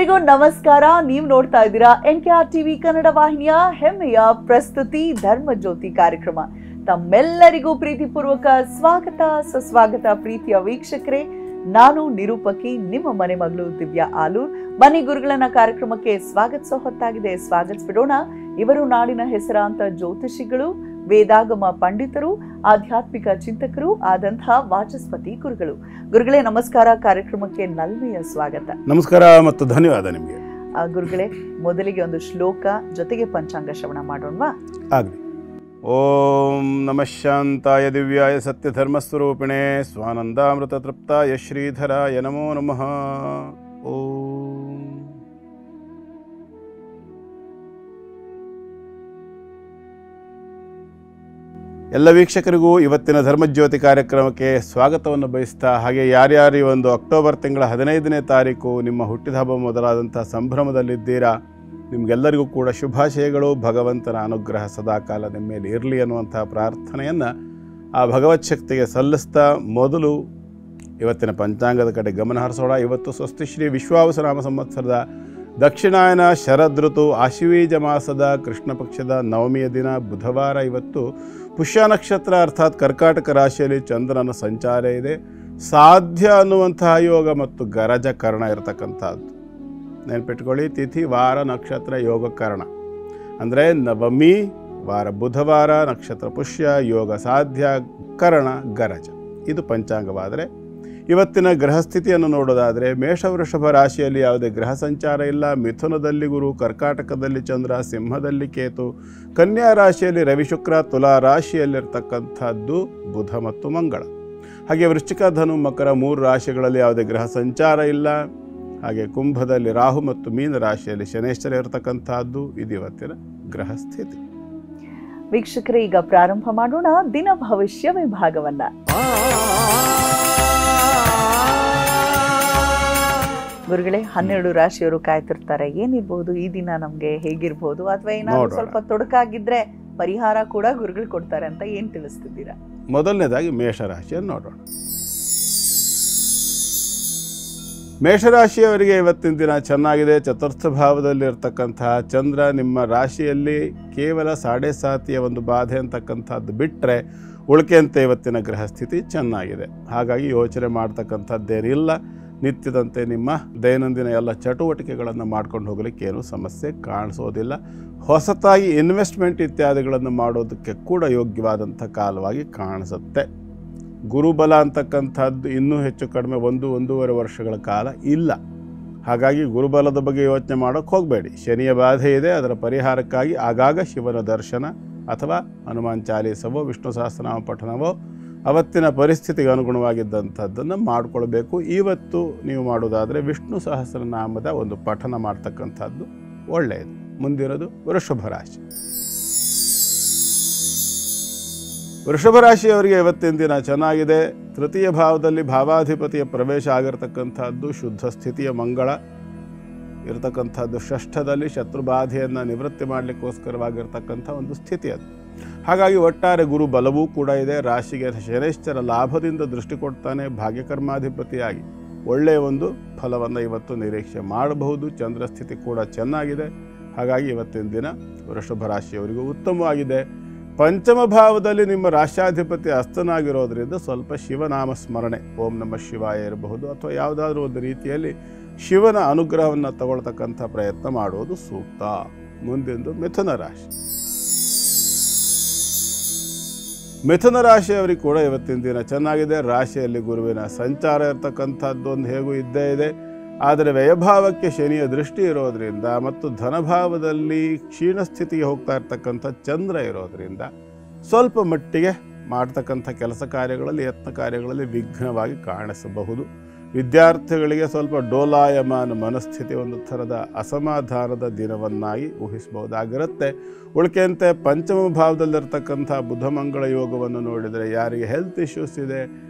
ಎಲ್ಲರಿಗೂ ನಮಸ್ಕಾರ. ನೀವು ನೋಡ್ತಾ ಇದ್ದೀರಾ NKR ಟಿವಿ ಕನ್ನಡ ವಾಹಿನಿಯ ಹೆಮ್ಮೆಯ ಪ್ರಸ್ತುತಿ ಧರ್ಮಜ್ಯೋತಿ ಕಾರ್ಯಕ್ರಮ. ತಮ್ಮೆಲ್ಲರಿಗೂ ಪ್ರೀತಿಪೂರ್ವಕ ಸ್ವಾಗತ ಸುಸ್ವಾಗತ. ಪ್ರೀತಿಯ ವೀಕ್ಷಕರೇ, ನಾನು ನಿರೂಪಕಿ ನಿಮ್ಮ ಮನೆ ಮಗಳು ದಿವ್ಯಾ ಆಲೂರ್. ಬನ್ನಿ ಗುರುಗಳನ್ನ ಕಾರ್ಯಕ್ರಮಕ್ಕೆ ಸ್ವಾಗತಿಸೋ ಹೊತ್ತಾಗಿದೆ. ಸ್ವಾಗತಿಸ್ಬಿಡೋಣ. ಇವರು ನಾಡಿನ ಹೆಸರಾಂತ ಜ್ಯೋತಿಷಿಗಳು, ವೇದಾಗಮ ಪಂಡಿತರು, ಆಧ್ಯಾತ್ಮಿಕ ಚಿಂತಕರು ಆದಂತಹ ವಾಚಸ್ಪತಿ ಗುರುಗಳು. ಗುರುಗಳೇ ನಮಸ್ಕಾರ. ಕಾರ್ಯಕ್ರಮಕ್ಕೆ ನಲ್ಮೆಯ ಸ್ವಾಗತ. ನಮಸ್ಕಾರ ಮತ್ತು ಧನ್ಯವಾದ ನಿಮಗೆ. ಗುರುಗಳೇ, ಮೊದಲಿಗೆ ಒಂದು ಶ್ಲೋಕ ಜೊತೆಗೆ ಪಂಚಾಂಗ ಶ್ರವಣ ಮಾಡೋಣವಾ? ಆಗಲಿ. ಓಂ ನಮಃ ಶಾಂತಾಯ ದಿವ್ಯಾಯ ಸತ್ಯ ಧರ್ಮಸ್ವರೂಪಿಣೆ ಸ್ವಾನಂದಾಮೃತ ತೃಪ್ತಾಯ ಶ್ರೀಧರಾಯ ನಮೋ ನಮಃ. ಓಂ. ಎಲ್ಲ ವೀಕ್ಷಕರಿಗೂ ಇವತ್ತಿನ ಧರ್ಮಜ್ಯೋತಿ ಕಾರ್ಯಕ್ರಮಕ್ಕೆ ಸ್ವಾಗತವನ್ನು ಬಯಸ್ತಾ, ಹಾಗೆ ಯಾರ್ಯಾರು ಈ ಒಂದು ಅಕ್ಟೋಬರ್ ತಿಂಗಳ 15ನೇ ತಾರೀಕು ನಿಮ್ಮ ಹುಟ್ಟಿದ ಹಬ್ಬ ಮೊದಲಾದಂಥ ಸಂಭ್ರಮದಲ್ಲಿದ್ದೀರಾ, ನಿಮಗೆಲ್ಲರಿಗೂ ಕೂಡ ಶುಭಾಶಯಗಳು. ಭಗವಂತನ ಅನುಗ್ರಹ ಸದಾಕಾಲ ನಿಮ್ಮ ಮೇಲೆ ಇರಲಿ ಅನ್ನುವಂಥ ಪ್ರಾರ್ಥನೆಯನ್ನು ಆ ಭಗವತ್ ಶಕ್ತಿಗೆ ಸಲ್ಲಿಸ್ತಾ ಮೊದಲು ಇವತ್ತಿನ ಪಂಚಾಂಗದ ಕಡೆ ಗಮನ ಹರಿಸೋಣ. ಇವತ್ತು ಸ್ವಸ್ತಿ ಶ್ರೀ ವಿಶ್ವಾವಸುನಾಮ ಸಂವತ್ಸರದ ದಕ್ಷಿಣಾಯನ ಶರದೃತು ಆಶ್ವೀಜ ಮಾಸದ ಕೃಷ್ಣ ಪಕ್ಷದ ನವಮಿಯ ದಿನ ಬುಧವಾರ. ಇವತ್ತು ಪುಷ್ಯ ನಕ್ಷತ್ರ ಅರ್ಥಾತ್ ಕರ್ಕಾಟಕ ರಾಶಿಯಲ್ಲಿ ಚಂದ್ರನ ಸಂಚಾರ ಇದೆ. ಸಾಧ್ಯ ಅನ್ನುವಂತಹ ಯೋಗ ಮತ್ತು ಗರಜ ಕರ್ಣ ಇರತಕ್ಕಂಥದ್ದು ನೆನಪಿಟ್ಕೊಳ್ಳಿ. ತಿಥಿ ವಾರ ನಕ್ಷತ್ರ ಯೋಗ ಕರ್ಣ ಅಂದರೆ ನವಮಿ ವಾರ ಬುಧವಾರ, ನಕ್ಷತ್ರ ಪುಷ್ಯ, ಯೋಗ ಸಾಧ್ಯ, ಕರ್ಣ ಗರಜ. ಇದು ಪಂಚಾಂಗವಾದರೆ ಇವತ್ತಿನ ಗ್ರಹಸ್ಥಿತಿಯನ್ನು ನೋಡೋದಾದರೆ ಮೇಷ ವೃಷಭ ರಾಶಿಯಲ್ಲಿ ಯಾವುದೇ ಗ್ರಹ ಸಂಚಾರ ಇಲ್ಲ. ಮಿಥುನದಲ್ಲಿ ಗುರು, ಕರ್ಕಾಟಕದಲ್ಲಿ ಚಂದ್ರ, ಸಿಂಹದಲ್ಲಿ ಕೇತು, ಕನ್ಯಾ ರಾಶಿಯಲ್ಲಿ ರವಿ ಶುಕ್ರ, ತುಲಾ ರಾಶಿಯಲ್ಲಿರ್ತಕ್ಕಂಥದ್ದು ಬುಧ ಮತ್ತು ಮಂಗಳ. ಹಾಗೆ ವೃಶ್ಚಿಕ ಧನು ಮಕರ 3 ರಾಶಿಗಳಲ್ಲಿ ಯಾವುದೇ ಗ್ರಹ ಸಂಚಾರ ಇಲ್ಲ. ಹಾಗೆ ಕುಂಭದಲ್ಲಿ ರಾಹು ಮತ್ತು ಮೀನ ರಾಶಿಯಲ್ಲಿ ಶನೇಶ್ವರ ಇರತಕ್ಕಂಥದ್ದು. ಇದು ಇವತ್ತಿನ ಗ್ರಹ ಸ್ಥಿತಿ. ವೀಕ್ಷಕರೇ, ಈಗ ಪ್ರಾರಂಭ ಮಾಡೋಣ ದಿನ ಭವಿಷ್ಯ ವಿಭಾಗವನ್ನ. ಗುರುಗಳೇ, 12 ರಾಶಿಯವರು ಕಾಯ್ತಿರ್ತಾರೆ. ಏನಿರ್ಬಹುದು ಈ ದಿನ, ನಮ್ಗೆ ಹೇಗಿರ್ಬಹುದು, ಅಥವಾ ಏನಾದ್ರು ಸ್ವಲ್ಪ ತೊಡಕಾಗಿದ್ರೆ ಪರಿಹಾರ ಕೂಡ ಗುರುಗಳು ಕೊಡ್ತಾರೆ ಅಂತ ಏನ್ ತಿಳಿಸ್ತಿದ್ದೀರಾ? ಮೊದಲನೇದಾಗಿ ಮೇಷರಾಶಿಯನ್ನು ನೋಡೋಣ. ಮೇಷರಾಶಿಯವರಿಗೆ ಇವತ್ತಿನ ದಿನ ಚೆನ್ನಾಗಿದೆ. ಚತುರ್ಥ ಭಾವದಲ್ಲಿ ಇರ್ತಕ್ಕಂತಹ ಚಂದ್ರ ನಿಮ್ಮ ರಾಶಿಯಲ್ಲಿ ಕೇವಲ 7.5 ಒಂದು ಬಾಧೆ ಅಂತಕ್ಕಂಥದ್ದು ಬಿಟ್ಟರೆ ಉಳಿಕೆಂತೆ ಇವತ್ತಿನ ಗ್ರಹ ಸ್ಥಿತಿ ಚೆನ್ನಾಗಿದೆ. ಹಾಗಾಗಿ ಯೋಚನೆ ಮಾಡ್ತಕ್ಕಂಥದ್ದೇನಿಲ್ಲ. ನಿತ್ಯದಂತೆ ನಿಮ್ಮ ದೈನಂದಿನ ಎಲ್ಲ ಚಟುವಟಿಕೆಗಳನ್ನು ಮಾಡ್ಕೊಂಡು ಹೋಗಲಿಕ್ಕೆ ಏನೂ ಸಮಸ್ಯೆ ಕಾಣಿಸೋದಿಲ್ಲ. ಹೊಸತಾಗಿ ಇನ್ವೆಸ್ಟ್ಮೆಂಟ್ ಇತ್ಯಾದಿಗಳನ್ನು ಮಾಡೋದಕ್ಕೆ ಕೂಡ ಯೋಗ್ಯವಾದಂಥ ಕಾಲವಾಗಿ ಕಾಣಿಸುತ್ತೆ. ಗುರುಬಲ ಅಂತಕ್ಕಂಥದ್ದು ಇನ್ನೂ ಹೆಚ್ಚು ಕಡಿಮೆ 1-1.5 ವರ್ಷಗಳ ಕಾಲ ಇಲ್ಲ. ಹಾಗಾಗಿ ಗುರುಬಲದ ಬಗ್ಗೆ ಯೋಚನೆ ಮಾಡೋಕ್ಕೆ ಹೋಗಬೇಡಿ. ಶನಿಯ ಬಾಧೆ ಇದೆ. ಅದರ ಪರಿಹಾರಕ್ಕಾಗಿ ಆಗಾಗ ಶಿವನ ದರ್ಶನ ಅಥವಾ ಹನುಮಾನ್ ಚಾಲೀಸವೋ ವಿಷ್ಣು ಸಹಸ್ರನಾಮ ಪಠಣವೋ ಅವತ್ತಿನ ಪರಿಸ್ಥಿತಿಗೆ ಅನುಗುಣವಾಗಿದ್ದಂಥದ್ದನ್ನು ಮಾಡಿಕೊಳ್ಬೇಕು. ಇವತ್ತು ನೀವು ಮಾಡೋದಾದರೆ ವಿಷ್ಣು ಸಹಸ್ರನಾಮದ ಒಂದು ಪಠನ ಮಾಡ್ತಕ್ಕಂಥದ್ದು ಒಳ್ಳೆಯದು. ಮುಂದಿರೋದು ವೃಷಭ ರಾಶಿ. ವೃಷಭ ರಾಶಿಯವರಿಗೆ ಇವತ್ತಿನ ದಿನ ಚೆನ್ನಾಗಿದೆ. ತೃತೀಯ ಭಾವದಲ್ಲಿ ಭಾವಾಧಿಪತಿಯ ಪ್ರವೇಶ ಆಗಿರ್ತಕ್ಕಂಥದ್ದು, ಶುದ್ಧ ಸ್ಥಿತಿಯ ಮಂಗಳ ಇರತಕ್ಕಂಥದ್ದು, ಷಷ್ಠದಲ್ಲಿ ಶತ್ರುಬಾಧೆಯನ್ನು ನಿವೃತ್ತಿ ಮಾಡಲಿಕ್ಕೋಸ್ಕರವಾಗಿರ್ತಕ್ಕಂಥ ಒಂದು ಸ್ಥಿತಿ ಅದು. ಹಾಗಾಗಿ ಒಟ್ಟಾರೆ ಗುರು ಬಲವೂ ಕೂಡ ಇದೆ. ರಾಶಿಗೆ ಶನೇಶ್ವರ ಲಾಭದಿಂದ ದೃಷ್ಟಿ ಕೊಡ್ತಾನೆ. ಭಾಗ್ಯಕರ್ಮಾಧಿಪತಿಯಾಗಿ ಒಳ್ಳೆಯ ಒಂದು ಫಲವನ್ನು ಇವತ್ತು ನಿರೀಕ್ಷೆ ಮಾಡಬಹುದು. ಚಂದ್ರ ಸ್ಥಿತಿ ಕೂಡ ಚೆನ್ನಾಗಿದೆ. ಹಾಗಾಗಿ ಇವತ್ತಿನ ದಿನ ವೃಷಭ ರಾಶಿಯವರಿಗೂ ಉತ್ತಮವಾಗಿದೆ. ಪಂಚಮ ಭಾವದಲ್ಲಿ ನಿಮ್ಮ ರಾಶ್ಯಾಧಿಪತಿ ಅಸ್ತನಾಗಿರೋದ್ರಿಂದ ಸ್ವಲ್ಪ ಶಿವನಾಮ ಸ್ಮರಣೆ, ಓಂ ನಮಃ ಶಿವಾಯ ಇರಬಹುದು, ಅಥವಾ ಯಾವುದಾದ್ರೂ ಒಂದು ರೀತಿಯಲ್ಲಿ ಶಿವನ ಅನುಗ್ರಹವನ್ನು ತಗೊಳ್ತಕ್ಕಂಥ ಪ್ರಯತ್ನ ಮಾಡುವುದು ಸೂಕ್ತ. ಮುಂದೊಂದು ಮಿಥುನ ರಾಶಿ. ಮಿಥುನ ರಾಶಿಯವರಿಗೆ ಕೂಡ ಇವತ್ತಿನ ದಿನ ಚೆನ್ನಾಗಿದೆ. ರಾಶಿಯಲ್ಲಿ ಗುರುವಿನ ಸಂಚಾರ ಇರತಕ್ಕಂಥದ್ದು ಒಂದು ಹೇಗೂ ಇದ್ದೇ ಇದೆ. ಆದರೆ ವ್ಯಯಭಾವಕ್ಕೆ ಶನಿಯ ದೃಷ್ಟಿ ಇರೋದರಿಂದ ಮತ್ತು ಧನಭಾವದಲ್ಲಿ ಕ್ಷೀಣ ಸ್ಥಿತಿಗೆ ಹೋಗ್ತಾ ಇರ್ತಕ್ಕಂಥ ಚಂದ್ರ ಇರೋದರಿಂದ ಸ್ವಲ್ಪ ಮಟ್ಟಿಗೆ ಮಾಡ್ತಕ್ಕಂಥ ಕೆಲಸ ಕಾರ್ಯಗಳಲ್ಲಿ, ಯತ್ನ ಕಾರ್ಯಗಳಲ್ಲಿ ವಿಘ್ನವಾಗಿ ಕಾಣಿಸಬಹುದು. ವಿದ್ಯಾರ್ಥಿಗಳಿಗೆ ಸ್ವಲ್ಪ ಡೋಲಾಯಮಾನ ಮನಸ್ಥಿತಿ, ಒಂದು ಥರದ ಅಸಮಾಧಾನದ ದಿನವನ್ನಾಗಿ ಊಹಿಸಬಹುದಾಗಿರುತ್ತೆ. ಉಳಿಕೆಯಂತೆ ಪಂಚಮ ಭಾವದಲ್ಲಿರ್ತಕ್ಕಂಥ ಬುಧ ಮಂಗಳ ಯೋಗವನ್ನು ನೋಡಿದರೆ ಯಾರಿಗೆ ಹೆಲ್ತ್ ಇಶ್ಯೂಸ್ ಇದೆ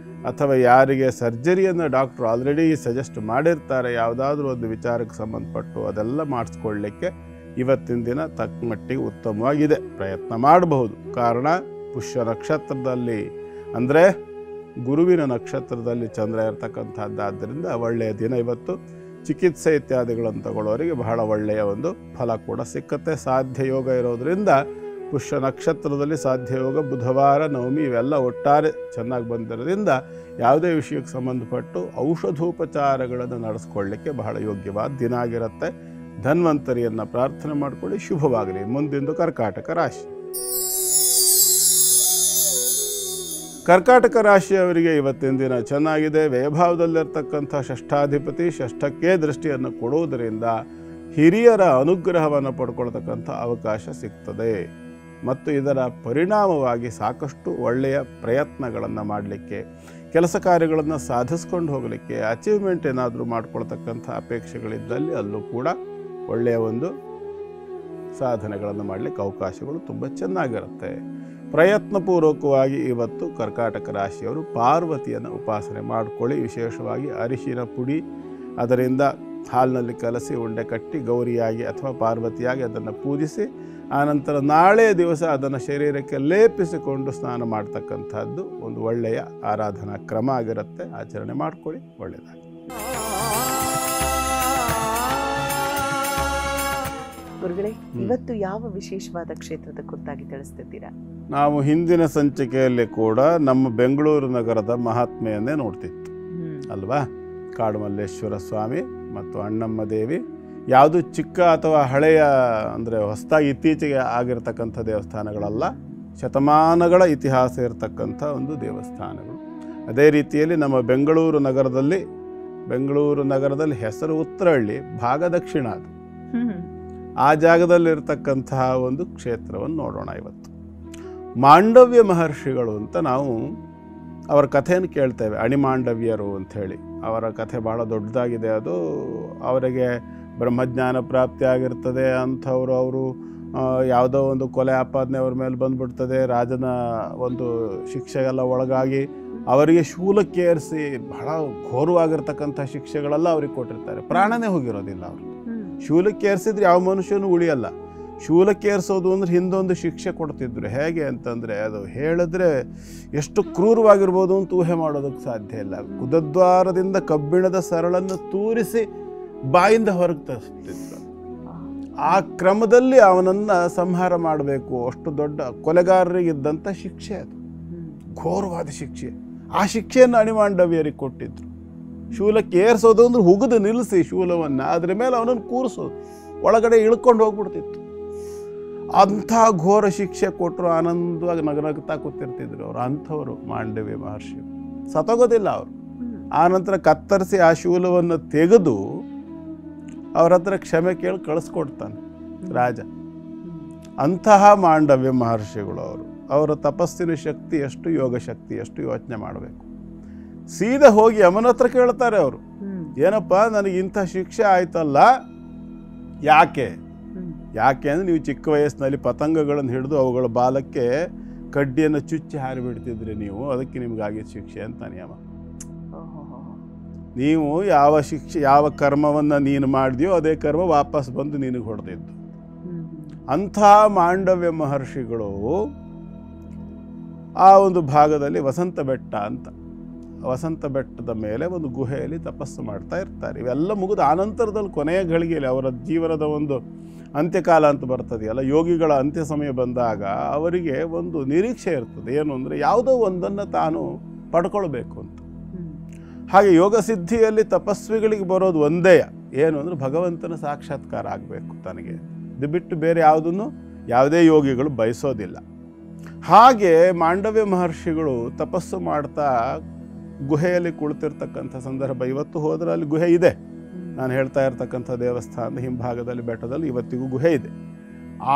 ಅಥವಾ ಯಾರಿಗೆ ಸರ್ಜರಿಯನ್ನು ಡಾಕ್ಟ್ರು ಆಲ್ರೆಡಿ ಸಜೆಸ್ಟ್ ಮಾಡಿರ್ತಾರೆ ಯಾವುದಾದ್ರೂ ಒಂದು ವಿಚಾರಕ್ಕೆ ಸಂಬಂಧಪಟ್ಟು, ಅದೆಲ್ಲ ಮಾಡಿಸ್ಕೊಳ್ಳಿಕ್ಕೆ ಇವತ್ತಿನ ದಿನ ತಕ್ಕ ಮಟ್ಟಿಗೆ ಉತ್ತಮವಾಗಿದೆ. ಪ್ರಯತ್ನ ಮಾಡಬಹುದು. ಕಾರಣ ಪುಷ್ಯ ನಕ್ಷತ್ರದಲ್ಲಿ ಅಂದರೆ ಗುರುವಿನ ನಕ್ಷತ್ರದಲ್ಲಿ ಚಂದ್ರ ಇರ್ತಕ್ಕಂಥದ್ದಾದ್ದರಿಂದ ಒಳ್ಳೆಯ ದಿನ ಇವತ್ತು. ಚಿಕಿತ್ಸೆ ಇತ್ಯಾದಿಗಳನ್ನು ತಗೊಳ್ಳೋರಿಗೆ ಬಹಳ ಒಳ್ಳೆಯ ಒಂದು ಫಲ ಕೂಡ ಸಿಕ್ಕತ್ತೆ. ಸಾಧ್ಯ ಯೋಗ ಇರೋದರಿಂದ ಪುಷ್ಯ ನಕ್ಷತ್ರದಲ್ಲಿ ಸಾಧ್ಯ ಯೋಗ, ಬುಧವಾರ, ನವಮಿ ಇವೆಲ್ಲ ಒಟ್ಟಾರೆ ಚೆನ್ನಾಗಿ ಬಂದಿರೋದ್ರಿಂದ ಯಾವುದೇ ವಿಷಯಕ್ಕೆ ಸಂಬಂಧಪಟ್ಟು ಔಷಧೋಪಚಾರಗಳನ್ನು ನಡೆಸ್ಕೊಳ್ಳಿಕ್ಕೆ ಬಹಳ ಯೋಗ್ಯವಾದ ದಿನ ಆಗಿರುತ್ತೆ. ಧನ್ವಂತರಿಯನ್ನು ಪ್ರಾರ್ಥನೆ ಮಾಡಿಕೊಳ್ಳಿ, ಶುಭವಾಗಲಿ. ಮುಂದಿಂದು ಕರ್ಕಾಟಕ ರಾಶಿ. ಕರ್ಕಾಟಕ ರಾಶಿಯವರಿಗೆ ಇವತ್ತಿನ ದಿನ ಚೆನ್ನಾಗಿದೆ. ವ್ಯಯಭಾವದಲ್ಲಿರ್ತಕ್ಕಂಥ ಷಷ್ಠಾಧಿಪತಿ ಷಷ್ಠಕ್ಕೆ ದೃಷ್ಟಿಯನ್ನು ಕೊಡುವುದರಿಂದ ಹಿರಿಯರ ಅನುಗ್ರಹವನ್ನು ಪಡ್ಕೊಳ್ತಕ್ಕಂಥ ಅವಕಾಶ ಸಿಗ್ತದೆ ಮತ್ತು ಇದರ ಪರಿಣಾಮವಾಗಿ ಸಾಕಷ್ಟು ಒಳ್ಳೆಯ ಪ್ರಯತ್ನಗಳನ್ನು ಮಾಡಲಿಕ್ಕೆ, ಕೆಲಸ ಕಾರ್ಯಗಳನ್ನು ಸಾಧಿಸ್ಕೊಂಡು ಹೋಗಲಿಕ್ಕೆ, ಅಚೀವ್ಮೆಂಟ್ ಏನಾದರೂ ಮಾಡ್ಕೊಳ್ತಕ್ಕಂಥ ಅಪೇಕ್ಷೆಗಳಿದ್ದಲ್ಲಿ ಅಲ್ಲೂ ಕೂಡ ಒಳ್ಳೆಯ ಒಂದು ಸಾಧನೆಗಳನ್ನು ಮಾಡಲಿಕ್ಕೆ ಅವಕಾಶಗಳು ತುಂಬ ಚೆನ್ನಾಗಿರುತ್ತೆ. ಪ್ರಯತ್ನಪೂರ್ವಕವಾಗಿ ಇವತ್ತು ಕರ್ಕಾಟಕ ರಾಶಿಯವರು ಪಾರ್ವತಿಯನ್ನು ಉಪಾಸನೆ ಮಾಡಿಕೊಳ್ಳಿ. ವಿಶೇಷವಾಗಿ ಅರಿಶಿನ ಪುಡಿ ಅದರಿಂದ ಹಾಲಿನಲ್ಲಿ ಕಲಸಿ ಉಂಡೆ ಕಟ್ಟಿ ಗೌರಿಯಾಗಿ ಅಥವಾ ಪಾರ್ವತಿಯಾಗಿ ಅದನ್ನು ಪೂಜಿಸಿ, ಆನಂತರ ನಾಳೆ ದಿವಸ ಅದನ್ನು ಶರೀರಕ್ಕೆ ಲೇಪಿಸಿಕೊಂಡು ಸ್ನಾನ ಮಾಡ್ತಕ್ಕಂಥದ್ದು ಒಂದು ಒಳ್ಳೆಯ ಆರಾಧನಾ ಕ್ರಮ ಆಗಿರುತ್ತೆ. ಆಚರಣೆ ಮಾಡಿಕೊಳ್ಳಿ, ಒಳ್ಳೆಯದಾಗಿ. ಗುರುಗಳೇ, ಇವತ್ತು ಯಾವ ವಿಶೇಷವಾದ ಕ್ಷೇತ್ರದ ಕುರಿತಾಗಿ ತಿಳಿಸ್ತಿದ್ದೀರಾ? ನಾವು ಹಿಂದಿನ ಸಂಚಿಕೆಯಲ್ಲಿ ಕೂಡ ನಮ್ಮ ಬೆಂಗಳೂರು ನಗರದ ಮಹಾತ್ಮೆಯನ್ನೇ ನೋಡ್ತಿತ್ತು ಅಲ್ವಾ? ಕಾಡುಮಲ್ಲೇಶ್ವರ ಸ್ವಾಮಿ ಮತ್ತು ಅಣ್ಣಮ್ಮ ದೇವಿ ಯಾವುದು ಚಿಕ್ಕ ಅಥವಾ ಹಳೆಯ ಅಂದರೆ ಹೊಸದಾಗಿ ಇತ್ತೀಚೆಗೆ ಆಗಿರ್ತಕ್ಕಂಥ ದೇವಸ್ಥಾನಗಳಲ್ಲ, ಶತಮಾನಗಳ ಇತಿಹಾಸ ಇರತಕ್ಕಂಥ ಒಂದು ದೇವಸ್ಥಾನಗಳು. ಅದೇ ರೀತಿಯಲ್ಲಿ ನಮ್ಮ ಬೆಂಗಳೂರು ನಗರದಲ್ಲಿ ಹೆಸರು ಉತ್ತರಹಳ್ಳಿ, ಭಾಗ ದಕ್ಷಿಣ, ಅದು ಆ ಜಾಗದಲ್ಲಿರ್ತಕ್ಕಂತಹ ಒಂದು ಕ್ಷೇತ್ರವನ್ನು ನೋಡೋಣ ಇವತ್ತು. ಮಾಂಡವ್ಯ ಮಹರ್ಷಿಗಳು ಅಂತ ನಾವು ಅವರ ಕಥೆಯನ್ನು ಕೇಳ್ತೇವೆ, ಅಣಿಮಾಂಡವ್ಯರು ಅಂಥೇಳಿ. ಅವರ ಕಥೆ ಭಾಳ ದೊಡ್ಡದಾಗಿದೆ. ಅದು ಅವರಿಗೆ ಬ್ರಹ್ಮಜ್ಞಾನ ಪ್ರಾಪ್ತಿ ಆಗಿರ್ತದೆ ಅವರು ಯಾವುದೋ ಒಂದು ಕೊಲೆ ಆಪಾದನೆ ಅವ್ರ ಮೇಲೆ ಬಂದುಬಿಡ್ತದೆ. ರಾಜನ ಒಂದು ಶಿಕ್ಷೆಗೆಲ್ಲ ಒಳಗಾಗಿ ಅವರಿಗೆ ಶೂಲಕ್ಕೇರಿಸಿ ಬಹಳ ಘೋರವಾಗಿರ್ತಕ್ಕಂಥ ಶಿಕ್ಷೆಗಳೆಲ್ಲ ಅವ್ರಿಗೆ ಕೊಟ್ಟಿರ್ತಾರೆ. ಪ್ರಾಣನೇ ಹೋಗಿರೋದಿಲ್ಲ ಅವರು. ಶೂಲಕ್ಕೇರಿಸಿದ್ರೆ ಯಾವ ಮನುಷ್ಯನೂ ಉಳಿಯಲ್ಲ. ಶೂಲಕ್ಕೇರಿಸೋದು ಅಂದ್ರೆ ಹಿಂದೊಂದು ಶಿಕ್ಷೆ ಕೊಡ್ತಿದ್ರು. ಹೇಗೆ ಅಂತಂದರೆ ಅದು ಹೇಳಿದ್ರೆ ಎಷ್ಟು ಕ್ರೂರವಾಗಿರ್ಬೋದು ಅಂತ ಊಹೆ ಮಾಡೋದಕ್ಕೆ ಸಾಧ್ಯ ಇಲ್ಲ. ಗುದದ್ವಾರದಿಂದ ಕಬ್ಬಿಣದ ಸರಳನ್ನು ತೂರಿಸಿ ಬಾಯಿಂದ ಹೊರಗೆ ತರಿಸ್ತಿದ್ರು. ಆ ಕ್ರಮದಲ್ಲಿ ಅವನನ್ನು ಸಂಹಾರ ಮಾಡಬೇಕು. ಅಷ್ಟು ದೊಡ್ಡ ಕೊಲೆಗಾರರಿಗಿದ್ದಂಥ ಶಿಕ್ಷೆ ಅದು, ಘೋರವಾದ ಶಿಕ್ಷೆ. ಆ ಶಿಕ್ಷೆಯನ್ನು ಅಣಿಮಾಂಡವ್ಯರಿಗೆ ಕೊಟ್ಟಿದ್ರು. ಶೂಲಕ್ಕೆ ಏರಿಸೋದು ಅಂದ್ರೆ ಹುಗಿದು ನಿಲ್ಲಿಸಿ ಶೂಲವನ್ನು ಅದರ ಮೇಲೆ ಅವನನ್ನು ಕೂರಿಸೋದು, ಒಳಗಡೆ ಇಳ್ಕೊಂಡು ಹೋಗ್ಬಿಡ್ತಿತ್ತು. ಅಂಥ ಘೋರ ಶಿಕ್ಷೆ ಕೊಟ್ಟರು ಆನಂದವಾಗಿ ನಗನಗ್ತಾ ಕೂತಿರ್ತಿದ್ರು ಅವರು. ಅಂಥವರು ಮಾಂಡವ್ಯ ಮಹರ್ಷಿ. ಸತ್ತೋಗೋದಿಲ್ಲ ಅವರು. ಆನಂತರ ಕತ್ತರಿಸಿ ಆ ಶೂಲವನ್ನು ತೆಗೆದು ಅವ್ರ ಹತ್ರ ಕ್ಷಮೆ ಕೇಳಿ ಕಳಿಸ್ಕೊಡ್ತಾನೆ ರಾಜ. ಅಂತಹ ಮಾಂಡವ್ಯ ಮಹರ್ಷಿಗಳು ಅವರು. ಅವರ ತಪಸ್ಸಿನ ಶಕ್ತಿ ಎಷ್ಟು, ಯೋಗ ಶಕ್ತಿ ಎಷ್ಟು ಯೋಚನೆ ಮಾಡಬೇಕು. ಸೀದಾ ಹೋಗಿ ಯಮನ ಹತ್ರ ಕೇಳ್ತಾರೆ ಅವರು, ಏನಪ್ಪ ನನಗೆ ಇಂಥ ಶಿಕ್ಷೆ ಆಯ್ತಲ್ಲ, ಯಾಕೆ ಅಂದರೆ ನೀವು ಚಿಕ್ಕ ವಯಸ್ಸಿನಲ್ಲಿ ಪತಂಗಗಳನ್ನು ಹಿಡಿದು ಅವುಗಳ ಬಾಲಕ್ಕೆ ಕಡ್ಡಿಯನ್ನು ಚುಚ್ಚಿ ಹಾರಿಬಿಡ್ತಿದ್ರಿ ನೀವು, ಅದಕ್ಕೆ ನಿಮಗಾಗಿದ್ದ ಶಿಕ್ಷೆ ಅಂತ ನಿಯಮ. ನೀವು ಯಾವ ಕರ್ಮವನ್ನು ನೀನು ಮಾಡಿದೆಯೋ ಅದೇ ಕರ್ಮ ವಾಪಸ್ ಬಂದು ನಿನಗೆ ಹೊಡೆದಿದ್ದು. ಅಂಥ ಮಾಂಡವ್ಯ ಮಹರ್ಷಿಗಳು ಆ ಒಂದು ಭಾಗದಲ್ಲಿ ವಸಂತ ಬೆಟ್ಟದ ಮೇಲೆ ಒಂದು ಗುಹೆಯಲ್ಲಿ ತಪಸ್ಸು ಮಾಡ್ತಾ ಇರ್ತಾರೆ. ಇವೆಲ್ಲ ಮುಗಿದು ಆನಂತರದಲ್ಲಿ ಕೊನೆಯ ಗಳಿಗೆಯಲ್ಲಿ ಅವರ ಜೀವನದ ಒಂದು ಅಂತ್ಯಕಾಲ ಅಂತ ಬರ್ತದೆಯಲ್ಲ, ಯೋಗಿಗಳ ಅಂತ್ಯ ಸಮಯ ಬಂದಾಗ ಅವರಿಗೆ ಒಂದು ನಿರೀಕ್ಷೆ ಇರ್ತದೆ. ಏನು ಅಂದರೆ ಯಾವುದೋ ಒಂದನ್ನು ತಾನು ಪಡ್ಕೊಳ್ಬೇಕು ಅಂತ. ಹಾಗೆ ಯೋಗ ಸಿದ್ಧಿಯಲ್ಲಿ ತಪಸ್ವಿಗಳಿಗೆ ಬರೋದು ಒಂದೇ, ಏನು ಅಂದರೆ ಭಗವಂತನ ಸಾಕ್ಷಾತ್ಕಾರ ಆಗಬೇಕು ತನಗೆ. ಇದು ಬಿಟ್ಟು ಬೇರೆ ಯಾವುದೇ ಯೋಗಿಗಳು ಬಯಸೋದಿಲ್ಲ. ಹಾಗೆ ಮಾಂಡವ್ಯ ಮಹರ್ಷಿಗಳು ತಪಸ್ಸು ಮಾಡ್ತಾ ಗುಹೆಯಲ್ಲಿ ಕುಳಿತಿರ್ತಕ್ಕಂಥ ಸಂದರ್ಭ. ಇವತ್ತು ಹೋದರೆ ಅಲ್ಲಿ ಗುಹೆ ಇದೆ. ನಾನು ಹೇಳ್ತಾ ಇರ್ತಕ್ಕಂಥ ದೇವಸ್ಥಾನದ ಹಿಂಭಾಗದಲ್ಲಿ ಬೆಟ್ಟದಲ್ಲಿ ಇವತ್ತಿಗೂ ಗುಹೆ ಇದೆ.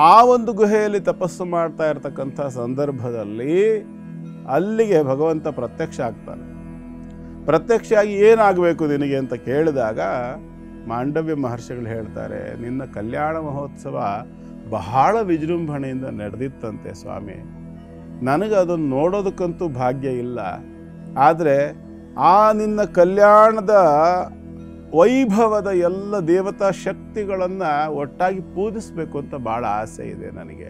ಆ ಒಂದು ಗುಹೆಯಲ್ಲಿ ತಪಸ್ಸು ಮಾಡ್ತಾ ಇರ್ತಕ್ಕಂಥ ಸಂದರ್ಭದಲ್ಲಿ ಅಲ್ಲಿಗೆ ಭಗವಂತ ಪ್ರತ್ಯಕ್ಷ ಆಗ್ತಾನೆ. ಪ್ರತ್ಯಕ್ಷ ಆಗಿ ಏನಾಗಬೇಕು ನಿನಗೆ ಅಂತ ಕೇಳಿದಾಗ ಮಾಂಡವ್ಯ ಮಹರ್ಷಿಗಳು ಹೇಳ್ತಾರೆ, ನಿನ್ನ ಕಲ್ಯಾಣ ಮಹೋತ್ಸವ ಬಹಳ ವಿಜೃಂಭಣೆಯಿಂದ ನಡೆದಿತ್ತಂತೆ ಸ್ವಾಮಿ. ನನಗೆ ಅದನ್ನು ನೋಡೋದಕ್ಕಂತೂ ಭಾಗ್ಯ ಇಲ್ಲ. ಆದರೆ ಆ ನಿನ್ನ ಕಲ್ಯಾಣದ ವೈಭವದ ಎಲ್ಲ ದೇವತಾ ಶಕ್ತಿಗಳನ್ನು ಒಟ್ಟಾಗಿ ಪೂಜಿಸಬೇಕು ಅಂತ ಭಾಳ ಆಸೆ ಇದೆ ನನಗೆ.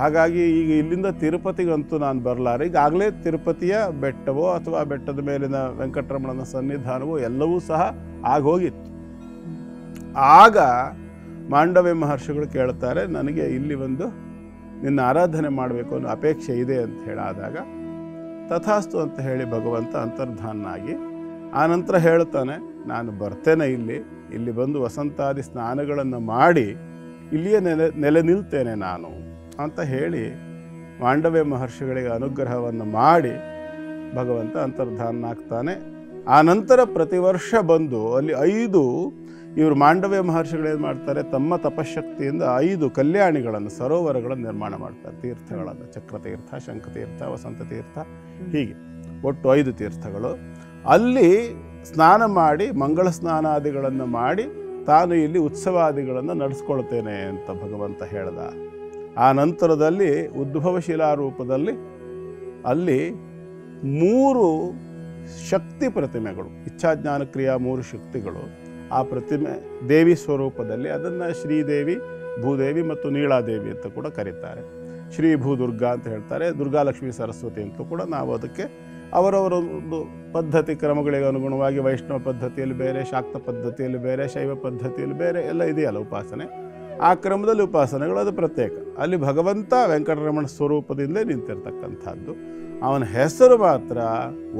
ಹಾಗಾಗಿ ಈಗ ಇಲ್ಲಿಂದ ತಿರುಪತಿಗಂತೂ ನಾನು ಬರಲಾರೆ. ಈಗಾಗಲೇ ತಿರುಪತಿಯ ಬೆಟ್ಟವೋ ಅಥವಾ ಬೆಟ್ಟದ ಮೇಲಿನ ವೆಂಕಟರಮಣನ ಸನ್ನಿಧಾನವೋ ಎಲ್ಲವೂ ಸಹ ಆಗೋಗಿತ್ತು. ಆಗ ಮಾಂಡವ್ಯ ಮಹರ್ಷಿಗಳು ಕೇಳ್ತಾರೆ, ನನಗೆ ಇಲ್ಲಿ ಒಂದು ನಿನ್ನ ಆರಾಧನೆ ಮಾಡಬೇಕು ಅನ್ನೋ ಅಪೇಕ್ಷೆ ಇದೆ ಅಂತ ಹೇಳಾದಾಗ ತಥಾಸ್ತು ಅಂತ ಹೇಳಿ ಭಗವಂತ ಅಂತರ್ಧಾನಾಗಿ ಆನಂತರ ಹೇಳ್ತಾನೆ, ನಾನು ಬರ್ತೇನೆ, ಇಲ್ಲಿ ಬಂದು ವಸಂತಾದಿ ಸ್ನಾನಗಳನ್ನು ಮಾಡಿ ಇಲ್ಲಿಯೇ ನೆಲೆ ನಿಲ್ತೇನೆ ನಾನು ಅಂತ ಹೇಳಿ ಮಾಂಡವ್ಯ ಮಹರ್ಷಿಗಳಿಗೆ ಅನುಗ್ರಹವನ್ನು ಮಾಡಿ ಭಗವಂತ ಅಂತರ್ಧಾನಾಗ್ತಾನೆ. ಆ ನಂತರ ಪ್ರತಿ ವರ್ಷ ಬಂದು ಅಲ್ಲಿ 5 ಇವರು ಮಾಂಡವ್ಯ ಮಹರ್ಷಿಗಳೇನು ಮಾಡ್ತಾರೆ, ತಮ್ಮ ತಪಶಕ್ತಿಯಿಂದ 5 ಕಲ್ಯಾಣಿಗಳನ್ನು, ಸರೋವರಗಳನ್ನು ನಿರ್ಮಾಣ ಮಾಡ್ತಾರೆ, ತೀರ್ಥಗಳನ್ನು, ಚಕ್ರತೀರ್ಥ, ಶಂಖತೀರ್ಥ, ವಸಂತ ತೀರ್ಥ, ಹೀಗೆ ಒಟ್ಟು 5 ತೀರ್ಥಗಳು. ಅಲ್ಲಿ ಸ್ನಾನ ಮಾಡಿ ಮಂಗಳ ಸ್ನಾನಾದಿಗಳನ್ನು ಮಾಡಿ ತಾನು ಇಲ್ಲಿ ಉತ್ಸವಾದಿಗಳನ್ನು ನಡೆಸ್ಕೊಳ್ತೇನೆ ಅಂತ ಭಗವಂತ ಹೇಳ್ದ. ಆ ನಂತರದಲ್ಲಿ ಉದ್ಭವ ಶಿಲಾರೂಪದಲ್ಲಿ ಅಲ್ಲಿ 3 ಶಕ್ತಿ ಪ್ರತಿಮೆಗಳು, ಇಚ್ಛಾಜ್ಞಾನ ಕ್ರಿಯಾ 3 ಶಕ್ತಿಗಳು ಆ ಪ್ರತಿಮೆ ದೇವಿ ಸ್ವರೂಪದಲ್ಲಿ, ಅದನ್ನು ಶ್ರೀದೇವಿ, ಭೂದೇವಿ ಮತ್ತು ನೀಳಾದೇವಿ ಅಂತ ಕೂಡ ಕರೀತಾರೆ. ಶ್ರೀ ಭೂದುರ್ಗಾ ಅಂತ ಹೇಳ್ತಾರೆ, ದುರ್ಗಾಲಕ್ಷ್ಮೀ ಸರಸ್ವತಿ ಅಂತೂ ಕೂಡ ನಾವು ಅದಕ್ಕೆ ಅವರವರ ಒಂದು ಪದ್ಧತಿ ಕ್ರಮಗಳಿಗೆ ಅನುಗುಣವಾಗಿ ವೈಷ್ಣವ ಪದ್ಧತಿಯಲ್ಲಿ ಬೇರೆ, ಶಾಕ್ತ ಪದ್ಧತಿಯಲ್ಲಿ ಬೇರೆ, ಶೈವ ಪದ್ಧತಿಯಲ್ಲಿ ಬೇರೆ ಎಲ್ಲ ಇದೆಯಲ್ಲ ಉಪಾಸನೆ, ಆ ಕ್ರಮದಲ್ಲಿ ಉಪಾಸನೆಗಳು ಅದು ಪ್ರತ್ಯೇಕ. ಅಲ್ಲಿ ಭಗವಂತ ವೆಂಕಟರಮಣ ಸ್ವರೂಪದಿಂದಲೇ ನಿಂತಿರ್ತಕ್ಕಂಥದ್ದು. ಅವನ ಹೆಸರು ಮಾತ್ರ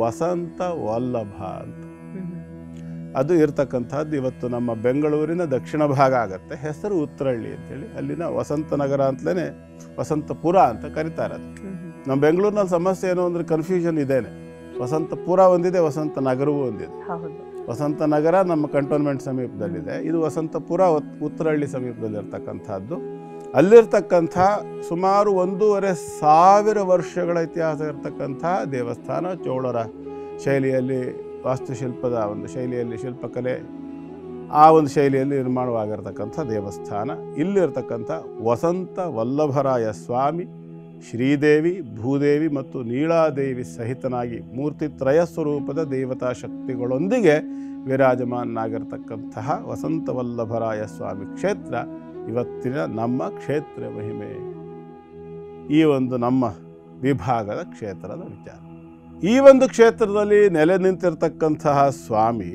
ವಸಂತ ವಲ್ಲಭ ಅಂತ. ಅದು ಇರ್ತಕ್ಕಂಥದ್ದು ಇವತ್ತು ನಮ್ಮ ಬೆಂಗಳೂರಿನ ದಕ್ಷಿಣ ಭಾಗ ಆಗುತ್ತೆ. ಹೆಸರು ಉತ್ತರಹಳ್ಳಿ ಅಂತೇಳಿ, ಅಲ್ಲಿನ ವಸಂತ ನಗರ ಅಂತಲೇ ವಸಂತಪುರ ಅಂತ ಕರೀತಾರೆ. ಅದು ನಮ್ಮ ಬೆಂಗಳೂರಿನಲ್ಲಿ ಸಮಸ್ಯೆ ಏನು ಅಂದರೆ ಕನ್ಫ್ಯೂಷನ್ ಇದೇನೆ. ವಸಂತಪುರ ಒಂದಿದೆ, ವಸಂತ ನಗರವೂ ಒಂದಿದೆ. ವಸಂತ ನಗರ ನಮ್ಮ ಕಂಟೋನ್ಮೆಂಟ್ ಸಮೀಪದಲ್ಲಿದೆ, ಇದು ವಸಂತಪುರ ಉತ್ತರಹಳ್ಳಿ ಸಮೀಪದಲ್ಲಿ ಇರ್ತಕ್ಕಂಥದ್ದು. ಅಲ್ಲಿರ್ತಕ್ಕಂಥ ಸುಮಾರು 1,500 ವರ್ಷಗಳ ಇತಿಹಾಸ ಇರತಕ್ಕಂಥ ದೇವಸ್ಥಾನ. ಚೋಳರ ಶೈಲಿಯಲ್ಲಿ, ವಾಸ್ತುಶಿಲ್ಪದ ಒಂದು ಶೈಲಿಯಲ್ಲಿ, ಶಿಲ್ಪಕಲೆ ಆ ಒಂದು ಶೈಲಿಯಲ್ಲಿ ನಿರ್ಮಾಣವಾಗಿರ್ತಕ್ಕಂಥ ದೇವಸ್ಥಾನ. ಇಲ್ಲಿರ್ತಕ್ಕಂಥ ವಸಂತ ವಲ್ಲಭರಾಯ ಸ್ವಾಮಿ, ಶ್ರೀದೇವಿ, ಭೂದೇವಿ ಮತ್ತು ನೀಳಾದೇವಿ ಸಹಿತನಾಗಿ ಮೂರ್ತಿತ್ರಯ ಸ್ವರೂಪದ ದೇವತಾ ಶಕ್ತಿಗಳೊಂದಿಗೆ ವಿರಾಜಮಾನಾಗಿರ್ತಕ್ಕಂತಹ ವಸಂತ ವಲ್ಲಭರಾಯ ಸ್ವಾಮಿ ಕ್ಷೇತ್ರ ಇವತ್ತಿನ ನಮ್ಮ ಕ್ಷೇತ್ರ ಮಹಿಮೆ. ಈ ಒಂದು ನಮ್ಮ ವಿಭಾಗದ ಕ್ಷೇತ್ರದ ವಿಚಾರ. ಈ ಒಂದು ಕ್ಷೇತ್ರದಲ್ಲಿ ನೆಲೆ ನಿಂತಿರ್ತಕ್ಕಂತಹ ಸ್ವಾಮಿ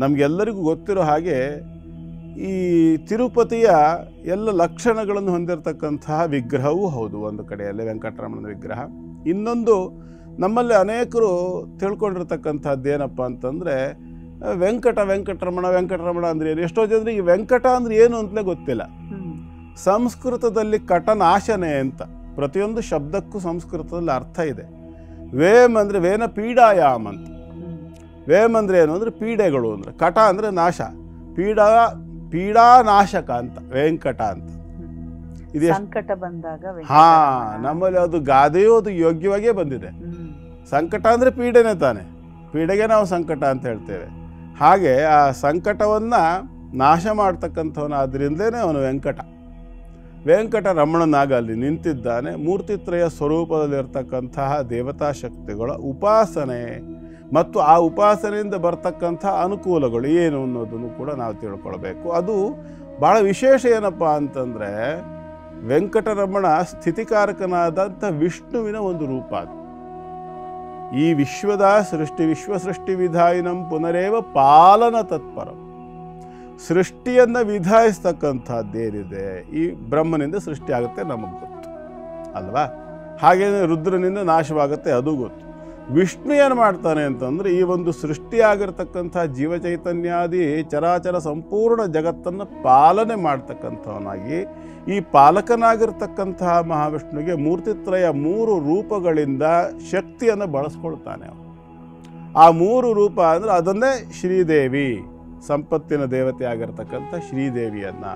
ನಮಗೆಲ್ಲರಿಗೂ ಗೊತ್ತಿರೋ ಹಾಗೆ ಈ ತಿರುಪತಿಯ ಎಲ್ಲ ಲಕ್ಷಣಗಳನ್ನು ಹೊಂದಿರತಕ್ಕಂತಹ ವಿಗ್ರಹವೂ ಹೌದು. ಒಂದು ಕಡೆಯಲ್ಲಿ ವೆಂಕಟರಮಣನ ವಿಗ್ರಹ, ಇನ್ನೊಂದು ನಮ್ಮಲ್ಲಿ ಅನೇಕರು ತಿಳ್ಕೊಂಡಿರ್ತಕ್ಕಂಥದ್ದು ಏನಪ್ಪ ಅಂತಂದರೆ ವೆಂಕಟರಮಣ ಅಂದರೆ ಏನು. ಎಷ್ಟೋ ಜನರಿಗೆ ವೆಂಕಟ ಅಂದರೆ ಏನು ಅಂತಲೇ ಗೊತ್ತಿಲ್ಲ. ಸಂಸ್ಕೃತದಲ್ಲಿ ಕಟನಾಶನೆ ಅಂತ ಪ್ರತಿಯೊಂದು ಶಬ್ದಕ್ಕೂ ಸಂಸ್ಕೃತದಲ್ಲಿ ಅರ್ಥ ಇದೆ. ವೇಮ್ ಅಂದರೆ ವೇನ ಪೀಡಾಯಾಮ್ ಅಂತ. ವೇಮ್ ಅಂದರೆ ಏನು ಅಂದರೆ ಪೀಡೆಗಳು ಅಂದರೆ, ಕಟ ಅಂದರೆ ನಾಶ, ಪೀಡಾನಾಶಕ ಅಂತ ವೆಂಕಟ ಅಂತ. ಇದು ಸಂಕಟ ಬಂದಾಗ ನಮ್ಮಲ್ಲಿ ಅದು ಗಾದೆಯೂ ಅದು ಯೋಗ್ಯವಾಗೇ ಬಂದಿದೆ. ಸಂಕಟ ಅಂದರೆ ಪೀಡೆನೇ ತಾನೆ, ಪೀಡೆಗೆ ನಾವು ಸಂಕಟ ಅಂತ ಹೇಳ್ತೇವೆ. ಹಾಗೆ ಆ ಸಂಕಟವನ್ನು ನಾಶ ಮಾಡ್ತಕ್ಕಂಥವನಾದ್ರಿಂದಲೇ ಅವನು ವೆಂಕಟರಮಣನಾಗ ಅಲ್ಲಿ ನಿಂತಿದ್ದಾನೆ. ಮೂರ್ತಿತ್ರಯ ಸ್ವರೂಪದಲ್ಲಿರ್ತಕ್ಕಂತಹ ದೇವತಾ ಶಕ್ತಿಗಳ ಉಪಾಸನೆ ಮತ್ತು ಆ ಉಪಾಸನೆಯಿಂದ ಬರ್ತಕ್ಕಂಥ ಅನುಕೂಲಗಳು ಏನು ಅನ್ನೋದನ್ನು ಕೂಡ ನಾವು ತಿಳ್ಕೊಳ್ಬೇಕು. ಅದು ಭಾಳ ವಿಶೇಷ ಏನಪ್ಪ ಅಂತಂದರೆ ವೆಂಕಟರಮಣ ಸ್ಥಿತಿಕಾರಕನಾದಂಥ ವಿಷ್ಣುವಿನ ಒಂದು ರೂಪ. ಅದು ಈ ವಿಶ್ವ ಸೃಷ್ಟಿ ವಿಧಾಯಿನಂ ಪುನರೇವ ಪಾಲನ ತತ್ಪರಂ. ಸೃಷ್ಟಿಯನ್ನು ವಿಧಾಯಿಸ್ತಕ್ಕಂಥದ್ದೇನಿದೆ ಈ ಬ್ರಹ್ಮನಿಂದ ಸೃಷ್ಟಿ ಆಗುತ್ತೆ ನಮಗೆ ಗೊತ್ತು ಅಲ್ವಾ. ಹಾಗೇನೆ ರುದ್ರನಿಂದ ನಾಶವಾಗುತ್ತೆ ಅದು ಗೊತ್ತು. ವಿಷ್ಣು ಏನು ಮಾಡ್ತಾನೆ ಅಂತಂದರೆ ಈ ಒಂದು ಸೃಷ್ಟಿಯಾಗಿರ್ತಕ್ಕಂಥ ಜೀವಚೈತನ್ಯಾದಿ ಚರಾಚರ ಸಂಪೂರ್ಣ ಜಗತ್ತನ್ನು ಪಾಲನೆ ಮಾಡ್ತಕ್ಕಂಥವನಾಗಿ ಈ ಪಾಲಕನಾಗಿರ್ತಕ್ಕಂತಹ ಮಹಾವಿಷ್ಣುವಿಗೆ ಮೂರ್ತಿತ್ರಯ 3 ರೂಪಗಳಿಂದ ಶಕ್ತಿಯನ್ನು ಬಳಸ್ಕೊಳ್ತಾನೆ. ಆ 3 ರೂಪ ಅಂದರೆ ಅದನ್ನೇ ಶ್ರೀದೇವಿ, ಸಂಪತ್ತಿನ ದೇವತೆ ಆಗಿರ್ತಕ್ಕಂಥ ಶ್ರೀದೇವಿಯನ್ನು.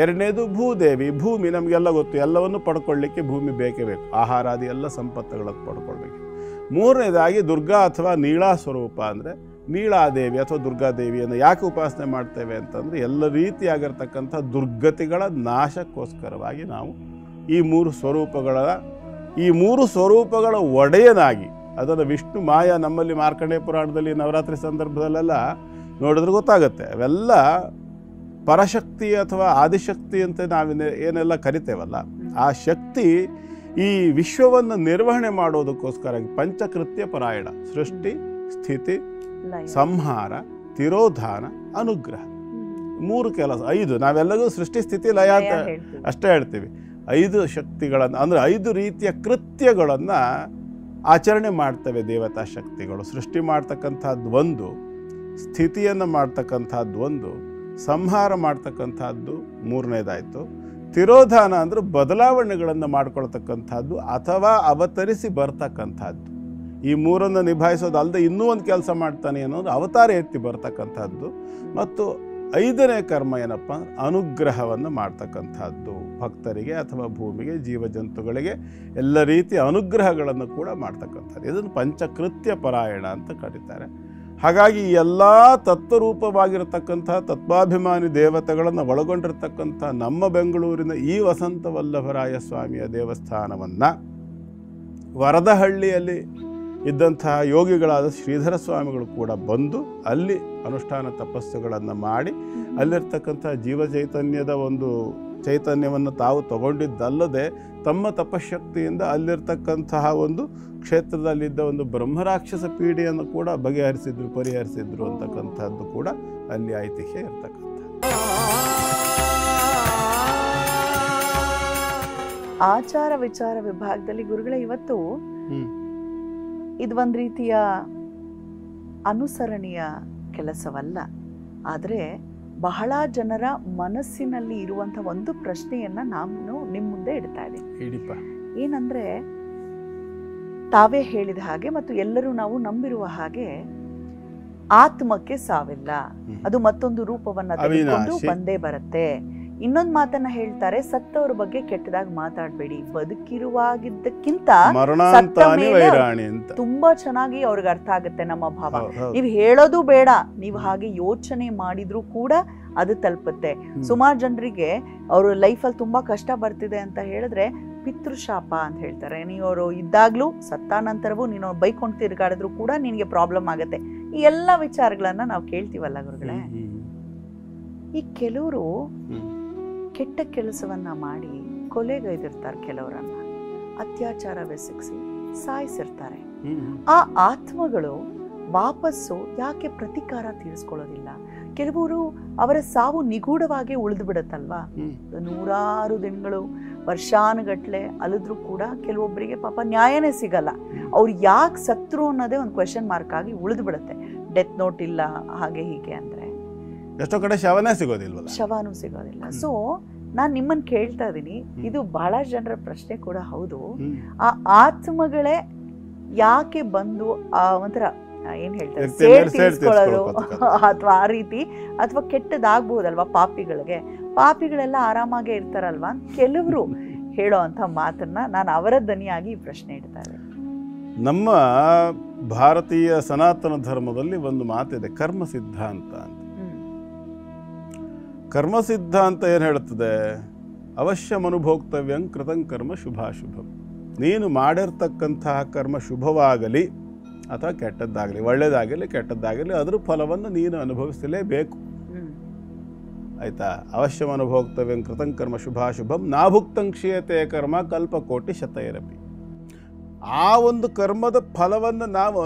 ಎರಡನೇದು ಭೂದೇವಿ, ಭೂಮಿ ನಮಗೆಲ್ಲ ಗೊತ್ತು, ಎಲ್ಲವನ್ನು ಪಡ್ಕೊಳ್ಳಿಕ್ಕೆ ಭೂಮಿ ಬೇಕೇ ಬೇಕು, ಆಹಾರಾದಿ ಎಲ್ಲ ಸಂಪತ್ತುಗಳನ್ನು ಪಡ್ಕೊಳ್ಬೇಕು. ಮೂರನೇದಾಗಿ ದುರ್ಗಾ ಅಥವಾ ನೀಳಾ ಸ್ವರೂಪ ಅಂದರೆ ನೀಳಾದೇವಿ ಅಥವಾ ದುರ್ಗಾದೇವಿಯನ್ನು ಯಾಕೆ ಉಪಾಸನೆ ಮಾಡ್ತೇವೆ ಅಂತಂದರೆ ಎಲ್ಲ ರೀತಿಯಾಗಿರ್ತಕ್ಕಂಥ ದುರ್ಗತಿಗಳ ನಾಶಕ್ಕೋಸ್ಕರವಾಗಿ ನಾವು ಈ 3 ಸ್ವರೂಪಗಳ ಒಡೆಯನಾಗಿ ಅದನ್ನು ವಿಷ್ಣು ಮಾಯ ನಮ್ಮಲ್ಲಿ ಮಾರ್ಕಂಡೇಯ ಪುರಾಣದಲ್ಲಿ ನವರಾತ್ರಿ ಸಂದರ್ಭದಲ್ಲೆಲ್ಲ ನೋಡಿದ್ರೆ ಗೊತ್ತಾಗುತ್ತೆ. ಅವೆಲ್ಲ ಪರಶಕ್ತಿ ಅಥವಾ ಆದಿಶಕ್ತಿ ಅಂತ ನಾವು ಏನೆಲ್ಲ ಕರಿತೇವಲ್ಲ, ಆ ಶಕ್ತಿ ಈ ವಿಶ್ವವನ್ನು ನಿರ್ವಹಣೆ ಮಾಡೋದಕ್ಕೋಸ್ಕರ ಪಂಚಕೃತ್ಯ ಪರಾಯಣ, ಸೃಷ್ಟಿ, ಸ್ಥಿತಿ, ಸಂಹಾರ, ತಿರೋಧಾನ, ಅನುಗ್ರಹ 3 ಕೆಲಸ, 5 ನಾವೆಲ್ಲರೂ ಸೃಷ್ಟಿ ಸ್ಥಿತಿ ಲಯ ಅಂತ ಹೇಳ್ತೀವಿ. ಅಷ್ಟೇ ಹೇಳ್ತೀವಿ. 5 ಶಕ್ತಿಗಳನ್ನು ಅಂದರೆ 5 ರೀತಿಯ ಕೃತ್ಯಗಳನ್ನು ಆಚರಣೆ ಮಾಡ್ತವೆ ದೇವತಾ ಶಕ್ತಿಗಳು. ಸೃಷ್ಟಿ ಮಾಡ್ತಕ್ಕಂಥದ್ದು ಒಂದು, ಸ್ಥಿತಿಯನ್ನು ಮಾಡ್ತಕ್ಕಂಥದ್ದು ಒಂದು, ಸಂಹಾರ ಮಾಡ್ತಕ್ಕಂಥದ್ದು 3ನೇದಾಯಿತು, ತಿರೋಧಾನ ಅಂದರೆ ಬದಲಾವಣೆಗಳನ್ನು ಮಾಡ್ಕೊಳ್ತಕ್ಕಂಥದ್ದು ಅಥವಾ ಅವತರಿಸಿ ಬರ್ತಕ್ಕಂಥದ್ದು. ಈ 3ನ್ನು ನಿಭಾಯಿಸೋದಲ್ಲದೆ ಇನ್ನೂ ಒಂದು ಕೆಲಸ ಮಾಡ್ತಾನೆ ಅನ್ನೋದು ಅವತಾರ ಎತ್ತಿ ಬರ್ತಕ್ಕಂಥದ್ದು. ಮತ್ತು 5ನೇ ಕರ್ಮ ಏನಪ್ಪ, ಅನುಗ್ರಹವನ್ನು ಮಾಡ್ತಕ್ಕಂಥದ್ದು. ಭಕ್ತರಿಗೆ ಅಥವಾ ಭೂಮಿಗೆ, ಜೀವಜಂತುಗಳಿಗೆ ಎಲ್ಲ ರೀತಿಯ ಅನುಗ್ರಹಗಳನ್ನು ಕೂಡ ಮಾಡ್ತಕ್ಕಂಥದ್ದು. ಇದನ್ನು ಪಂಚಕೃತ್ಯ ಪರಾಯಣ ಅಂತ ಕರೀತಾರೆ. ಹಾಗಾಗಿ ಎಲ್ಲ ತತ್ವರೂಪವಾಗಿರತಕ್ಕಂಥ ತತ್ವಾಭಿಮಾನಿ ದೇವತೆಗಳನ್ನು ಒಳಗೊಂಡಿರ್ತಕ್ಕಂಥ ನಮ್ಮ ಬೆಂಗಳೂರಿನ ಈ ವಸಂತವಲ್ಲಭರಾಯ ಸ್ವಾಮಿಯ ದೇವಸ್ಥಾನವನ್ನು ವರದಹಳ್ಳಿಯಲ್ಲಿ ಇದ್ದಂತಹ ಯೋಗಿಗಳಾದ ಶ್ರೀಧರ ಸ್ವಾಮಿಗಳು ಕೂಡ ಬಂದು ಅಲ್ಲಿ ಅನುಷ್ಠಾನ ತಪಸ್ಸುಗಳನ್ನು ಮಾಡಿ ಅಲ್ಲಿರ್ತಕ್ಕಂಥ ಜೀವ ಚೈತನ್ಯದ ಒಂದು ಚೈತನ್ಯವನ್ನು ತಾವು ತಗೊಂಡಿದ್ದಲ್ಲದೆ ತಮ್ಮ ತಪಶಕ್ತಿಯಿಂದ ಅಲ್ಲಿರ್ತಕ್ಕಂತಹ ಒಂದು ಕ್ಷೇತ್ರದಲ್ಲಿದ್ದ ಒಂದು ಬ್ರಹ್ಮರಾಕ್ಷಸ ಪೀಡೆಯನ್ನು ಕೂಡ ಪರಿಹರಿಸಿದ್ರು ಅಂತಕ್ಕಂಥದ್ದು ಕೂಡ ಅಲ್ಲಿ ಐತಿಹ್ಯ ಇರ್ತಕ್ಕಂಥದ್ದು. ಆಚಾರ ವಿಚಾರ ವಿಭಾಗದಲ್ಲಿ ಗುರುಗಳೇ ಇವತ್ತು ಇದು ಒಂದು ರೀತಿಯ ಅನುಸರಣೀಯ ಕೆಲಸವಲ್ಲ, ಆದರೆ ಬಹಳ ಜನರ ಮನಸ್ಸಿನಲ್ಲಿ ಇರುವಂಥ ಒಂದು ಪ್ರಶ್ನೆಯನ್ನ ನಾನು ನಿಮ್ಮ ಮುಂದೆ ಇಡ್ತಾ ಇದ್ದೀನಿ. ಏನಂದ್ರೆ, ತಾವೇ ಹೇಳಿದ ಹಾಗೆ ಮತ್ತು ಎಲ್ಲರೂ ನಾವು ನಂಬಿರುವ ಹಾಗೆ ಆತ್ಮಕ್ಕೆ ಸಾವಿಲ್ಲ, ಅದು ಮತ್ತೊಂದು ರೂಪವನ್ನ ತೆಗೆದುಕೊಂಡು ಬಂದೇ ಬರುತ್ತೆ. ಇನ್ನೊಂದು ಮಾತನ್ನ ಹೇಳ್ತಾರೆ, ಸತ್ತವರ ಬಗ್ಗೆ ಕೆಟ್ಟದಾಗಿ ಮಾತಾಡಬೇಡಿ, ಬದುಕಿರುವಾಗಿದ್ದಕ್ಕಿಂತ ತುಂಬಾ ಚೆನ್ನಾಗಿ ಅವ್ರಿಗೆ ಅರ್ಥ ಆಗುತ್ತೆ ನಮ್ಮ ಭಾವ. ನೀವು ಹೇಳೋದು ಬೇಡ, ನೀವು ಹಾಗೆ ಯೋಚನೆ ಮಾಡಿದ್ರು ಕೂಡ ಅದು ತಲುಪುತ್ತೆ. ಸುಮಾರು ಜನರಿಗೆ ಅವ್ರ ಲೈಫಲ್ಲಿ ತುಂಬಾ ಕಷ್ಟ ಬರ್ತಿದೆ ಅಂತ ಹೇಳಿದ್ರೆ ಪಿತೃಶಾಪ ಅಂತ ಹೇಳ್ತಾರೆ. ನೀವು ಅವರು ಇದ್ದಾಗ್ಲೂ ಸತ್ತ ನಂತರವೂ ನೀನು ಬೈಕೊಂಡು ತಿರುಗಾಡಿದ್ರು ಕೂಡ ನಿನಗೆ ಪ್ರಾಬ್ಲಮ್ ಆಗುತ್ತೆ. ಈ ಎಲ್ಲ ವಿಚಾರಗಳನ್ನ ನಾವು ಕೇಳ್ತೀವಲ್ಲ ಗುರುಗಳೇ. ಈ ಕೆಲವರು ಕೆಟ್ಟ ಕೆಲಸವನ್ನ ಮಾಡಿ ಕೊಲೆಗೈದಿರ್ತಾರೆ, ಕೆಲವರನ್ನ ಅತ್ಯಾಚಾರವೆಸಗಿಸಿ ಸಾಯಿಸಿರ್ತಾರೆ. ಆ ಆತ್ಮಗಳು ವಾಪಸ್ಸು ಯಾಕೆ ಪ್ರತಿಕಾರ ತೀರಿಸ್ಕೊಳ್ಳೋದಿಲ್ಲ? ಕೆಲವರು ಅವರ ಸಾವು ನಿಗೂಢವಾಗಿ ಉಳಿದು ಬಿಡುತ್ತಲ್ವಾ, ನೂರಾರು ದಿನಗಳು ವರ್ಷಾನುಗಟ್ಲೆ ಅಲಿದ್ರು ಕೂಡ ಕೆಲವೊಬ್ಬರಿಗೆ ಪಾಪ ನ್ಯಾಯನೇ ಸಿಗಲ್ಲ. ಅವ್ರು ಯಾಕೆ ಸತ್ರು ಅನ್ನೋದೇ ಒಂದು ಕ್ವೆಶನ್ ಮಾರ್ಕ್ ಆಗಿ ಉಳಿದು ಬಿಡುತ್ತೆ. ಡೆತ್ ನೋಟ್ ಇಲ್ಲ, ಹಾಗೆ ಹೀಗೆ ಅಂದ್ರೆ ಎಷ್ಟೋ ಕಡೆ ಶವನೂ ಸಿಗೋದಿಲ್ಲ. ಸೊ ನಾನ್ ನಿಮ್ಮನ್ನ ಕೇಳ್ತಾ ಇದೀನಿ, ಇದು ಬಹಳ ಜನರ ಪ್ರಶ್ನೆ ಕೂಡ ಹೌದು. ಆ ಆತ್ಮಗಳೇ ಯಾಕೆ ಬಂದು ಆ ಒಂಥರ ಏನ್ ಹೇಳ್ತಾರೆ ಸೇರಿಸ್ಕೊಳ್ಳೋದು ಅಥವಾ ಆ ರೀತಿ, ಅಥವಾ ಕೆಟ್ಟದಾಗ್ಬೋದಲ್ವಾ ಪಾಪಿಗಳೆಲ್ಲ ಆರಾಮಾಗೆ ಇರ್ತಾರಲ್ವಾ ಅಂತ ಕೆಲವರು ಹೇಳೋ ಅಂತ ಮಾತನ್ನ ನಾನು ಅವರ ದನಿಯಾಗಿ ಈ ಪ್ರಶ್ನೆ ಇಡ್ತಾ ಇದ್ದೆ. ನಮ್ಮ ಭಾರತೀಯ ಸನಾತನ ಧರ್ಮದಲ್ಲಿ ಒಂದು ಮಾತಿದೆ, ಕರ್ಮ ಸಿದ್ಧಾಂತ ಅಂತ. ಕರ್ಮ ಸಿದ್ಧಾಂತ ಏನು ಹೇಳುತ್ತದೆ? ಅವಶ್ಯ ಅನುಭೋಕ್ತವ್ಯಂ ಕೃತಂ ಕರ್ಮ ಶುಭಾಶುಭಂ. ನೀನು ಮಾಡಿರ್ತಕ್ಕಂತಹ ಕರ್ಮ ಶುಭವಾಗಲಿ ಅಥವಾ ಕೆಟ್ಟದ್ದಾಗಲಿ, ಒಳ್ಳೆಯದಾಗಲಿ ಕೆಟ್ಟದ್ದಾಗಲಿ, ಅದರ ಫಲವನ್ನು ನೀನು ಅನುಭವಿಸಲೇಬೇಕು. ಆಯ್ತಾ? ಅವಶ್ಯ ಅನುಭೋಕ್ತವ್ಯಂ ಕೃತಂ ಕರ್ಮ ಶುಭಾಶುಭಂ ನಾಭುಕ್ತಂ ಕ್ಷೀಯತೆ ಕರ್ಮ ಕಲ್ಪಕೋಟಿ ಶತೈರಪಿ. ಆ ಒಂದು ಕರ್ಮದ ಫಲವನ್ನು ನಾವು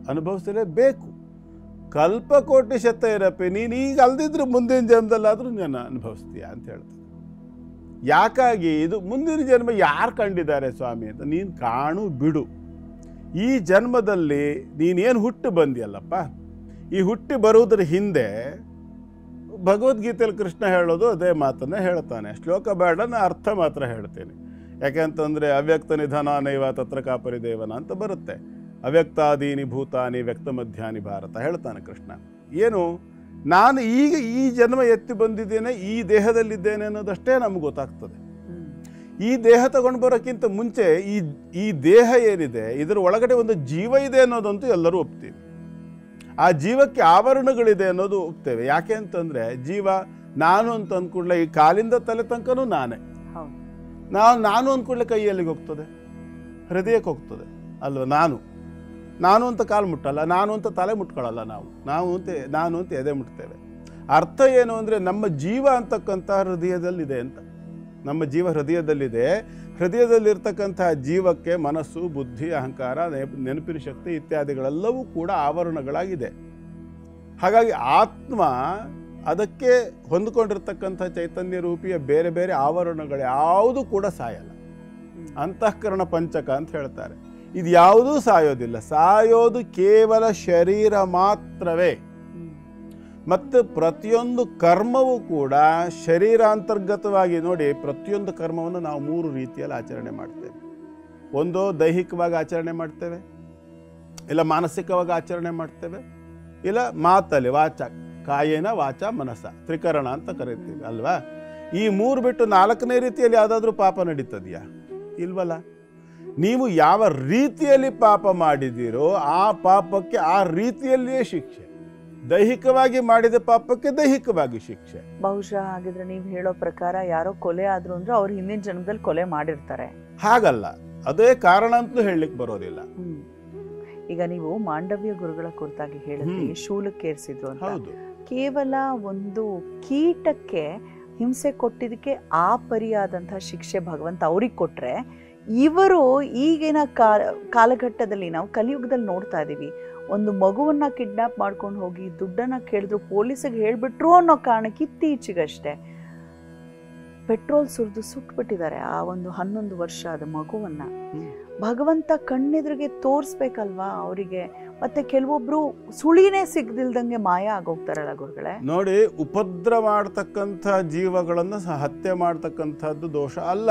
ಅನುಭವಿಸಲೇಬೇಕು. ಕಲ್ಪಕೋಟಿ ಶತೈರಪಿ, ನೀನು ಈಗ ಅಲ್ದಿದ್ರು ಮುಂದಿನ ಜನ್ಮದಲ್ಲಾದರೂ ನಾನು ಅನುಭವಿಸ್ತೀಯ ಅಂತ ಹೇಳ್ತಾರೆ. ಯಾಕಾಗಿ? ಇದು ಮುಂದಿನ ಜನ್ಮ ಯಾರು ಕಂಡಿದ್ದಾರೆ ಸ್ವಾಮಿ ಅಂತ ನೀನು ಕಾಣು ಬಿಡು. ಈ ಜನ್ಮದಲ್ಲಿ ನೀನೇನು ಹುಟ್ಟು ಬಂದಿಯಲ್ಲಪ್ಪ, ಈ ಹುಟ್ಟಿ ಬರುವುದರ ಹಿಂದೆ ಭಗವದ್ಗೀತೆಯಲ್ಲಿ ಕೃಷ್ಣ ಹೇಳೋದು ಅದೇ ಮಾತನ್ನು ಹೇಳ್ತಾನೆ. ಶ್ಲೋಕ ಬೇಡ, ನಾನು ಅರ್ಥ ಮಾತ್ರ ಹೇಳ್ತೇನೆ. ಯಾಕೆಂತಂದರೆ ಅವ್ಯಕ್ತ ನಿಧನಾನೈವ ತತ್ರ ಕಾಪರಿದೇವನ ಅಂತ ಬರುತ್ತೆ. ಅವ್ಯಕ್ತಾದೀನಿ ಭೂತಾನಿ ವ್ಯಕ್ತ ಮಧ್ಯಾನಿ ಭಾರತ ಹೇಳ್ತಾನೆ ಕೃಷ್ಣ. ಏನು, ನಾನು ಈಗ ಈ ಜನ್ಮ ಎತ್ತಿ ಬಂದಿದ್ದೇನೆ, ಈ ದೇಹದಲ್ಲಿದ್ದೇನೆ ಅನ್ನೋದಷ್ಟೇ ನಮ್ಗೆ ಗೊತ್ತಾಗ್ತದೆ. ಈ ದೇಹ ತಗೊಂಡು ಬರೋಕ್ಕಿಂತ ಮುಂಚೆ ಈ ದೇಹ ಏನಿದೆ ಇದರ ಒಳಗಡೆ ಒಂದು ಜೀವ ಇದೆ ಅನ್ನೋದಂತೂ ಎಲ್ಲರೂ ಒಪ್ತೀವಿ. ಆ ಜೀವಕ್ಕೆ ಆವರಣಗಳಿದೆ ಅನ್ನೋದು ಒಪ್ತೇವೆ. ಯಾಕೆ ಅಂತಂದರೆ ಜೀವ ನಾನು ಅಂತ ಅಂದ್ಕೂಡ್ಲೆ ಈ ಕಾಲಿಂದ ತಲೆ ತನಕನೂ ನಾನೇ. ನಾನು ಅಂದ್ಕೂಡ್ಲೆ ಕೈಯಲ್ಲಿಗೆ ಹೋಗ್ತದೆ, ಹೃದಯಕ್ಕೆ ಹೋಗ್ತದೆ ಅಲ್ವ. ನಾನು ಅಂತ ಕಾಲು ಮುಟ್ಟಲ್ಲ, ನಾನು ಅಂತ ತಲೆ ಮುಟ್ಕೊಳ್ಳಲ್ಲ. ನಾನು ಅಂತ ಎದೆ ಮುಟ್ತೇವೆ. ಅರ್ಥ ಏನು ಅಂದರೆ ನಮ್ಮ ಜೀವ ಅಂತಕ್ಕಂಥ ಹೃದಯದಲ್ಲಿದೆ ಅಂತ. ನಮ್ಮ ಜೀವ ಹೃದಯದಲ್ಲಿದೆ. ಹೃದಯದಲ್ಲಿರ್ತಕ್ಕಂತಹ ಜೀವಕ್ಕೆ ಮನಸ್ಸು, ಬುದ್ಧಿ, ಅಹಂಕಾರ, ನೆನಪಿನ ಶಕ್ತಿ ಇತ್ಯಾದಿಗಳೆಲ್ಲವೂ ಕೂಡ ಆವರಣಗಳಾಗಿದೆ. ಹಾಗಾಗಿ ಆತ್ಮ ಅದಕ್ಕೆ ಹೊಂದ್ಕೊಂಡಿರ್ತಕ್ಕಂಥ ಚೈತನ್ಯ ರೂಪಿಯ ಬೇರೆ ಬೇರೆ ಆವರಣಗಳು ಯಾವುದು ಕೂಡ ಸಾಯಲ್ಲ. ಅಂತಃಕರಣ ಪಂಚಕ ಅಂತ ಹೇಳ್ತಾರೆ. ಇದು ಯಾವುದೂ ಸಾಯೋದಿಲ್ಲ. ಸಾಯೋದು ಕೇವಲ ಶರೀರ ಮಾತ್ರವೇ. ಮತ್ತು ಪ್ರತಿಯೊಂದು ಕರ್ಮವೂ ಕೂಡ ಶರೀರಾಂತರ್ಗತವಾಗಿ ನೋಡಿ, ಪ್ರತಿಯೊಂದು ಕರ್ಮವನ್ನು ನಾವು 3 ರೀತಿಯಲ್ಲಿ ಆಚರಣೆ ಮಾಡ್ತೇವೆ. ಒಂದು ದೈಹಿಕವಾಗಿ ಆಚರಣೆ ಮಾಡ್ತೇವೆ, ಇಲ್ಲ ಮಾನಸಿಕವಾಗಿ ಆಚರಣೆ ಮಾಡ್ತೇವೆ, ಇಲ್ಲ ಮಾತಲ್ಲಿ ವಾಚ, ಕಾಯೇನ ವಾಚ ಮನಸ, ತ್ರಿಕರಣ ಅಂತ ಕರಿತೀವಿ ಅಲ್ವಾ. ಈ 3 ಬಿಟ್ಟು 4ನೇ ರೀತಿಯಲ್ಲಿ ಯಾವುದಾದ್ರೂ ಪಾಪ ನಡೀತದೆಯಾ? ಇಲ್ವಲ್ಲ. ನೀವು ಯಾವ ರೀತಿಯಲ್ಲಿ ಪಾಪ ಮಾಡಿದ್ದೀರೋ ಆ ಪಾಪಕ್ಕೆ ಆ ರೀತಿಯಲ್ಲಿಯೇ ಶಿಕ್ಷೆ. ದೈಹಿಕವಾಗಿ ಮಾಡಿದ ಪಾಪಕ್ಕೆ ದೈಹಿಕವಾಗಿ ಶಿಕ್ಷೆ. ಬಹುಶಃ ಹಾಗಿದ್ರೆ ನೀವು ಹೇಳೋ ಪ್ರಕಾರ ಯಾರೋ ಕೊಲೆ ಆದ್ರು ಅಂದ್ರೆ ಅವ್ರು ಹಿಂದಿನ ಜನ್ಮದಲ್ಲಿ ಕೊಲೆ ಮಾಡಿರ್ತಾರೆ. ಹಾಗಲ್ಲ, ಅದೇ ಕಾರಣ ಅಂತಲೂ ಹೇಳಲಿಕ್ಕೆ ಬರೋದಿಲ್ಲ. ಈಗ ನೀವು ಮಾಂಡವ್ಯ ಗುರುಗಳ ಕುರಿತಾಗಿ ಹೇಳಿದ್ರಿ, ಶೂಲಕ್ಕೇರಿಸಿದ್ರು ಅಂತ. ಹೌದು. ಕೇವಲ ಒಂದು ಕೀಟಕ್ಕೆ ಹಿಂಸೆ ಕೊಟ್ಟಿದ್ದಕ್ಕೆ ಆ ಪರಿಯಾದಂತಹ ಶಿಕ್ಷೆ ಭಗವಂತ ಅವ್ರಿಗೆ ಕೊಟ್ರೆ, ಇವರು ಈಗಿನ ಕಾಲಘಟ್ಟದಲ್ಲಿ ನಾವು ಕಲಿಯುಗದಲ್ಲಿ ನೋಡ್ತಾ ಇದೀವಿ, ಒಂದು ಮಗುವನ್ನ ಕಿಡ್ನಾಪ್ ಮಾಡ್ಕೊಂಡು ಹೋಗಿ ದುಡ್ಡನ್ನ ಕೇಳಿದ್ರು, ಪೊಲೀಸಿಗೆ ಹೇಳ್ಬಿಟ್ರು ಅನ್ನೋ ಕಾರಣಕ್ಕೆ ಇತ್ತೀಚೆಗಷ್ಟೇ ಪೆಟ್ರೋಲ್ ಸುರಿದು ಸುಟ್ಬಿಟ್ಟಿದ್ದಾರೆ ಆ ಒಂದು 11 ವರ್ಷದ ಮಗುವನ್ನ. ಭಗವಂತ ಕಣ್ಣೆದುರಿಗೆ ತೋರಿಸ್ಬೇಕಲ್ವಾ ಅವರಿಗೆ. ಮತ್ತೆ ಕೆಲವೊಬ್ರು ಸುಳಿನೇ ಸಿಗದಿಲ್ದಂಗೆ ಮಾಯ ಆಗೋಗ್ತಾರಲ್ಲ ಗುರುಗಳೇ. ನೋಡಿ, ಉಪದ್ರ ಮಾಡ್ತಕ್ಕಂಥ ಜೀವಗಳನ್ನು ಹತ್ಯೆ ಮಾಡ್ತಕ್ಕಂಥದ್ದು ದೋಷ ಅಲ್ಲ.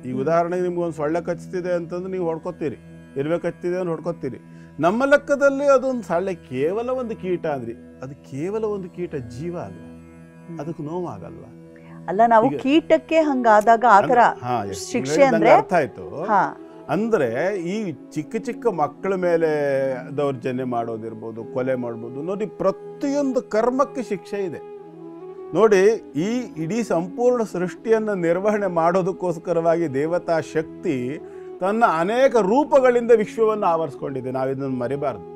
ಈ ಉದಾಹರಣೆಗೆ ನಿಮ್ಗೊಂದು ಸೊಳ್ಳೆ ಕಚ್ತಿದೆ ಅಂತಂದ್ರೆ ನೀವು ಹೊಡ್ಕೊತೀರಿ, ಇರುವೆ ಕಚ್ತಿದೆ ಅಂತ ಹೊಡ್ಕೊತೀರಿ. ನಮ್ಮ ಲೆಕ್ಕದಲ್ಲಿ ಅದೊಂದು ಸೊಳ್ಳೆ ಕೇವಲ ಒಂದು ಕೀಟ ಅಂದ್ರಿ, ಅದು ಕೇವಲ ಒಂದು ಕೀಟ, ಜೀವ ಅಲ್ವಾ, ಅದಕ್ಕೆ ನೋವಾಗಲ್ವಾ? ಅಲ್ಲ, ನಾವು ಕೀಟಕ್ಕೆ ಹಂಗಾದಾಗ ಆತರ ಶಿಕ್ಷೆ ಅಂದ್ರೆ ಅರ್ಥ ಆಯ್ತು. ಅಂದ್ರೆ ಈ ಚಿಕ್ಕ ಚಿಕ್ಕ ಮಕ್ಕಳ ಮೇಲೆ ದೌರ್ಜನ್ಯ ಮಾಡೋದಿರ್ಬೋದು, ಕೊಲೆ ಮಾಡ್ಬೋದು. ನೋಡಿ, ಪ್ರತಿಯೊಂದು ಕರ್ಮಕ್ಕೆ ಶಿಕ್ಷೆ ಇದೆ. ನೋಡಿ, ಈ ಇಡೀ ಸಂಪೂರ್ಣ ಸೃಷ್ಟಿಯನ್ನು ನಿರ್ವಹಣೆ ಮಾಡೋದಕ್ಕೋಸ್ಕರವಾಗಿ ದೇವತಾ ಶಕ್ತಿ ತನ್ನ ಅನೇಕ ರೂಪಗಳಿಂದ ವಿಶ್ವವನ್ನು ಆವರಿಸ್ಕೊಂಡಿದೆ. ನಾವಿದನ್ನು ಮರಿಬಾರ್ದು.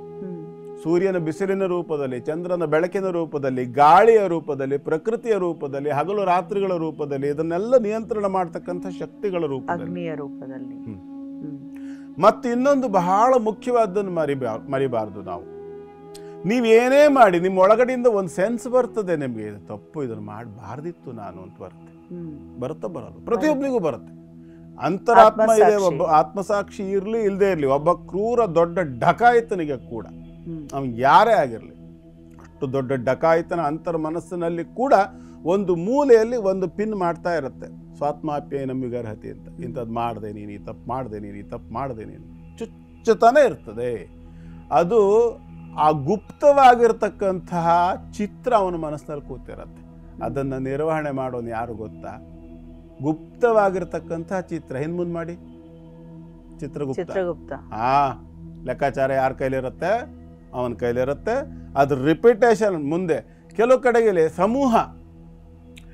ಸೂರ್ಯನ ಬಿಸಿಲಿನ ರೂಪದಲ್ಲಿ, ಚಂದ್ರನ ಬೆಳಕಿನ ರೂಪದಲ್ಲಿ, ಗಾಳಿಯ ರೂಪದಲ್ಲಿ, ಪ್ರಕೃತಿಯ ರೂಪದಲ್ಲಿ, ಹಗಲು ರಾತ್ರಿಗಳ ರೂಪದಲ್ಲಿ, ಇದನ್ನೆಲ್ಲ ನಿಯಂತ್ರಣ ಮಾಡ್ತಕ್ಕಂಥ ಶಕ್ತಿಗಳ ರೂಪದಲ್ಲಿ, ಅಗ್ನಿಯ ರೂಪದಲ್ಲಿ. ಮತ್ತು ಇನ್ನೊಂದು ಬಹಳ ಮುಖ್ಯವಾದನ್ನು ಮರಿಬಾರ್ದು ನಾವು. ನೀವೇನೇ ಮಾಡಿ ನಿಮ್ಮ ಒಳಗಡೆಯಿಂದ ಒಂದು ಸೆನ್ಸ್ ಬರ್ತದೆ ನಿಮಗೆ, ಇದು ತಪ್ಪು, ಇದನ್ನು ಮಾಡಬಾರ್ದಿತ್ತು ನಾನು ಅಂತ ಬರುತ್ತೆ ಬರೋದು ಪ್ರತಿಯೊಬ್ಬನಿಗೂ ಬರುತ್ತೆ. ಅಂತರಾತ್ಮ ಇದೆ, ಒಬ್ಬ ಆತ್ಮಸಾಕ್ಷಿ ಇರ್ಲಿ ಇಲ್ಲದೆ ಇರ್ಲಿ, ಒಬ್ಬ ಕ್ರೂರ ದೊಡ್ಡ ಡಕಾಯಿತನಿಗೆ ಕೂಡ, ಅವ್ನು ಯಾರೇ ಆಗಿರಲಿ, ಅಷ್ಟು ದೊಡ್ಡ ಡಕಾಯಿತನ ಅಂತರ ಮನಸ್ಸಿನಲ್ಲಿ ಕೂಡ ಒಂದು ಮೂಲೆಯಲ್ಲಿ ಒಂದು ಪಿನ್ ಮಾಡ್ತಾ ಇರುತ್ತೆ, ಸ್ವಾತ್ಮಾಪ್ಯ ನಮ್ಮಿಗರ್ಹತೆ ಅಂತ. ಇಂಥದ್ದು ಮಾಡಿದೆ ನೀನು, ಈ ತಪ್ಪು ಮಾಡಿದೆ ನೀನು, ಈ ತಪ್ಪು ಮಾಡಿದೆ ನೀನು, ಚುಚ್ಚತಾನೆ ಇರ್ತದೆ. ಅದು ಆ ಗುಪ್ತವಾಗಿರ್ತಕ್ಕಂತಹ ಚಿತ್ರ ಅವನ ಮನಸ್ಸಿನಲ್ಲಿ ಕೂತಿರತ್ತೆ. ಅದನ್ನು ನಿರ್ವಹಣೆ ಮಾಡೋನು ಯಾರು ಗೊತ್ತಾ? ಗುಪ್ತವಾಗಿರ್ತಕ್ಕಂತಹ ಚಿತ್ರ ಹಿಂದ್ಮುಂದ್ ಮಾಡಿ ಚಿತ್ರಗುಪ್ತ. ಲೆಕ್ಕಾಚಾರ ಯಾರ ಕೈಲಿರುತ್ತೆ? ಅವನ ಕೈಲಿರುತ್ತೆ. ಅದ್ರ ರಿಪಿಟೇಷನ್ ಮುಂದೆ ಕೆಲವು ಕಡೆಗೆ ಸಮೂಹ,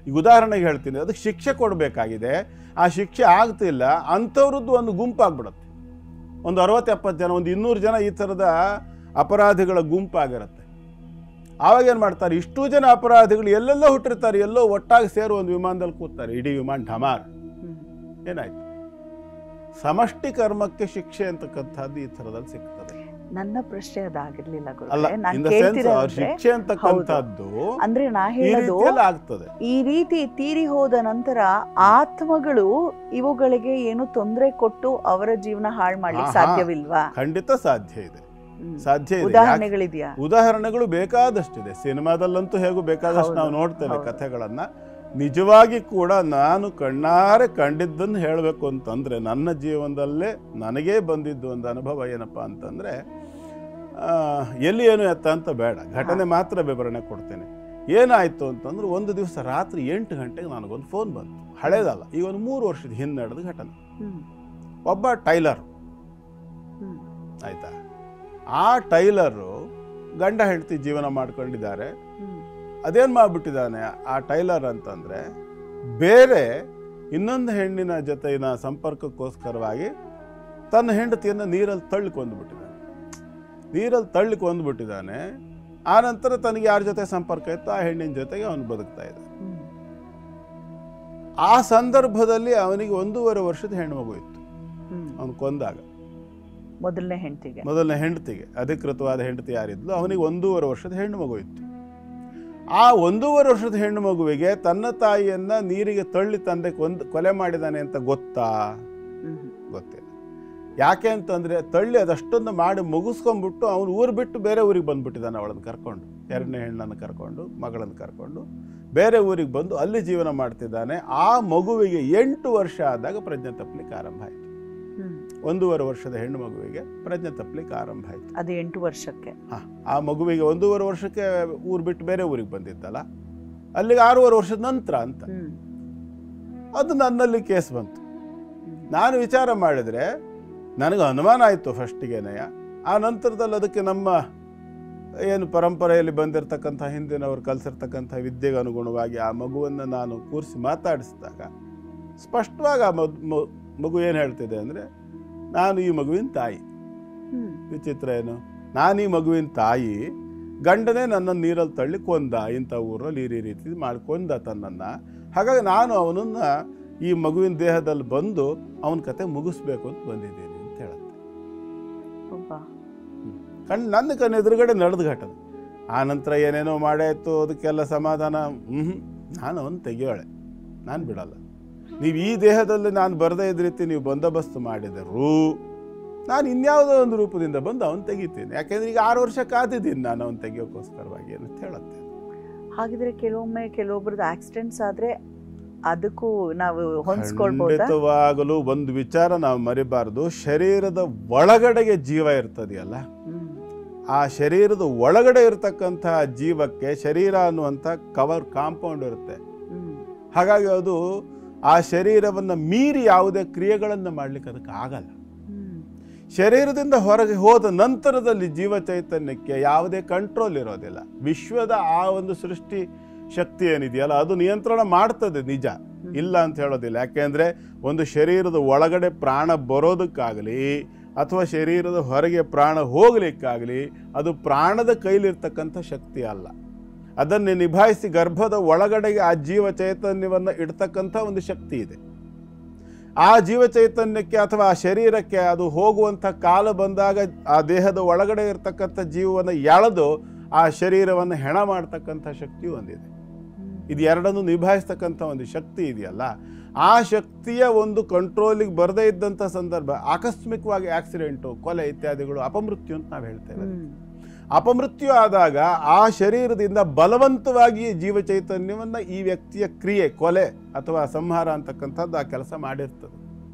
ಈಗ ಉದಾಹರಣೆಗೆ ಹೇಳ್ತೀನಿ, ಅದಕ್ಕೆ ಶಿಕ್ಷೆ ಕೊಡಬೇಕಾಗಿದೆ, ಆ ಶಿಕ್ಷೆ ಆಗ್ತಿಲ್ಲ, ಅಂಥವ್ರದ್ದು ಒಂದು ಗುಂಪಾಗ್ಬಿಡುತ್ತೆ. ಒಂದು 60-70 ಜನ, ಒಂದು 200 ಜನ ಈ ಥರದ ಅಪರಾಧಿಗಳ ಗುಂಪಾಗಿರುತ್ತೆ. ಆವಾಗ ಏನು ಮಾಡ್ತಾರೆ, ಇಷ್ಟು ಜನ ಅಪರಾಧಿಗಳು ಎಲ್ಲೆಲ್ಲೋ ಹುಟ್ಟಿರ್ತಾರೆ, ಎಲ್ಲೋ ಒಟ್ಟಾಗಿ ಸೇರಿ ಒಂದು ವಿಮಾನದಲ್ಲಿ ಕೂತಾರೆ, ಇಡೀ ವಿಮಾನ ಢಮಾರ್. ಏನಾಯ್ತು? ಸಮಷ್ಟಿ ಕರ್ಮಕ್ಕೆ ಶಿಕ್ಷೆ ಅಂತಕ್ಕಂಥದ್ದು ಈ ಥರದಲ್ಲಿ ಸಿಗ್ತದೆ. ನನ್ನ ಪ್ರಶ್ನೆ ಅದಾಗಿರ್ಲಿಲ್ಲ ಶಿಕ್ಷೆ ಅಂತಕ್ಕಂಥದ್ದು ಅಂದ್ರೆ ನಾ ಹೇಳೋದು ಆಗ್ತದೆ. ಈ ರೀತಿ ತೀರಿ ಹೋದ ನಂತರ ಆತ್ಮಗಳು ಇವುಗಳಿಗೆ ಏನು ತೊಂದರೆ ಕೊಟ್ಟು ಅವರ ಜೀವನ ಹಾಳು ಮಾಡ್ಲಿಕ್ಕೆ ಸಾಧ್ಯವಿಲ್ವಾ? ಖಂಡಿತ ಸಾಧ್ಯ ಇದೆ, ಸಾಧ್ಯ ಇದೆ. ಉದಾಹರಣೆಗಳಿದೆಯಾ? ಉದಾಹರಣೆಗಳು ಬೇಕಾದಷ್ಟಿದೆ. ಸಿನಿಮಾದಲ್ಲಂತೂ ಹೇಗೂ ಬೇಕಾದಷ್ಟು ನಾವು ನೋಡ್ತೇವೆ ಕಥೆಗಳನ್ನ. ನಿಜವಾಗಿ ಕೂಡ ನಾನು ಕಣ್ಣಾರೆ ಕಂಡಿದ್ದನ್ನು ಹೇಳಬೇಕು ಅಂತಂದ್ರೆ, ನನ್ನ ಜೀವನದಲ್ಲೇ ನನಗೇ ಬಂದಿದ್ದು ಒಂದು ಅನುಭವ ಏನಪ್ಪ ಅಂತಂದ್ರೆ, ಎಲ್ಲಿ ಏನು ಎತ್ತ ಅಂತ ಬೇಡ, ಘಟನೆ ಮಾತ್ರ ವಿವರಣೆ ಕೊಡ್ತೇನೆ. ಏನಾಯ್ತು ಅಂತಂದ್ರೆ, ಒಂದು ದಿವಸ ರಾತ್ರಿ 8 ಗಂಟೆಗೆ ನನಗೊಂದು ಫೋನ್ ಬಂತು. ಹಳೇದಲ್ಲ, ಈಗ ಒಂದು 3 ವರ್ಷದ ಹಿಂದೆ ನಡೆದ ಘಟನೆ. ಒಬ್ಬ ಟೈಲರ್, ಆಯ್ತಾ, ಆ ಟೈಲರು ಗಂಡ ಹೆಂಡತಿ ಜೀವನ ಮಾಡ್ಕೊಂಡಿದ್ದಾರೆ. ಅದೇನು ಮಾಡಿಬಿಟ್ಟಿದ್ದಾನೆ ಆ ಟೈಲರ್ ಅಂತಂದರೆ, ಬೇರೆ ಇನ್ನೊಂದು ಹೆಣ್ಣಿನ ಜೊತೆಗಿನ ಸಂಪರ್ಕಕ್ಕೋಸ್ಕರವಾಗಿ ತನ್ನ ಹೆಂಡತಿಯನ್ನು ನೀರಲ್ಲಿ ತಳ್ಳಿಕೊಂಡ್ಬಿಟ್ಟಿದ್ದಾನೆ. ಆ ನಂತರ ತನಗೆ ಯಾರ ಜೊತೆ ಸಂಪರ್ಕ ಇತ್ತು ಆ ಹೆಣ್ಣಿನ ಜೊತೆಗೆ ಅವನು ಬದುಕ್ತಾ ಇದ್ದ. ಆ ಸಂದರ್ಭದಲ್ಲಿ ಅವನಿಗೆ 1.5 ವರ್ಷದ ಹೆಣ್ಮಗು ಇತ್ತು. ಅವನು ಕೊಂದಾಗ ಮೊದಲನೇ ಹೆಂಡತಿಗೆ, ಅಧಿಕೃತವಾದ ಹೆಂಡತಿ ಯಾರಿದ್ಲು, ಅವನಿಗೆ 1.5 ವರ್ಷದ ಹೆಣ್ಣು ಮಗು ಇತ್ತು. ಆ 1.5 ವರ್ಷದ ಹೆಣ್ಣು ಮಗುವಿಗೆ ತನ್ನ ತಾಯಿಯನ್ನ ನೀರಿಗೆ ತಳ್ಳಿ ತಂದೆ ಕೊಲೆ ಮಾಡಿದಾನೆ ಅಂತ ಗೊತ್ತಾ? ಗೊತ್ತಿಲ್ಲ. ಯಾಕೆ ಅಂತಂದ್ರೆ ತಳ್ಳಿ ಅದಷ್ಟೊಂದು ಮಾಡಿ ಮುಗಿಸ್ಕೊಂಡ್ಬಿಟ್ಟು ಅವನು ಊರು ಬಿಟ್ಟು ಬೇರೆ ಊರಿಗೆ ಬಂದ್ಬಿಟ್ಟಿದ್ದಾನೆ. ಅವಳನ್ನು ಕರ್ಕೊಂಡು, 2ನೇ ಹೆಣ್ಣನ್ನು ಕರ್ಕೊಂಡು, ಮಗಳನ್ನು ಕರ್ಕೊಂಡು ಬೇರೆ ಊರಿಗೆ ಬಂದು ಅಲ್ಲಿ ಜೀವನ ಮಾಡ್ತಿದ್ದಾನೆ. ಆ ಮಗುವಿಗೆ 8 ವರ್ಷ ಆದಾಗ ಪ್ರಜ್ಞೆ ತಪ್ಪಲಿಕ್ಕೆ ಆರಂಭ ಆಯಿತು. 1.5 ವರ್ಷದ ಹೆಣ್ಣು ಮಗುವಿಗೆ ಪ್ರಜ್ಞೆ ತಪ್ಪಲಿಕ್ಕೆ ಆರಂಭ ಆಯಿತು. ಅದು 8 ವರ್ಷಕ್ಕೆ. ಆ ಮಗುವಿಗೆ 1.5 ವರ್ಷಕ್ಕೆ ಊರು ಬಿಟ್ಟು ಬೇರೆ ಊರಿಗೆ ಬಂದಿದ್ದಲ್ಲ, ಅಲ್ಲಿಗೆ 6.5 ವರ್ಷದ ನಂತರ ಅಂತ ಅದು ನನ್ನಲ್ಲಿ ಕೇಸ್ ಬಂತು. ನಾನು ವಿಚಾರ ಮಾಡಿದರೆ ನನಗೆ ಅನುಮಾನ ಆಯಿತು ಫಸ್ಟಿಗೆನೆಯ. ಆ ನಂತರದಲ್ಲಿ ಅದಕ್ಕೆ ನಮ್ಮ ಏನು ಪರಂಪರೆಯಲ್ಲಿ ಬಂದಿರತಕ್ಕಂಥ ಹಿಂದಿನವರು ಕಲಿಸಿರ್ತಕ್ಕಂಥ ವಿದ್ಯೆಗೆ ಅನುಗುಣವಾಗಿ ಆ ಮಗುವನ್ನು ನಾನು ಕೂರಿಸಿ ಮಾತಾಡಿಸಿದಾಗ ಸ್ಪಷ್ಟವಾಗಿ ಆ ಮಗು ಏನು ಹೇಳ್ತಿದೆ ಅಂದರೆ, ನಾನು ಈ ಮಗುವಿನ ತಾಯಿ. ವಿಚಿತ್ರ ಏನು, ನಾನು ಈ ಮಗುವಿನ ತಾಯಿ, ಗಂಡನೇ ನನ್ನನ್ನು ನೀರಲ್ಲಿ ತಳ್ಳಿ ಕೊಂದ, ಇಂಥ ಊರಲ್ಲಿ ಈ ರೀತಿ ಮಾಡಿ ಕೊಂದ ತನ್ನನ್ನು. ಹಾಗಾಗಿ ನಾನು ಅವನನ್ನು ಈ ಮಗುವಿನ ದೇಹದಲ್ಲಿ ಬಂದು ಅವನ ಕತೆ ಮುಗಿಸ್ಬೇಕು ಅಂತ ಬಂದಿದ್ದೀನಿ ಅಂತ ಹೇಳುತ್ತೆ. ನನ್ನ ಎದುರುಗಡೆ ನಡೆದ ಘಟನೆ. ಆ ನಂತರ ಏನೇನೋ ಮಾಡಾಯ್ತು, ಅದಕ್ಕೆಲ್ಲ ಸಮಾಧಾನ. ನಾನು ಅವನು ತೆಗಿಯೋಳೆ, ನಾನು ಬಿಡಲ್ಲ. ನೀವು ಈ ದೇಹದಲ್ಲಿ ನಾನು ಬರದೇ ಇದ್ದ ರೀತಿ ನೀವು ಬಂದೋಬಸ್ತು ಮಾಡಿದರೂ ನಾನು ಇನ್ಯಾವುದೋ ಒಂದು ರೂಪದಿಂದ ಬಂದು ಅವನು ತೆಗಿತೀನಿ. ಯಾಕೆಂದ್ರೆ ಈಗ 6 ವರ್ಷ ಕಾದಿದ್ದೀನಿ ನಾನು ಅವನು ತೆಗಿಯೋಕ್ಕೋಸ್ಕರವಾಗಿ ಅಂತ ಹೇಳುತ್ತೆ. ಹಾಗಿದ್ರೆ ಕೆಲವೊಬ್ಬರದ್ದು ಆಕ್ಸಿಡೆಂಟ್ಸ್ ಆದರೆ ಅದಕ್ಕೂ ನಾವು ಹೊಂದಿಸ್ಕೊಳ್ಬಹುದು. ಖಂಡಿತವಾಗಲೂ ಒಂದು ವಿಚಾರ ನಾವು ಮರಿಬಾರದು, ಶರೀರದ ಒಳಗಡೆಗೆ ಜೀವ ಇರ್ತದೆಯಲ್ಲ, ಆ ಶರೀರದ ಒಳಗಡೆ ಇರತಕ್ಕಂತಹ ಜೀವಕ್ಕೆ ಶರೀರ ಅನ್ನುವಂಥ ಕವರ್ ಕಾಂಪೌಂಡ್ ಇರುತ್ತೆ. ಹಾಗಾಗಿ ಅದು ಆ ಶರೀರವನ್ನು ಮೀರಿ ಯಾವುದೇ ಕ್ರಿಯೆಗಳನ್ನು ಮಾಡ್ಲಿಕ್ಕೆ ಅದಕ್ಕೆ ಆಗಲ್ಲ. ಶರೀರದಿಂದ ಹೊರಗೆ ಹೋದ ನಂತರದಲ್ಲಿ ಜೀವ ಚೈತನ್ಯಕ್ಕೆ ಯಾವುದೇ ಕಂಟ್ರೋಲ್ ಇರೋದಿಲ್ಲ. ವಿಶ್ವದ ಆ ಒಂದು ಸೃಷ್ಟಿ ಶಕ್ತಿ ಏನಿದೆಯಲ್ಲ ಅದು ನಿಯಂತ್ರಣ ಮಾಡ್ತದೆ, ನಿಜ, ಇಲ್ಲ ಅಂತ ಹೇಳೋದಿಲ್ಲ. ಯಾಕೆಂದ್ರೆ ಒಂದು ಶರೀರದ ಒಳಗಡೆ ಪ್ರಾಣ ಬರೋದಕ್ಕಾಗಲಿ ಅಥವಾ ಶರೀರದ ಹೊರಗೆ ಪ್ರಾಣ ಹೋಗ್ಲಿಕ್ಕಾಗಲಿ ಅದು ಪ್ರಾಣದ ಕೈಲಿರ್ತಕ್ಕಂಥ ಶಕ್ತಿ ಅಲ್ಲ. ಅದನ್ನೇ ನಿಭಾಯಿಸಿ ಗರ್ಭದ ಒಳಗಡೆಗೆ ಆ ಜೀವ ಚೈತನ್ಯವನ್ನು ಇಡ್ತಕ್ಕಂಥ ಒಂದು ಶಕ್ತಿ ಇದೆ. ಆ ಜೀವ ಚೈತನ್ಯಕ್ಕೆ ಅಥವಾ ಆ ಶರೀರಕ್ಕೆ ಅದು ಹೋಗುವಂಥ ಕಾಲ ಬಂದಾಗ ಆ ದೇಹದ ಒಳಗಡೆ ಇರತಕ್ಕಂಥ ಜೀವವನ್ನು ಎಳೆದು ಆ ಶರೀರವನ್ನು ಹೆಣ ಮಾಡ್ತಕ್ಕಂಥ ಶಕ್ತಿ ಒಂದಿದೆ. ಇದು ಎರಡನ್ನು ನಿಭಾಯಿಸ್ತಕ್ಕಂಥ ಒಂದು ಶಕ್ತಿ ಇದೆಯಲ್ಲ, ಆ ಶಕ್ತಿಯ ಒಂದು ಕಂಟ್ರೋಲಿಗೆ ಬರದೇ ಇದ್ದಂಥ ಸಂದರ್ಭ, ಆಕಸ್ಮಿಕವಾಗಿ ಆಕ್ಸಿಡೆಂಟು, ಕೊಲೆ ಇತ್ಯಾದಿಗಳು ಅಪಮೃತ್ಯು ಅಂತ ನಾವು ಹೇಳ್ತೇವೆ. ಅಪಮೃತ್ಯು ಆದಾಗ ಆ ಶರೀರದಿಂದ ಬಲವಂತವಾಗಿ ಜೀವ ಚೈತನ್ಯವನ್ನು ಈ ವ್ಯಕ್ತಿಯ ಕ್ರಿಯೆ, ಕೊಲೆ ಅಥವಾ ಸಂಹಾರ ಅಂತಕ್ಕಂಥದ್ದು ಆ ಕೆಲಸ ಮಾಡಿರ್ತದೆ.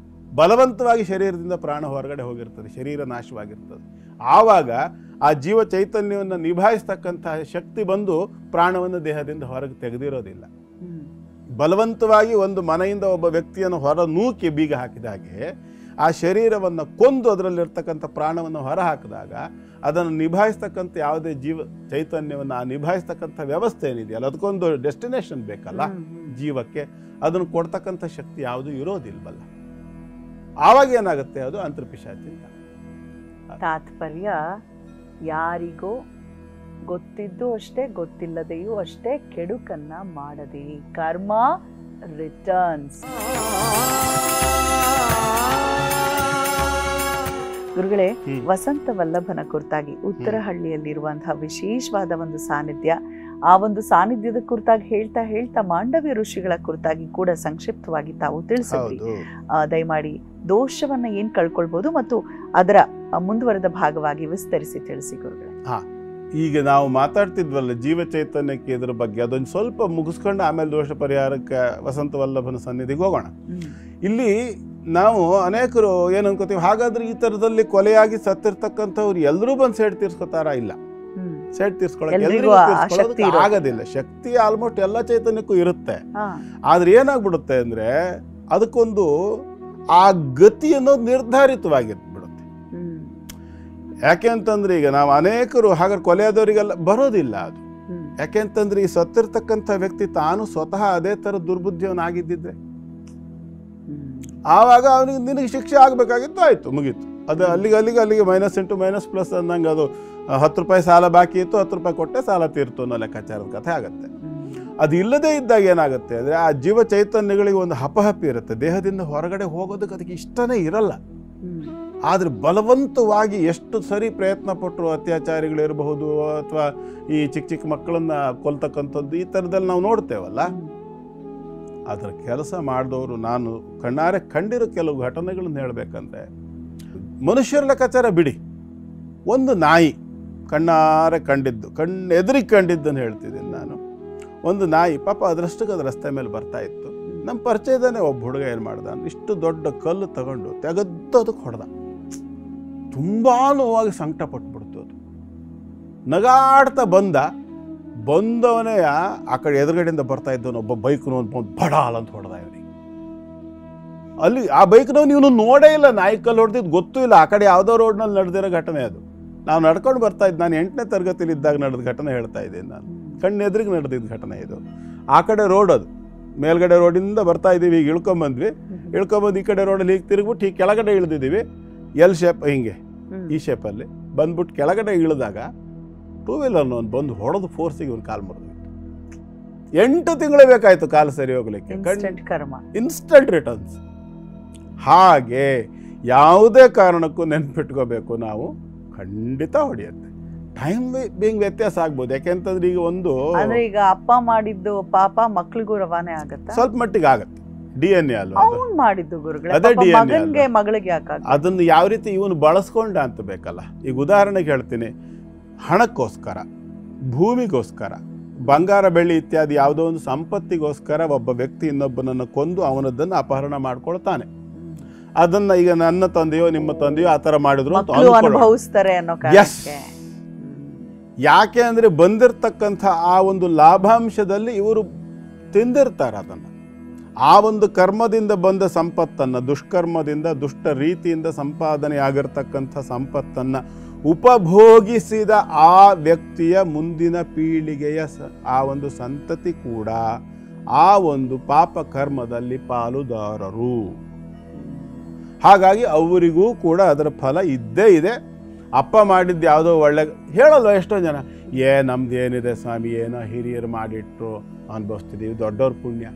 ಬಲವಂತವಾಗಿ ಶರೀರದಿಂದ ಪ್ರಾಣ ಹೊರಗಡೆ ಹೋಗಿರ್ತದೆ, ಶರೀರ ನಾಶವಾಗಿರ್ತದೆ. ಆವಾಗ ಆ ಜೀವ ಚೈತನ್ಯವನ್ನು ನಿಭಾಯಿಸ್ತಕ್ಕಂತಹ ಶಕ್ತಿ ಬಂದು ಪ್ರಾಣವನ್ನು ದೇಹದಿಂದ ಹೊರಗೆ ತೆಗೆದಿರೋದಿಲ್ಲ. ಬಲವಂತವಾಗಿ ಒಂದು ಮನೆಯಿಂದ ಒಬ್ಬ ವ್ಯಕ್ತಿಯನ್ನು ಹೊರ ನೂಕಿ ಬೀಗ ಹಾಕಿದ ಹಾಗೆ ಆ ಶರೀರವನ್ನು ಕೊಂದು ಅದರಲ್ಲಿರ್ತಕ್ಕಂಥ ಪ್ರಾಣವನ್ನು ಹೊರ ಹಾಕಿದಾಗ ಅದನ್ನು ನಿಭಾಯಿಸ್ತಕ್ಕಂಥ ಯಾವುದೇ ಜೀವ ಚೈತನ್ಯವನ್ನು ಆ ನಿಭಾಯಿಸ್ತಕ್ಕಂಥ ವ್ಯವಸ್ಥೆ ಏನಿದೆಯಲ್ಲ ಅದಕ್ಕೊಂದು ಡೆಸ್ಟಿನೇಷನ್ ಬೇಕಲ್ಲ ಜೀವಕ್ಕೆ, ಅದನ್ನು ಕೊಡ್ತಕ್ಕಂಥ ಶಕ್ತಿ ಯಾವುದೂ ಇರೋದಿಲ್ವಲ್ಲ. ಆವಾಗ ಏನಾಗುತ್ತೆ, ಅದು ಅಂತರ್ಪಿಶಾಚಿ. ತಾತ್ಪರ್ಯ ಯಾರಿಗೋ ಗೊತ್ತಿದ್ದು ಅಷ್ಟೇ, ಗೊತ್ತಿಲ್ಲದೆಯೂ ಅಷ್ಟೇ ಕೆಡುಕನ್ನ ಮಾಡದೆ. ಕರ್ಮ ರಿಟರ್ನ್ಸ್. ಗುರುಗಳೇ, ವಸಂತ ವಲ್ಲಭನ ಕುರಿತಾಗಿ ಉತ್ತರಹಳ್ಳಿಯಲ್ಲಿರುವಂತಹ ವಿಶೇಷವಾದ ಒಂದು ಸಾನ್ನಿಧ್ಯ, ಆ ಒಂದು ಸಾನ್ನಿಧ್ಯದ ಕುರಿತಾಗಿ ಹೇಳ್ತಾ ಮಾಂಡವ್ಯ ಋಷಿಗಳ ಕುರಿತಾಗಿ ಕೂಡ ಸಂಕ್ಷಿಪ್ತವಾಗಿ ತಾವು ತಿಳಿಸಿದ್ರಿ. ದಯಮಾಡಿ ದೋಷವನ್ನ ಏನ್ ಕಳ್ಕೊಳ್ಬಹುದು ಮತ್ತು ಅದರ ಮುಂದುವರೆದ ಭಾಗವಾಗಿ ವಿಸ್ತರಿಸಿ ತಿಳಿಸಿ ಗುರುಗಳೇ. ಈಗ ನಾವು ಮಾತಾಡ್ತಿದ್ವಲ್ಲ ಜೀವ ಚೈತನ್ಯಕ್ಕೆ, ಇದ್ರ ಬಗ್ಗೆ ಅದೊಂದು ಸ್ವಲ್ಪ ಮುಗಿಸ್ಕೊಂಡು ಆಮೇಲೆ ದೋಷ ಪರಿಹಾರಕ್ಕೆ ವಸಂತ ವಲ್ಲಭನ ಸನ್ನಿಧಿಗೆ ಹೋಗೋಣ. ಇಲ್ಲಿ ನಾವು ಅನೇಕರು ಏನು ಅನ್ಕೋತೀವಿ, ಹಾಗಾದ್ರೆ ಈ ತರದಲ್ಲಿ ಕೊಲೆಯಾಗಿ ಸತ್ತಿರ್ತಕ್ಕಂಥವ್ರು ಎಲ್ಲರೂ ಬಂದು ಸೇಡ್ ತೀರ್ಸ್ಕೊತಾರ? ಇಲ್ಲ, ಸೇಡ್ ತೀರ್ಸ್ಕೊಳಕ್ಕೆ ಆಗೋದಿಲ್ಲ. ಶಕ್ತಿ ಆಲ್ಮೋಸ್ಟ್ ಎಲ್ಲ ಚೈತನ್ಯಕ್ಕೂ ಇರುತ್ತೆ. ಆದ್ರೆ ಏನಾಗ್ಬಿಡುತ್ತೆ ಅಂದ್ರೆ ಅದಕ್ಕೊಂದು ಆ ಗತಿ ಅನ್ನೋದು ನಿರ್ಧಾರಿತವಾಗಿರುತ್ತೆ. ಯಾಕೆ ಅಂತಂದ್ರೆ ಈಗ ನಾವು ಅನೇಕರು ಹಾಗಾದ್ರೆ ಕೊಲೆಯಾದವರಿಗೆಲ್ಲ ಬರೋದಿಲ್ಲ ಅದು. ಯಾಕೆ ಅಂತಂದ್ರೆ ಈ ಸತ್ತಿರ್ತಕ್ಕಂಥ ವ್ಯಕ್ತಿ ತಾನು ಸ್ವತಃ ಅದೇ ತರ ದುರ್ಬುದ್ಧಿಯವನಾಗಿದ್ದಿದ್ರೆ ಆವಾಗ ಅವನಿಗೆ ನಿನಗೆ ಶಿಕ್ಷೆ ಆಗ್ಬೇಕಾಗಿತ್ತು, ಆಯ್ತು, ಮುಗೀತು. ಅದು ಅಲ್ಲಿಗೆ -+- ಅಂದಂಗೆ ಅದು 10 ರೂಪಾಯಿ ಸಾಲ ಬಾಕಿ ಇತ್ತು, 10 ರೂಪಾಯಿ ಕೊಟ್ಟೆ ಸಾಲ ತೀರ್ತು ಅನ್ನೋ ಲೆಕ್ಕಾಚಾರದ ಕಥೆ ಆಗುತ್ತೆ. ಅದು ಇಲ್ಲದೇ ಇದ್ದಾಗ ಏನಾಗುತ್ತೆ ಅಂದ್ರೆ ಆ ಜೀವ ಚೈತನ್ಯಗಳಿಗೆ ಒಂದು ಹಪಹಪಿ ಇರುತ್ತೆ, ದೇಹದಿಂದ ಹೊರಗಡೆ ಹೋಗೋದಕ್ಕೆ ಅದಕ್ಕೆ ಇಷ್ಟನೇ ಇರಲ್ಲ. ಆದರೆ ಬಲವಂತವಾಗಿ ಎಷ್ಟು ಸರಿ ಪ್ರಯತ್ನ ಪಟ್ಟರು ಅತ್ಯಾಚಾರಿಗಳಿರಬಹುದು ಅಥವಾ ಈ ಚಿಕ್ಕ ಚಿಕ್ಕ ಮಕ್ಕಳನ್ನು ಕೊಲ್ತಕ್ಕಂಥದ್ದು ಈ ಥರದಲ್ಲಿ ನಾವು ನೋಡ್ತೇವಲ್ಲ. ಅದರ ಕೆಲಸ ಮಾಡಿದವರು ನಾನು ಕಣ್ಣಾರೆ ಕಂಡಿರೋ ಕೆಲವು ಘಟನೆಗಳನ್ನು ಹೇಳಬೇಕಂದ್ರೆ, ಮನುಷ್ಯರ ಲೆಕ್ಕಾಚಾರ ಬಿಡಿ, ಒಂದು ನಾಯಿ ಕಣ್ಣಾರೆ ಕಂಡಿದ್ದು, ಎದುರಿಗೆ ಕಂಡಿದ್ದನ್ನು ಹೇಳ್ತಿದ್ದೀನಿ ನಾನು. ಒಂದು ನಾಯಿ ಪಾಪ ಅದರಷ್ಟಕ್ಕೆ ಅದು ರಸ್ತೆ ಮೇಲೆ ಬರ್ತಾ ಇತ್ತು. ನಮ್ಮ ಪರಿಚಯದನೇ ಒಬ್ಬ ಹುಡುಗ ಏನು ಮಾಡ್ದ, ಇಷ್ಟು ದೊಡ್ಡ ಕಲ್ಲು ತಗೊಂಡು ತೆಗೆದು ಅದಕ್ಕೆ ಹೊಡೆದ. ತುಂಬ ನೋವಾಗಿ ಸಂಕಟ ಪಟ್ಬಿಡ್ತು. ಅದು ನಗಾಡ್ತಾ ಬಂದವನೇ ಆ ಕಡೆ ಎದುರುಗಡೆಯಿಂದ ಬರ್ತಾ ಇದ್ದವನು ಒಬ್ಬ ಬೈಕ್ನೂ ಒಂದು ಬಡಾಲ್ ಅಂತ ಹೊಡೆದ ಇವನಿಗೆ. ಅಲ್ಲಿ ಆ ಬೈಕ್ನವ್ನು ಇವನು ನೋಡೇ ಇಲ್ಲ, ನಾಯಿ ಕಲ್ಲು ಹೊಡೆದಿದ್ದು ಗೊತ್ತೂ ಇಲ್ಲ. ಆ ಕಡೆ ಯಾವುದೋ ರೋಡ್ನಲ್ಲಿ ನಡೆದಿರೋ ಘಟನೆ ಅದು. ನಾವು ನಡ್ಕೊಂಡು ಬರ್ತಾ ಇದ್ದು, ನಾನು 8ನೇ ತರಗತಿಲಿ ಇದ್ದಾಗ ನಡೆದ ಘಟನೆ ಹೇಳ್ತಾ ಇದ್ದೀನಿ ನಾನು. ಕಣ್ಣೆದ್ರಿಗೆ ನಡೆದಿದ್ದ ಘಟನೆ ಇದು. ಆ ಕಡೆ ರೋಡ್ ಅದು, ಮೇಲ್ಗಡೆ ರೋಡಿಂದ ಬರ್ತಾ ಇದ್ದೀವಿ, ಈಗ ಇಳ್ಕೊಂಬಂದ್ವಿ. ಈ ಕಡೆ ರೋಡಲ್ಲಿ ಹೀಗೆ ತಿರುಗ್ಬಿಟ್ಟು ಹೀಗೆ ಕೆಳಗಡೆ ಇಳಿದಿದ್ದೀವಿ, ಎಲ್ ಶೇಪ್ ಹಿಂಗೆ ಈ ಶೇಪಲ್ಲಿ ಬಂದ್ಬಿಟ್ಟು ಕೆಳಗಡೆ ಇಳಿದಾಗ 2 ವೀಲರ್ನ ಒಂದು ಬಂದು ಹೊಡೆದು ಫೋರ್ಸಿಗೆ ಒಂದು ಕಾಲು ಮುರಿದೋಯ್ತು. 8 ತಿಂಗಳೇ ಬೇಕಾಯಿತು ಕಾಲು ಸರಿ ಹೋಗ್ಲಿಕ್ಕೆ. Instant returns. ಹಾಗೆ ಯಾವುದೇ ಕಾರಣಕ್ಕೂ ನೆನ್ಪಿಟ್ಕೋಬೇಕು, ನಾವು ಖಂಡಿತ ಹೊಡೆಯುತ್ತೆ. ಟೈಮ್ ಬೀಂಗ್ ವ್ಯತ್ಯಾಸ ಆಗ್ಬೋದು. ಯಾಕೆಂತಂದ್ರೆ ಈಗ ಅಪ್ಪ ಮಾಡಿದ್ದು ಪಾಪ ಮಕ್ಳಿಗೂ ರವಾನೆ ಆಗತ್ತೆ, ಸ್ವಲ್ಪ ಮಟ್ಟಿಗೆ ಆಗತ್ತೆ. DNA ಅಲ್ವಾ ಮಾಡಿದ್ದು ಅದೇ DNA, ಮಗಳಿಗೆ ಅದನ್ನು ಯಾವ ರೀತಿ ಇವನು ಬಳಸ್ಕೊಂಡ ಅಂತ ಬೇಕಲ್ಲ. ಈಗ ಉದಾಹರಣೆಗೆ ಹೇಳ್ತೀನಿ, ಹಣಕ್ಕೋಸ್ಕರ, ಭೂಮಿಗೋಸ್ಕರ, ಬಂಗಾರ ಬೆಳ್ಳಿ ಇತ್ಯಾದಿ ಯಾವುದೋ ಒಂದು ಸಂಪತ್ತಿಗೋಸ್ಕರ ಒಬ್ಬ ವ್ಯಕ್ತಿ ಇನ್ನೊಬ್ಬನನ್ನು ಕೊಂದು ಅವನದ್ದನ್ನು ಅಪಹರಣ ಮಾಡ್ಕೊಳ್ತಾನೆ. ಅದನ್ನ ಈಗ ನನ್ನ ತಂದೆಯೋ ನಿಮ್ಮ ತಂದೆಯೋ ಆ ಥರ ಮಾಡಿದ್ರು ಅಂತ ಅನುಭವಿಸ್ತಾರೆ ಅನ್ನೋ ಕಾರಣಕ್ಕೆ. ಯಾಕೆ ಅಂದರೆ ಬಂದಿರತಕ್ಕಂಥ ಆ ಒಂದು ಲಾಭಾಂಶದಲ್ಲಿ ಇವರು ತಿಂದಿರ್ತಾರೆ ಅದನ್ನು. ಆ ಒಂದು ಕರ್ಮದಿಂದ ಬಂದ ಸಂಪತ್ತನ್ನು, ದುಷ್ಕರ್ಮದಿಂದ ದುಷ್ಟ ರೀತಿಯಿಂದ ಸಂಪಾದನೆ ಆಗಿರ್ತಕ್ಕಂಥ ಸಂಪತ್ತನ್ನು ಉಪಭೋಗಿಸಿದ ಆ ವ್ಯಕ್ತಿಯ ಮುಂದಿನ ಪೀಳಿಗೆಯ ಆ ಒಂದು ಸಂತತಿ ಕೂಡ ಆ ಒಂದು ಪಾಪ ಕರ್ಮದಲ್ಲಿ ಪಾಲುದಾರರು. ಹಾಗಾಗಿ ಅವರಿಗೂ ಕೂಡ ಅದರ ಫಲ ಇದ್ದೇ ಇದೆ. ಅಪ್ಪ ಮಾಡಿದ್ದು ಯಾವುದೋ ಒಳ್ಳೆ ಹೇಳಲ್ವ ಎಷ್ಟೋ ಜನ, ನಮ್ದು ಏನಿದೆ ಸ್ವಾಮಿ, ಏನೋ ಹಿರಿಯರು ಮಾಡಿಟ್ರು ಅನುಭವಿಸ್ತಿದ್ದೀವಿ, ದೊಡ್ಡವ್ರ ಪುಣ್ಯ.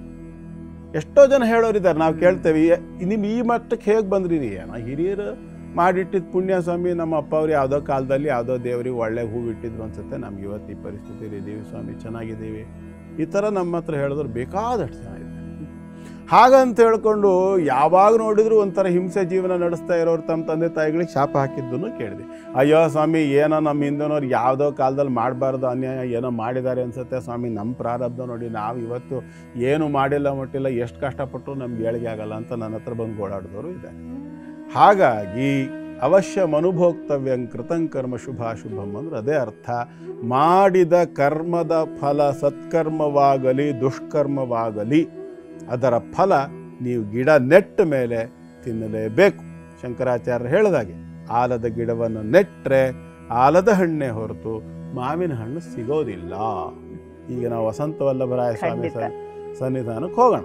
ಎಷ್ಟೋ ಜನ ಹೇಳೋರಿದ್ದಾರೆ, ನಾವು ಕೇಳ್ತೇವೆ, ನಿಮ್ಮ ಈ ಮಟ್ಟಕ್ಕೆ ಹೇಗೆ ಬಂದ್ರಿ, ಏನೋ ಹಿರಿಯರು ಮಾಡಿಟ್ಟಿದ್ದು ಪುಣ್ಯ ಸ್ವಾಮಿ, ನಮ್ಮ ಅಪ್ಪ ಅವ್ರು ಯಾವುದೋ ಕಾಲದಲ್ಲಿ ಯಾವುದೋ ದೇವರಿಗೆ ಒಳ್ಳೆ ಹೂವು ಇಟ್ಟಿದ್ರು ಅನ್ಸುತ್ತೆ, ನಮ್ಗೆ ಇವತ್ತು ಈ ಪರಿಸ್ಥಿತಿಯಲ್ಲಿ ಇದ್ದೀವಿ ಸ್ವಾಮಿ, ಚೆನ್ನಾಗಿದ್ದೀವಿ. ಈ ಥರ ನಮ್ಮ ಹತ್ರ ಹೇಳಿದ್ರು ಬೇಕಾದಷ್ಟು ಜನ ಇದೆ. ಹಾಗಂತ ಹೇಳ್ಕೊಂಡು ಯಾವಾಗ ನೋಡಿದ್ರು ಒಂಥರ ಹಿಂಸೆ ಜೀವನ ನಡೆಸ್ತಾ ಇರೋರು ತಮ್ಮ ತಂದೆ ತಾಯಿಗಳಿಗೆ ಶಾಪ ಹಾಕಿದ್ದನ್ನು ಕೇಳಿದೆ. ಅಯ್ಯೋ ಸ್ವಾಮಿ, ಏನೋ ನಮ್ಮ ಹಿಂದನವ್ರು ಯಾವುದೋ ಕಾಲದಲ್ಲಿ ಮಾಡಬಾರ್ದು ಅನ್ಯಾಯ ಏನೋ ಮಾಡಿದ್ದಾರೆ ಅನ್ಸುತ್ತೆ ಸ್ವಾಮಿ, ನಮ್ಮ ಪ್ರಾರಬ್ಧ ನೋಡಿ ನಾವು ಇವತ್ತು ಏನು ಮಾಡಿಲ್ಲ ಮುಟ್ಟಿಲ್ಲ, ಎಷ್ಟು ಕಷ್ಟಪಟ್ಟರು ನಮ್ಗೆ ಏಳಿಗೆ ಆಗಲ್ಲ ಅಂತ ನನ್ನ ಹತ್ರ ಬಂದು ಓಡಾಡಿದವರು ಇದ್ದಾರೆ. ಹಾಗಾಗಿ ಅವಶ್ಯ ಮನುಭೋಕ್ತವ್ಯಂ ಕೃತಂ ಕರ್ಮ ಶುಭಾಶುಭಂ ಅಂದ್ರೆ ಅದೇ ಅರ್ಥ. ಮಾಡಿದ ಕರ್ಮದ ಫಲ ಸತ್ಕರ್ಮವಾಗಲಿ ದುಷ್ಕರ್ಮವಾಗಲಿ ಅದರ ಫಲ ನೀವು ಗಿಡ ನೆಟ್ಟ ಮೇಲೆ ತಿನ್ನಲೇಬೇಕು. ಶಂಕರಾಚಾರ್ಯರು ಹೇಳಿದಾಗೆ ಆಲದ ಗಿಡವನ್ನು ನೆಟ್ಟರೆ ಆಲದ ಹಣ್ಣೆ ಹೊರತು ಮಾವಿನ ಹಣ್ಣು ಸಿಗೋದಿಲ್ಲ. ಈಗ ನಾವು ವಸಂತ ವಲ್ಲಭರಾಯ ಸ್ವಾಮಿ ಸನ್ನಿಧಾನಕ್ಕೆ ಹೋಗೋಣ.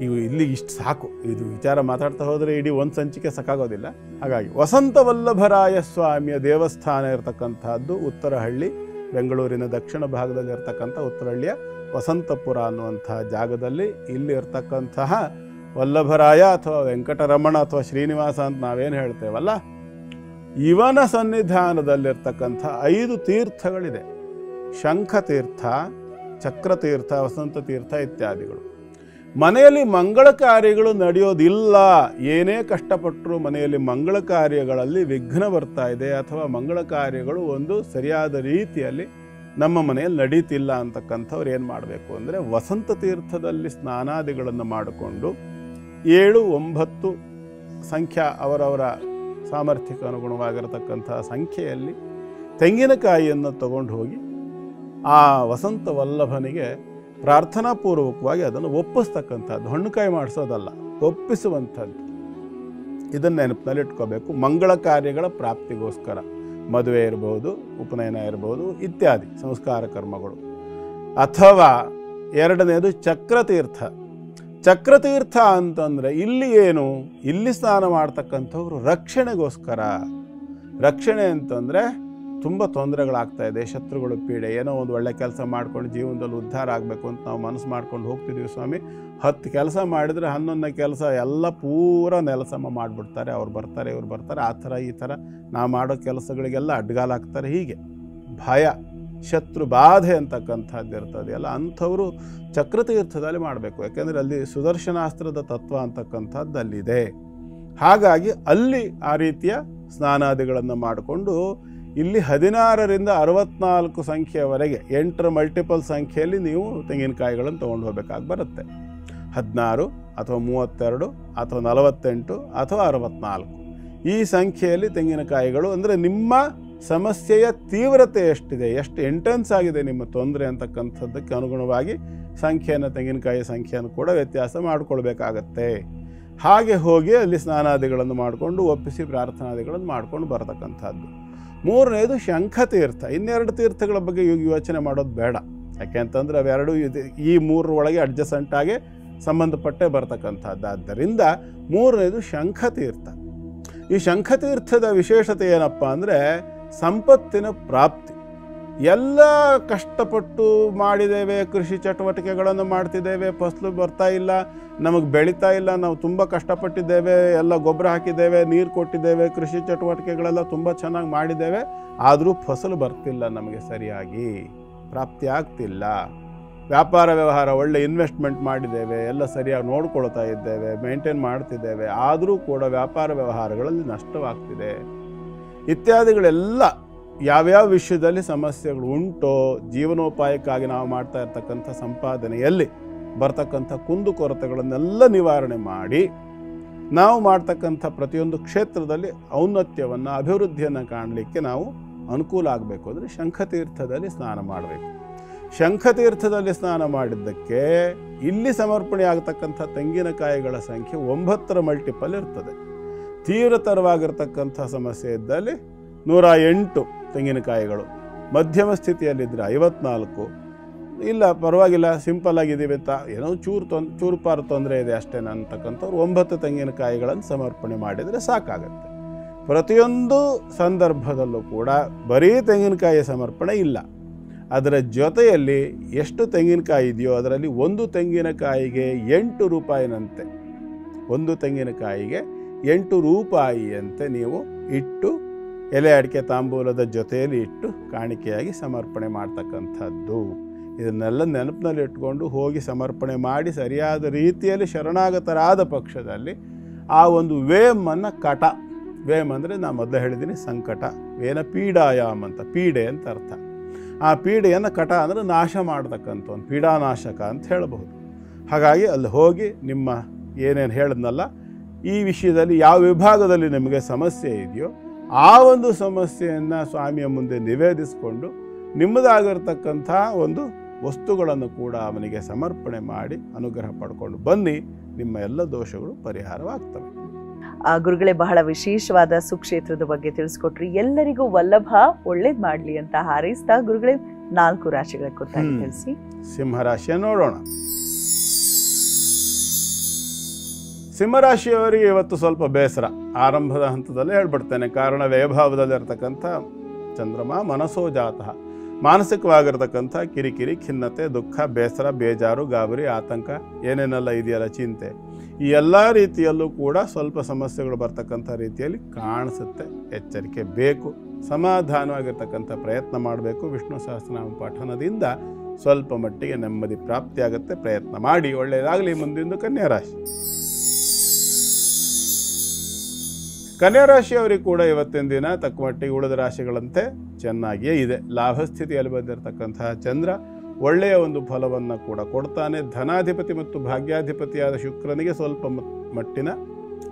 ಇಲ್ಲಿ ಇಷ್ಟು ಸಾಕು, ಇದು ವಿಚಾರ ಮಾತಾಡ್ತಾ ಹೋದರೆ ಇಡೀ ಒಂದು ಸಂಚಿಕೆ ಸಾಕಾಗೋದಿಲ್ಲ. ಹಾಗಾಗಿ ವಸಂತ ವಲ್ಲಭರಾಯ ಸ್ವಾಮಿಯ ದೇವಸ್ಥಾನ ಇರತಕ್ಕಂಥದ್ದು ಉತ್ತರಹಳ್ಳಿ, ಬೆಂಗಳೂರಿನ ದಕ್ಷಿಣ ಭಾಗದಲ್ಲಿ ಇರತಕ್ಕಂಥ ಉತ್ತರಹಳ್ಳಿಯ ವಸಂತಪುರ ಅನ್ನುವಂಥ ಜಾಗದಲ್ಲಿ ಇಲ್ಲಿ ಇರ್ತಕ್ಕಂತಹ ವಲ್ಲಭರಾಯ ಅಥವಾ ವೆಂಕಟರಮಣ ಅಥವಾ ಶ್ರೀನಿವಾಸ ಅಂತ ನಾವೇನು ಹೇಳ್ತೇವಲ್ಲ, ಇವನ ಸನ್ನಿಧಾನದಲ್ಲಿರ್ತಕ್ಕಂಥ 5 ತೀರ್ಥಗಳಿದೆ. ಶಂಖತೀರ್ಥ, ಚಕ್ರತೀರ್ಥ, ವಸಂತ ತೀರ್ಥ ಇತ್ಯಾದಿಗಳು. ಮನೆಯಲ್ಲಿ ಮಂಗಳ ಕಾರ್ಯಗಳು ನಡೆಯೋದಿಲ್ಲ, ಏನೇ ಕಷ್ಟಪಟ್ಟರು ಮನೆಯಲ್ಲಿ ಮಂಗಳ ಕಾರ್ಯಗಳಲ್ಲಿ ವಿಘ್ನ ಬರ್ತಾ ಇದೆ ಅಥವಾ ಮಂಗಳ ಕಾರ್ಯಗಳು ಒಂದು ಸರಿಯಾದ ರೀತಿಯಲ್ಲಿ ನಮ್ಮ ಮನೆಯಲ್ಲಿ ನಡೀತಿಲ್ಲ ಅಂತಕ್ಕಂಥವ್ರು ಏನು ಮಾಡಬೇಕು ಅಂದರೆ, ವಸಂತ ತೀರ್ಥದಲ್ಲಿ ಸ್ನಾನಾದಿಗಳನ್ನು ಮಾಡಿಕೊಂಡು 7, 9 ಸಂಖ್ಯಾ ಅವರವರ ಸಾಮರ್ಥ್ಯಕ್ಕೆ ಅನುಗುಣವಾಗಿರತಕ್ಕಂಥ ಸಂಖ್ಯೆಯಲ್ಲಿ ತೆಂಗಿನಕಾಯಿಯನ್ನು ತಗೊಂಡು ಹೋಗಿ ಆ ವಸಂತ ವಲ್ಲಭನಿಗೆ ಪ್ರಾರ್ಥನಾಪೂರ್ವಕವಾಗಿ ಅದನ್ನು ಒಪ್ಪಿಸ್ತಕ್ಕಂಥದ್ದು. ಹಣ್ಣುಕಾಯಿ ಮಾಡಿಸೋದಲ್ಲ, ಒಪ್ಪಿಸುವಂಥದ್ದು. ಇದನ್ನು ನೆನಪಿನಲ್ಲಿಟ್ಕೋಬೇಕು. ಮಂಗಳ ಕಾರ್ಯಗಳ ಪ್ರಾಪ್ತಿಗೋಸ್ಕರ ಮದುವೆ ಇರ್ಬೋದು, ಉಪನಯನ ಇರ್ಬೋದು ಇತ್ಯಾದಿ ಸಂಸ್ಕಾರ ಕರ್ಮಗಳು. ಅಥವಾ ಎರಡನೇದು ಚಕ್ರತೀರ್ಥ. ಚಕ್ರತೀರ್ಥ ಅಂತಂದರೆ ಇಲ್ಲಿ ಏನು, ಇಲ್ಲಿ ಸ್ನಾನ ಮಾಡ್ತಕ್ಕಂಥವ್ರು ರಕ್ಷಣೆಗೋಸ್ಕರ. ರಕ್ಷಣೆ ಅಂತಂದರೆ ತುಂಬ ತೊಂದರೆಗಳಾಗ್ತಾ ಇದೆ, ಶತ್ರುಗಳು ಪೀಡೆ, ಏನೋ ಒಂದು ಒಳ್ಳೆ ಕೆಲಸ ಮಾಡ್ಕೊಂಡು ಜೀವನದಲ್ಲಿ ಉದ್ಧಾರ ಆಗಬೇಕು ಅಂತ ನಾವು ಮನಸ್ಸು ಮಾಡ್ಕೊಂಡು ಹೋಗ್ತಿದ್ದೀವಿ ಸ್ವಾಮಿ, 10 ಕೆಲಸ ಮಾಡಿದರೆ 11ನೇ ಕೆಲಸ ಎಲ್ಲ ಪೂರ ನೆಲಸಮ ಮಾಡಿಬಿಡ್ತಾರೆ. ಅವ್ರು ಬರ್ತಾರೆ, ಇವ್ರು ಬರ್ತಾರೆ, ಆ ಥರ ಈ ಥರ ನಾವು ಮಾಡೋ ಕೆಲಸಗಳಿಗೆಲ್ಲ ಅಡ್ಗಾಲ ಹಾಕ್ತಾರೆ. ಹೀಗೆ ಭಯ, ಶತ್ರು ಬಾಧೆ ಅಂತಕ್ಕಂಥದ್ದು ಇರ್ತದೆಯಲ್ಲ, ಅಂಥವರು ಚಕ್ರತೀರ್ಥದಲ್ಲಿ ಮಾಡಬೇಕು. ಯಾಕೆಂದರೆ ಅಲ್ಲಿ ಸುದರ್ಶನಾಸ್ತ್ರದ ತತ್ವ ಅಂತಕ್ಕಂಥದ್ದು ಅಲ್ಲಿದೆ. ಹಾಗಾಗಿ ಅಲ್ಲಿ ಆ ರೀತಿಯ ಸ್ನಾನಾದಿಗಳನ್ನು ಮಾಡಿಕೊಂಡು ಇಲ್ಲಿ 16ರಿಂದ 64 ಸಂಖ್ಯೆಯವರೆಗೆ 8ರ ಮಲ್ಟಿಪಲ್ ಸಂಖ್ಯೆಯಲ್ಲಿ ನೀವು ತೆಂಗಿನಕಾಯಿಗಳನ್ನು ತೊಗೊಂಡು ಹೋಗಬೇಕಾಗಿ ಬರುತ್ತೆ. 16 ಅಥವಾ 32 ಅಥವಾ 48 ಅಥವಾ 64 ಈ ಸಂಖ್ಯೆಯಲ್ಲಿ ತೆಂಗಿನಕಾಯಿಗಳು, ಅಂದರೆ ನಿಮ್ಮ ಸಮಸ್ಯೆಯ ತೀವ್ರತೆ ಎಷ್ಟಿದೆ, ಎಷ್ಟು ಇಂಟೆನ್ಸ್ ಆಗಿದೆ ನಿಮ್ಮ ತೊಂದರೆ ಅಂತಕ್ಕಂಥದ್ದಕ್ಕೆ ಅನುಗುಣವಾಗಿ ತೆಂಗಿನಕಾಯಿ ಸಂಖ್ಯೆಯನ್ನು ಕೂಡ ವ್ಯತ್ಯಾಸ ಮಾಡಿಕೊಳ್ಬೇಕಾಗತ್ತೆ. ಹಾಗೆ ಹೋಗಿ ಅಲ್ಲಿ ಸ್ನಾನಾದಿಗಳನ್ನು ಮಾಡಿಕೊಂಡು ಒಪ್ಪಿಸಿ ಪ್ರಾರ್ಥನಾದಿಗಳನ್ನು ಮಾಡ್ಕೊಂಡು ಬರತಕ್ಕಂಥದ್ದು. 3ನೇದು ಶಂಖತೀರ್ಥ. ಇನ್ನೆರಡು ತೀರ್ಥಗಳ ಬಗ್ಗೆ ಯೋಚನೆ ಮಾಡೋದು ಬೇಡ. ಯಾಕೆಂತಂದರೆ ಅವೆರಡು ಈ 3 ಒಳಗೆ ಅಡ್ಜಸೆಂಟಾಗಿ ಸಂಬಂಧಪಟ್ಟೆ ಬರ್ತಕ್ಕಂಥದ್ದು. ಆದ್ದರಿಂದ 3ನೇದು ಶಂಖತೀರ್ಥ. ಈ ಶಂಖತೀರ್ಥದ ವಿಶೇಷತೆ ಏನಪ್ಪ ಅಂದರೆ ಸಂಪತ್ತಿನ ಪ್ರಾಪ್ತಿ. ಎಲ್ಲ ಕಷ್ಟಪಟ್ಟು ಮಾಡಿದ್ದೇವೆ, ಕೃಷಿ ಚಟುವಟಿಕೆಗಳನ್ನು ಮಾಡ್ತಿದ್ದೇವೆ, ಫಸಲು ಬರ್ತಾ ಇಲ್ಲ, ನಮಗೆ ಬೆಳೀತಾ ಇಲ್ಲ, ನಾವು ತುಂಬ ಕಷ್ಟಪಟ್ಟಿದ್ದೇವೆ, ಎಲ್ಲ ಗೊಬ್ಬರ ಹಾಕಿದ್ದೇವೆ, ನೀರು ಕೊಟ್ಟಿದ್ದೇವೆ, ಕೃಷಿ ಚಟುವಟಿಕೆಗಳೆಲ್ಲ ತುಂಬ ಚೆನ್ನಾಗಿ ಮಾಡಿದ್ದೇವೆ, ಆದರೂ ಫಸಲು ಬರ್ತಿಲ್ಲ, ನಮಗೆ ಸರಿಯಾಗಿ ಪ್ರಾಪ್ತಿ ಆಗ್ತಿಲ್ಲ. ವ್ಯಾಪಾರ ವ್ಯವಹಾರ ಒಳ್ಳೆ ಇನ್ವೆಸ್ಟ್ಮೆಂಟ್ ಮಾಡಿದ್ದೇವೆ, ಎಲ್ಲ ಸರಿಯಾಗಿ ನೋಡ್ಕೊಳ್ತಾ ಇದ್ದೇವೆ, ಮೇಂಟೈನ್ ಮಾಡ್ತಿದ್ದೇವೆ, ಆದರೂ ಕೂಡ ವ್ಯಾಪಾರ ವ್ಯವಹಾರಗಳಲ್ಲಿ ನಷ್ಟವಾಗ್ತಿದೆ ಇತ್ಯಾದಿಗಳೆಲ್ಲ ಯಾವ್ಯಾವ ವಿಷಯದಲ್ಲಿ ಸಮಸ್ಯೆಗಳು ಉಂಟೋ, ಜೀವನೋಪಾಯಕ್ಕಾಗಿ ನಾವು ಮಾಡ್ತಾ ಇರ್ತಕ್ಕಂಥ ಸಂಪಾದನೆಯಲ್ಲಿ ಬರ್ತಕ್ಕಂಥ ಕುಂದುಕೊರತೆಗಳನ್ನೆಲ್ಲ ನಿವಾರಣೆ ಮಾಡಿ ನಾವು ಮಾಡ್ತಕ್ಕಂಥ ಪ್ರತಿಯೊಂದು ಕ್ಷೇತ್ರದಲ್ಲಿ ಔನ್ನತ್ಯವನ್ನು, ಅಭಿವೃದ್ಧಿಯನ್ನು ಕಾಣಲಿಕ್ಕೆ ನಾವು ಅನುಕೂಲ ಆಗಬೇಕು ಅಂದರೆ ಶಂಖತೀರ್ಥದಲ್ಲಿ ಸ್ನಾನ ಮಾಡಬೇಕು. ಶಂಖತೀರ್ಥದಲ್ಲಿ ಸ್ನಾನ ಮಾಡಿದ್ದಕ್ಕೆ ಇಲ್ಲಿ ಸಮರ್ಪಣೆ ಆಗತಕ್ಕಂಥ ತೆಂಗಿನಕಾಯಿಗಳ ಸಂಖ್ಯೆ 9ರ ಮಲ್ಟಿಪಲ್ ಇರ್ತದೆ. ತೀವ್ರತರವಾಗಿರ್ತಕ್ಕಂಥ ಸಮಸ್ಯೆ ಇದ್ದಲ್ಲಿ 108 ತೆಂಗಿನಕಾಯಿಗಳು, ಮಧ್ಯಮ ಸ್ಥಿತಿಯಲ್ಲಿದ್ದರೆ 54, ಇಲ್ಲ ಪರವಾಗಿಲ್ಲ ಸಿಂಪಲ್ ಆಗಿದ್ದೀವಿ ಅಂತ ಏನೋ ಚೂರುಪಾರು ತೊಂದರೆ ಇದೆ ಅಷ್ಟೇ ಅಂತಕ್ಕಂಥವ್ರು 9 ತೆಂಗಿನಕಾಯಿಗಳನ್ನು ಸಮರ್ಪಣೆ ಮಾಡಿದರೆ ಸಾಕಾಗತ್ತೆ. ಪ್ರತಿಯೊಂದು ಸಂದರ್ಭದಲ್ಲೂ ಕೂಡ ಬರೀ ತೆಂಗಿನಕಾಯಿ ಸಮರ್ಪಣೆ ಇಲ್ಲ, ಅದರ ಜೊತೆಯಲ್ಲಿ ಎಷ್ಟು ತೆಂಗಿನಕಾಯಿ ಇದೆಯೋ ಅದರಲ್ಲಿ ಒಂದು ತೆಂಗಿನಕಾಯಿಗೆ 8 ರೂಪಾಯಿನಂತೆ, ಒಂದು ತೆಂಗಿನಕಾಯಿಗೆ 8 ರೂಪಾಯಿಯಂತೆ ನೀವು ಇಟ್ಟು ಎಲೆ ಅಡಿಕೆ ತಾಂಬೂಲದ ಜೊತೆಯಲ್ಲಿ ಇಟ್ಟು ಕಾಣಿಕೆಯಾಗಿ ಸಮರ್ಪಣೆ ಮಾಡ್ತಕ್ಕಂಥದ್ದು. ಇದನ್ನೆಲ್ಲ ನೆನಪಿನಲ್ಲಿ ಇಟ್ಕೊಂಡು ಹೋಗಿ ಸಮರ್ಪಣೆ ಮಾಡಿ ಸರಿಯಾದ ರೀತಿಯಲ್ಲಿ ಶರಣಾಗತರಾದ ಪಕ್ಷದಲ್ಲಿ ಆ ಒಂದು ವೇಮನ್ನು ಕಟ, ವೇಮ್ ಅಂದರೆ ನಾನು ಮೊದಲೇ ಹೇಳಿದ್ದೀನಿ ಸಂಕಟ, ವೇನ ಪೀಡಾಯಾಮ್ ಅಂತ, ಪೀಡೆ ಅಂತ ಅರ್ಥ. ಆ ಪೀಡೆಯನ್ನು ಕಟ ಅಂದರೆ ನಾಶ ಮಾಡ್ತಕ್ಕಂಥ ಒಂದು ಪೀಡಾನಾಶಕ ಅಂತ ಹೇಳಬಹುದು. ಹಾಗಾಗಿ ಅಲ್ಲಿ ಹೋಗಿ ನಿಮ್ಮ ಏನೇನು ಹೇಳಿದ್ನಲ್ಲ ಈ ವಿಷಯದಲ್ಲಿ ಯಾವ ವಿಭಾಗದಲ್ಲಿ ನಿಮಗೆ ಸಮಸ್ಯೆ ಇದೆಯೋ ಆ ಒಂದು ಸಮಸ್ಯೆಯನ್ನು ಸ್ವಾಮಿಯ ಮುಂದೆ ನಿವೇದಿಸಿಕೊಂಡು ನಿಮ್ಮದಾಗಿರ್ತಕ್ಕಂಥ ಒಂದು ವಸ್ತುಗಳನ್ನು ಕೂಡ ಅವನಿಗೆ ಸಮರ್ಪಣೆ ಮಾಡಿ ಅನುಗ್ರಹ ಪಡ್ಕೊಂಡು ಬನ್ನಿ, ನಿಮ್ಮ ಎಲ್ಲ ದೋಷಗಳು ಪರಿಹಾರವಾಗ್ತವೆ. ಗುರುಗಳೇ, ಬಹಳ ವಿಶೇಷವಾದ ಸುಕ್ಷೇತ್ರದ ಬಗ್ಗೆ ತಿಳಿಸ್ಕೊಟ್ರಿ. ಎಲ್ಲರಿಗೂ ವಲ್ಲಭ ಒಳ್ಳೇದ್ ಮಾಡ್ಲಿ ಅಂತ ಹಾರೈಸ್ತಾ ಗುರುಗಳೇ 4 ರಾಶಿಗಳ ಕುರಿತಾಗಿ ತಿಳಿಸಿ. ಸಿಂಹರಾಶಿಯ ನೋಡೋಣ. ಸಿಂಹರಾಶಿಯವರಿಗೆ ಇವತ್ತು ಸ್ವಲ್ಪ ಬೇಸರ, ಆರಂಭದ ಹಂತದಲ್ಲೇ ಹೇಳ್ಬಿಡ್ತೇನೆ. ಕಾರಣ ವ್ಯಯಭಾವದಲ್ಲಿರ್ತಕ್ಕಂಥ ಚಂದ್ರಮ ಮನಸೋ ಜಾತಃ, ಮಾನಸಿಕವಾಗಿರ್ತಕ್ಕಂಥ ಕಿರಿಕಿರಿ, ಖಿನ್ನತೆ, ದುಃಖ, ಬೇಸರ, ಬೇಜಾರು, ಗಾಬರಿ, ಆತಂಕ ಏನೇನೆಲ್ಲ ಇದೆಯಲ್ಲ ಚಿಂತೆ, ಈ ಎಲ್ಲ ರೀತಿಯಲ್ಲೂ ಕೂಡ ಸ್ವಲ್ಪ ಸಮಸ್ಯೆಗಳು ಬರ್ತಕ್ಕಂಥ ರೀತಿಯಲ್ಲಿ ಕಾಣಿಸುತ್ತೆ. ಎಚ್ಚರಿಕೆ ಬೇಕು, ಸಮಾಧಾನವಾಗಿರ್ತಕ್ಕಂಥ ಪ್ರಯತ್ನ ಮಾಡಬೇಕು. ವಿಷ್ಣು ಸಹಸ್ರನಾಮ ಪಠನದಿಂದ ಸ್ವಲ್ಪ ಮಟ್ಟಿಗೆ ನೆಮ್ಮದಿ ಪ್ರಾಪ್ತಿಯಾಗುತ್ತೆ. ಪ್ರಯತ್ನ ಮಾಡಿ, ಒಳ್ಳೆಯದಾಗಲಿ. ಮುಂದಿಂದು ಕನ್ಯಾ ರಾಶಿ. ಕನ್ಯಾ ರಾಶಿಯವರಿಗೆ ಕೂಡ ಇವತ್ತಿನ ದಿನ ತಕ್ಕ ಮಟ್ಟಿಗೆ ಉಳಿದ ರಾಶಿಗಳಂತೆ ಚೆನ್ನಾಗಿಯೇ ಇದೆ. ಲಾಭಸ್ಥಿತಿಯಲ್ಲಿ ಬಂದಿರತಕ್ಕಂತಹ ಚಂದ್ರ ಒಳ್ಳೆಯ ಒಂದು ಫಲವನ್ನು ಕೂಡ ಕೊಡ್ತಾನೆ. ಧನಾಧಿಪತಿ ಮತ್ತು ಭಾಗ್ಯಾಧಿಪತಿಯಾದ ಶುಕ್ರನಿಗೆ ಸ್ವಲ್ಪ ಮಟ್ಟಿನ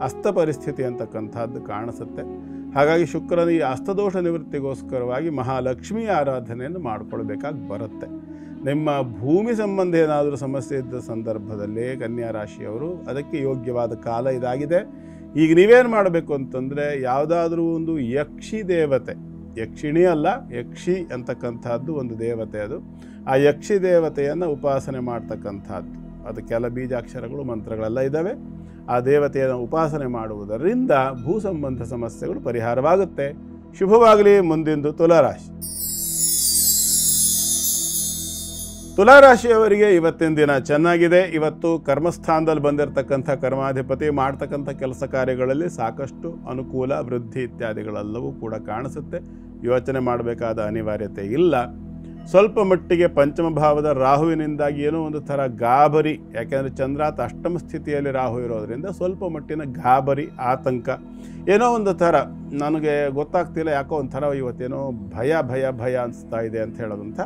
ಅಸ್ತ ಪರಿಸ್ಥಿತಿ ಅಂತಕ್ಕಂಥದ್ದು ಕಾಣಿಸುತ್ತೆ. ಹಾಗಾಗಿ ಶುಕ್ರನ ಈ ಅಸ್ತದೋಷ ನಿವೃತ್ತಿಗೋಸ್ಕರವಾಗಿ ಮಹಾಲಕ್ಷ್ಮಿ ಆರಾಧನೆಯನ್ನು ಮಾಡಿಕೊಳ್ಬೇಕಾಗಿ ಬರುತ್ತೆ. ನಿಮ್ಮ ಭೂಮಿ ಸಂಬಂಧ ಏನಾದರೂ ಸಮಸ್ಯೆ ಇದ್ದ ಸಂದರ್ಭದಲ್ಲಿ ಕನ್ಯಾ ರಾಶಿಯವರು ಅದಕ್ಕೆ ಯೋಗ್ಯವಾದ ಕಾಲ ಇದಾಗಿದೆ. ಈಗ ನೀವೇನು ಮಾಡಬೇಕು ಅಂತಂದರೆ ಯಾವುದಾದ್ರೂ ಒಂದು ಯಕ್ಷಿ ದೇವತೆ, ಯಕ್ಷಿಣಿ ಅಲ್ಲ ಯಕ್ಷಿ ಅಂತಕ್ಕಂಥದ್ದು ಒಂದು ದೇವತೆ, ಅದು ಆ ಯಕ್ಷಿ ದೇವತೆಯನ್ನು ಉಪಾಸನೆ ಮಾಡ್ತಕ್ಕಂಥದ್ದು. ಅದಕ್ಕೆಲ್ಲ ಬೀಜಾಕ್ಷರಗಳು ಮಂತ್ರಗಳೆಲ್ಲ ಇದ್ದಾವೆ. ಆ ದೇವತೆಯನ್ನು ಉಪಾಸನೆ ಮಾಡುವುದರಿಂದ ಭೂ ಸಂಬಂಧ ಸಮಸ್ಯೆಗಳು ಪರಿಹಾರವಾಗುತ್ತೆ. ಶುಭವಾಗಲಿ. ಮುಂದಿಂದು ತುಲಾರಾಶಿ. ತುಲಾರಾಶಿಯವರಿಗೆ ಇವತ್ತಿನ ದಿನ ಚೆನ್ನಾಗಿದೆ. ಇವತ್ತು ಕರ್ಮಸ್ಥಾನದಲ್ಲಿ ಬಂದಿರತಕ್ಕಂಥ ಕರ್ಮಾಧಿಪತಿ ಮಾಡ್ತಕ್ಕಂಥ ಕೆಲಸ ಕಾರ್ಯಗಳಲ್ಲಿ ಸಾಕಷ್ಟು ಅನುಕೂಲ, ವೃದ್ಧಿ ಇತ್ಯಾದಿಗಳೆಲ್ಲವೂ ಕೂಡ ಕಾಣಿಸುತ್ತೆ. ಯೋಚನೆ ಮಾಡಬೇಕಾದ ಅನಿವಾರ್ಯತೆ ಇಲ್ಲ. ಸ್ವಲ್ಪ ಮಟ್ಟಿಗೆ ಪಂಚಮ ಭಾವದ ರಾಹುವಿನಿಂದಾಗಿ ಏನೋ ಒಂದು ಥರ ಗಾಬರಿ, ಯಾಕೆಂದರೆ ಚಂದ್ರಾತ್ ಅಷ್ಟಮ ಸ್ಥಿತಿಯಲ್ಲಿ ರಾಹು ಇರೋದರಿಂದ ಸ್ವಲ್ಪ ಮಟ್ಟಿನ ಗಾಬರಿ, ಆತಂಕ, ಏನೋ ಒಂದು ಥರ ನನಗೆ ಗೊತ್ತಾಗ್ತಿಲ್ಲ, ಯಾಕೋ ಒಂಥರ ಇವತ್ತೇನೋ ಭಯ ಭಯ ಭಯ ಅನಿಸ್ತಾ ಇದೆ ಅಂತ ಹೇಳೋದಂಥ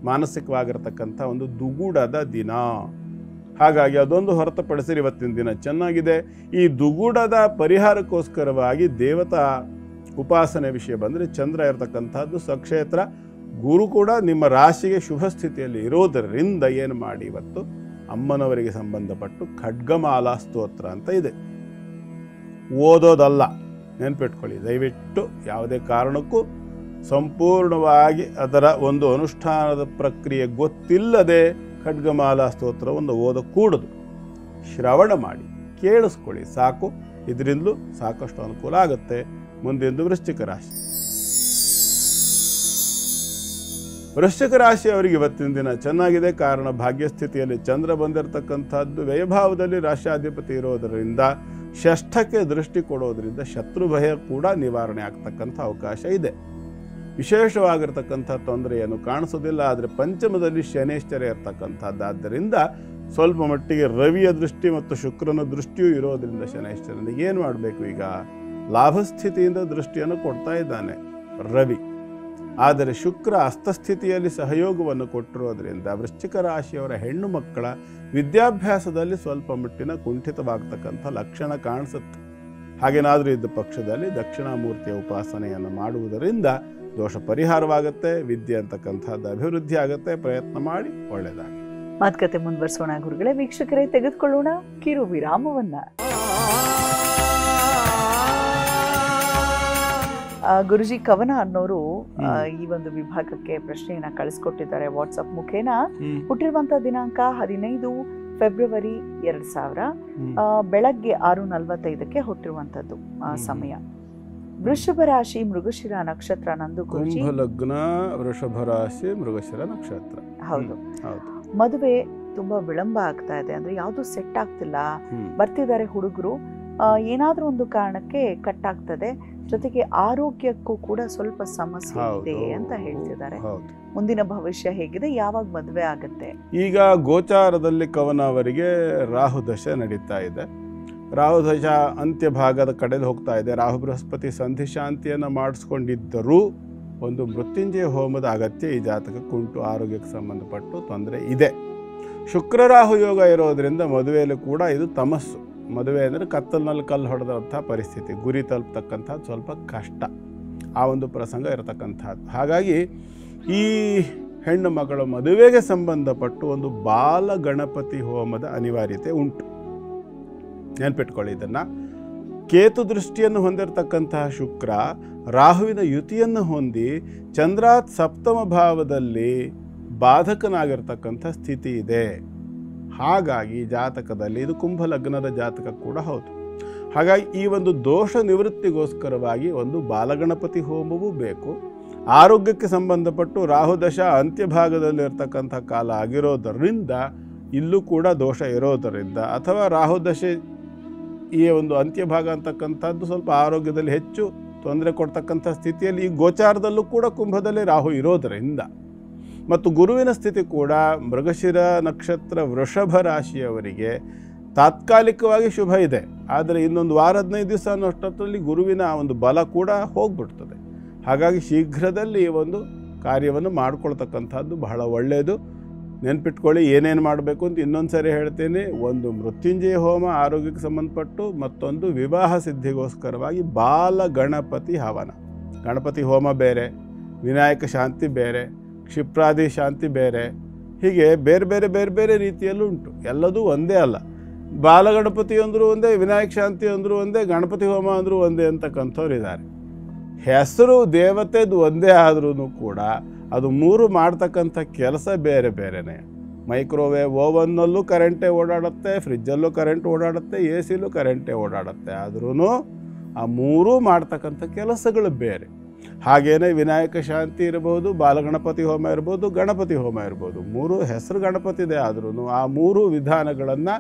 ಮಾನಸಿಕವಾಗಿರ್ತಕ್ಕಂಥ ಒಂದು ದುಗುಡದ ದಿನ. ಹಾಗಾಗಿ ಅದೊಂದು ಹೊರತುಪಡಿಸಿ ಇವತ್ತಿನ ದಿನ ಚೆನ್ನಾಗಿದೆ. ಈ ದುಗುಡದ ಪರಿಹಾರಕ್ಕೋಸ್ಕರವಾಗಿ ದೇವತಾ ಉಪಾಸನೆ ವಿಷಯ ಬಂದರೆ ಚಂದ್ರ ಇರತಕ್ಕಂಥದ್ದು ಸ್ವಕ್ಷೇತ್ರ, ಗುರು ಕೂಡ ನಿಮ್ಮ ರಾಶಿಗೆ ಶುಭ ಸ್ಥಿತಿಯಲ್ಲಿ ಇರೋದರಿಂದ ಏನು ಮಾಡಿ, ಇವತ್ತು ಅಮ್ಮನವರಿಗೆ ಸಂಬಂಧಪಟ್ಟು ಖಡ್ಗಮಾಲಾ ಸ್ತೋತ್ರ ಅಂತ ಇದೆ. ಓದೋದಲ್ಲ, ನೆನ್ಪಿಟ್ಕೊಳ್ಳಿ ದಯವಿಟ್ಟು. ಯಾವುದೇ ಕಾರಣಕ್ಕೂ ಸಂಪೂರ್ಣವಾಗಿ ಅದರ ಒಂದು ಅನುಷ್ಠಾನದ ಪ್ರಕ್ರಿಯೆ ಗೊತ್ತಿಲ್ಲದೆ ಖಡ್ಗಮಾಲಾ ಸ್ತೋತ್ರವನ್ನು ಓದಕೂಡದು. ಶ್ರವಣ ಮಾಡಿ ಕೇಳಿಸ್ಕೊಳ್ಳಿ ಸಾಕು. ಇದರಿಂದಲೂ ಸಾಕಷ್ಟು ಅನುಕೂಲ ಆಗುತ್ತೆ. ಮುಂದೆಂದು ವೃಶ್ಚಿಕ ರಾಶಿ. ವೃಶ್ಚಿಕ ರಾಶಿಯವರಿಗೆ ಇವತ್ತಿನ ದಿನ ಚೆನ್ನಾಗಿದೆ. ಕಾರಣ ಭಾಗ್ಯಸ್ಥಿತಿಯಲ್ಲಿ ಚಂದ್ರ ಬಂದಿರತಕ್ಕಂಥದ್ದು, ವ್ಯಯಭಾವದಲ್ಲಿ ರಾಶ್ಯಾಧಿಪತಿ ಇರೋದರಿಂದ ಷಷ್ಠಕ್ಕೆ ದೃಷ್ಟಿ ಕೊಡೋದ್ರಿಂದ ಶತ್ರು ಭಯ ಕೂಡ ನಿವಾರಣೆ ಆಗ್ತಕ್ಕಂಥ ಅವಕಾಶ ಇದೆ. ವಿಶೇಷವಾಗಿರ್ತಕ್ಕಂಥ ತೊಂದರೆಯನ್ನು ಕಾಣಿಸೋದಿಲ್ಲ. ಆದರೆ ಪಂಚಮದಲ್ಲಿ ಶನೇಶ್ವರ ಇರ್ತಕ್ಕಂಥದ್ದಾದ್ದರಿಂದ ಸ್ವಲ್ಪ ಮಟ್ಟಿಗೆ ರವಿಯ ದೃಷ್ಟಿ ಮತ್ತು ಶುಕ್ರನ ದೃಷ್ಟಿಯೂ ಇರೋದರಿಂದ ಶನೇಶ್ವರನಿಗೆ ಏನು ಮಾಡಬೇಕು, ಈಗ ಲಾಭಸ್ಥಿತಿಯಿಂದ ದೃಷ್ಟಿಯನ್ನು ಕೊಡ್ತಾ ಇದ್ದಾನೆ ರವಿ. ಆದರೆ ಶುಕ್ರ ಅಸ್ತಸ್ಥಿತಿಯಲ್ಲಿ ಸಹಯೋಗವನ್ನು ಕೊಟ್ಟಿರೋದ್ರಿಂದ ವೃಶ್ಚಿಕ ರಾಶಿಯವರ ಹೆಣ್ಣು ಮಕ್ಕಳ ವಿದ್ಯಾಭ್ಯಾಸದಲ್ಲಿ ಸ್ವಲ್ಪ ಮಟ್ಟಿನ ಕುಂಠಿತವಾಗ್ತಕ್ಕಂಥ ಲಕ್ಷಣ ಕಾಣಿಸುತ್ತೆ. ಹಾಗೇನಾದರೂ ಇದ್ದ ಪಕ್ಷದಲ್ಲಿ ದಕ್ಷಿಣಾಮೂರ್ತಿಯ ಉಪಾಸನೆಯನ್ನು ಮಾಡುವುದರಿಂದ ದೋಷ ಪರಿಹಾರವಾಗುತ್ತೆ, ವಿದ್ಯೆ ಅಂತಕ್ಕಂಥದ್ದು ಅಭಿವೃದ್ಧಿ ಆಗುತ್ತೆ. ಪ್ರಯತ್ನ ಮಾಡಿ, ಒಳ್ಳೆಯದಾಗಿ. ಮಾತುಕತೆ ಮುಂದುವರಿಸೋಣ ಗುರುಗಳೇ. ವೀಕ್ಷಕರೇ, ತೆಗೆದುಕೊಳ್ಳೋಣ ಕಿರು ವಿರಾಮವನ್ನ. ಗುರುಜಿ, ಕವನ ಅನ್ನೋರು ಈ ಒಂದು ವಿಭಾಗಕ್ಕೆ ಪ್ರಶ್ನೆಯನ್ನ ಕಳಿಸ್ಕೊಟ್ಟಿದ್ದಾರೆ ವಾಟ್ಸಪ್ ಮುಖೇನ. ಹುಟ್ಟಿರುವಂತ ದಿನಾಂಕ 15 ಫೆಬ್ರವರಿ 2000, ಬೆಳಗ್ಗೆ 6:45 ಹುಟ್ಟಿರುವಂತದ್ದು ಸಮಯ. ವೃಷಭ ರಾಶಿ, ಮೃಗಶಿರ ನಕ್ಷತ್ರ. ನಂದು ಗುರುಜಿ ಲಗ್ನ, ವೃಷಭ ರಾಶಿ, ಮೃಗಶಿರ ನಕ್ಷತ್ರ. ಹೌದು. ಮದುವೆ ತುಂಬಾ ವಿಳಂಬ ಆಗ್ತಾ ಇದೆ, ಅಂದ್ರೆ ಯಾವ್ದು ಸೆಟ್ ಆಗ್ತಿಲ್ಲ. ಬರ್ತಿದ್ದಾರೆ ಹುಡುಗರು, ಏನಾದ್ರೂ ಒಂದು ಕಾರಣಕ್ಕೆ ಕಟ್ ಆಗ್ತದೆ. ಜೊತೆಗೆ ಆರೋಗ್ಯಕ್ಕೂ ಕೂಡ ಸ್ವಲ್ಪ ಸಮಸ್ಯೆ ಇದೆ ಅಂತ ಹೇಳ್ತಿದ್ದಾರೆ. ಮುಂದಿನ ಭವಿಷ್ಯ ಹೇಗಿದೆ, ಯಾವಾಗ ಮದುವೆ ಆಗುತ್ತೆ? ಈಗ ಗೋಚಾರದಲ್ಲಿ ಕವನ ಅವರಿಗೆ ರಾಹು ದಶೆ ನಡೀತಾ ಇದೆ. ರಾಹು ದಶ ಅಂತ್ಯ ಭಾಗದ ಕಡೆಯಲ್ಲಿ ಹೋಗ್ತಾ ಇದೆ. ರಾಹು ಬೃಹಸ್ಪತಿ ಸಂಧಿ ಶಾಂತಿಯನ್ನು ಮಾಡಿಸ್ಕೊಂಡಿದ್ದರೂ ಒಂದು ಮೃತ್ಯುಂಜಯ ಹೋಮದ ಅಗತ್ಯ ಈ ಜಾತಕಕ್ಕೆ ಉಂಟು. ಆರೋಗ್ಯಕ್ಕೆ ಸಂಬಂಧಪಟ್ಟು ತೊಂದರೆ ಇದೆ. ಶುಕ್ರ ರಾಹು ಯೋಗ ಇರೋದರಿಂದ ಮದುವೆಯಲ್ಲಿ ಕೂಡ ಇದು ತಮಸ್ಸು. ಮದುವೆ ಅಂದರೆ ಕತ್ತಲಿನಲ್ಲಿ ಕಲ್ಲು ಹೊಡೆದಂಥ ಪರಿಸ್ಥಿತಿ, ಗುರಿ ತಲುಪತಕ್ಕಂಥದ್ದು ಸ್ವಲ್ಪ ಕಷ್ಟ, ಆ ಒಂದು ಪ್ರಸಂಗ ಇರತಕ್ಕಂಥದ್ದು. ಹಾಗಾಗಿ ಈ ಹೆಣ್ಣು ಮಗಳ ಮದುವೆಗೆ ಸಂಬಂಧಪಟ್ಟು ಒಂದು ಬಾಲ ಗಣಪತಿ ಹೋಮದ ಅನಿವಾರ್ಯತೆ ಉಂಟು. ನೆನ್ಪಿಟ್ಕೊಳ್ಳಿ ಇದನ್ನು. ಕೇತು ದೃಷ್ಟಿಯನ್ನು ಹೊಂದಿರತಕ್ಕಂತಹ ಶುಕ್ರ ರಾಹುವಿನ ಯುತಿಯನ್ನು ಹೊಂದಿ ಚಂದ್ರಾತ್ ಸಪ್ತಮ ಭಾವದಲ್ಲಿ ಬಾಧಕನಾಗಿರ್ತಕ್ಕಂಥ ಸ್ಥಿತಿ ಇದೆ. ಹಾಗಾಗಿ ಜಾತಕದಲ್ಲಿ ಇದು ಕುಂಭ ಲಗ್ನದ ಜಾತಕ ಕೂಡ ಹೌದು. ಹಾಗಾಗಿ ಈ ಒಂದು ದೋಷ ನಿವೃತ್ತಿಗೋಸ್ಕರವಾಗಿ ಒಂದು ಬಾಲಗಣಪತಿ ಹೋಮವೂ ಬೇಕು. ಆರೋಗ್ಯಕ್ಕೆ ಸಂಬಂಧಪಟ್ಟು ರಾಹುದಶ ಅಂತ್ಯಭಾಗದಲ್ಲಿರ್ತಕ್ಕಂಥ ಕಾಲ ಆಗಿರೋದರಿಂದ ಇಲ್ಲೂ ಕೂಡ ದೋಷ ಇರೋದರಿಂದ, ಅಥವಾ ರಾಹುದಶೆ ಈ ಒಂದು ಅಂತ್ಯಭಾಗ ಅಂತಕ್ಕಂಥದ್ದು ಸ್ವಲ್ಪ ಆರೋಗ್ಯದಲ್ಲಿ ಹೆಚ್ಚು ತೊಂದರೆ ಕೊಡ್ತಕ್ಕಂಥ ಸ್ಥಿತಿಯಲ್ಲಿ ಈ ಗೋಚಾರದಲ್ಲೂ ಕೂಡ ಕುಂಭದಲ್ಲಿ ರಾಹು ಇರೋದರಿಂದ, ಮತ್ತು ಗುರುವಿನ ಸ್ಥಿತಿ ಕೂಡ ಮೃಗಶಿರ ನಕ್ಷತ್ರ ವೃಷಭ ರಾಶಿಯವರಿಗೆ ತಾತ್ಕಾಲಿಕವಾಗಿ ಶುಭ ಇದೆ. ಆದರೆ ಇನ್ನೊಂದು ವಾರ 15 ದಿವಸ ಅನ್ನೋಷ್ಟರಲ್ಲಿ ಗುರುವಿನ ಒಂದು ಬಲ ಕೂಡ ಹೋಗ್ಬಿಡ್ತದೆ. ಹಾಗಾಗಿ ಶೀಘ್ರದಲ್ಲಿ ಈ ಒಂದು ಕಾರ್ಯವನ್ನು ಮಾಡ್ಕೊಳ್ತಕ್ಕಂಥದ್ದು ಬಹಳ ಒಳ್ಳೆಯದು. ನೆನ್ಪಿಟ್ಕೊಳ್ಳಿ, ಏನೇನು ಮಾಡಬೇಕು ಅಂತ ಇನ್ನೊಂದು ಸರಿ ಹೇಳ್ತೀನಿ. ಒಂದು ಮೃತ್ಯುಂಜಯ ಹೋಮ ಆರೋಗ್ಯಕ್ಕೆ ಸಂಬಂಧಪಟ್ಟು, ಮತ್ತೊಂದು ವಿವಾಹ ಸಿದ್ಧಿಗೋಸ್ಕರವಾಗಿ ಬಾಲ ಗಣಪತಿ ಹವನ. ಗಣಪತಿ ಹೋಮ ಬೇರೆ, ವಿನಾಯಕ ಶಾಂತಿ ಬೇರೆ, ಕ್ಷಿಪ್ರಾದಿ ಶಾಂತಿ ಬೇರೆ, ಹೀಗೆ ಬೇರೆ ಬೇರೆ ಬೇರೆ ಬೇರೆ ರೀತಿಯಲ್ಲೂ ಉಂಟು. ಎಲ್ಲದೂ ಒಂದೇ ಅಲ್ಲ. ಬಾಲಗಣಪತಿ ಅಂದರೂ ಒಂದೇ, ವಿನಾಯಕ ಶಾಂತಿ ಅಂದರೂ ಒಂದೇ, ಗಣಪತಿ ಹೋಮ ಅಂದರೂ ಒಂದೇ ಅಂತಕ್ಕಂಥವ್ರು ಇದ್ದಾರೆ. ಹೆಸರು ದೇವತೆದು ಒಂದೇ ಆದ್ರೂ ಕೂಡ ಅದು ಮೂರು ಮಾಡ್ತಕ್ಕಂಥ ಕೆಲಸ ಬೇರೆ ಬೇರೆನೇ. ಮೈಕ್ರೋವೇವ್ ಓವನ್ನಲ್ಲೂ ಕರೆಂಟೇ ಓಡಾಡುತ್ತೆ, ಫ್ರಿಜ್ಜಲ್ಲೂ ಕರೆಂಟ್ ಓಡಾಡುತ್ತೆ, ಎ ಸಿಲೂ ಕರೆಂಟೇ ಓಡಾಡುತ್ತೆ. ಆದ್ರೂ ಆ ಮೂರೂ ಮಾಡ್ತಕ್ಕಂಥ ಕೆಲಸಗಳು ಬೇರೆ. ಹಾಗೇನೇ ವಿನಾಯಕ ಶಾಂತಿ ಇರಬಹುದು, ಬಾಲಗಣಪತಿ ಹೋಮ ಇರ್ಬೋದು, ಗಣಪತಿ ಹೋಮ ಇರ್ಬೋದು. 3 ಹೆಸರು ಗಣಪತಿದೆ ಆದ್ರೂ ಆ 3 ವಿಧಾನಗಳನ್ನು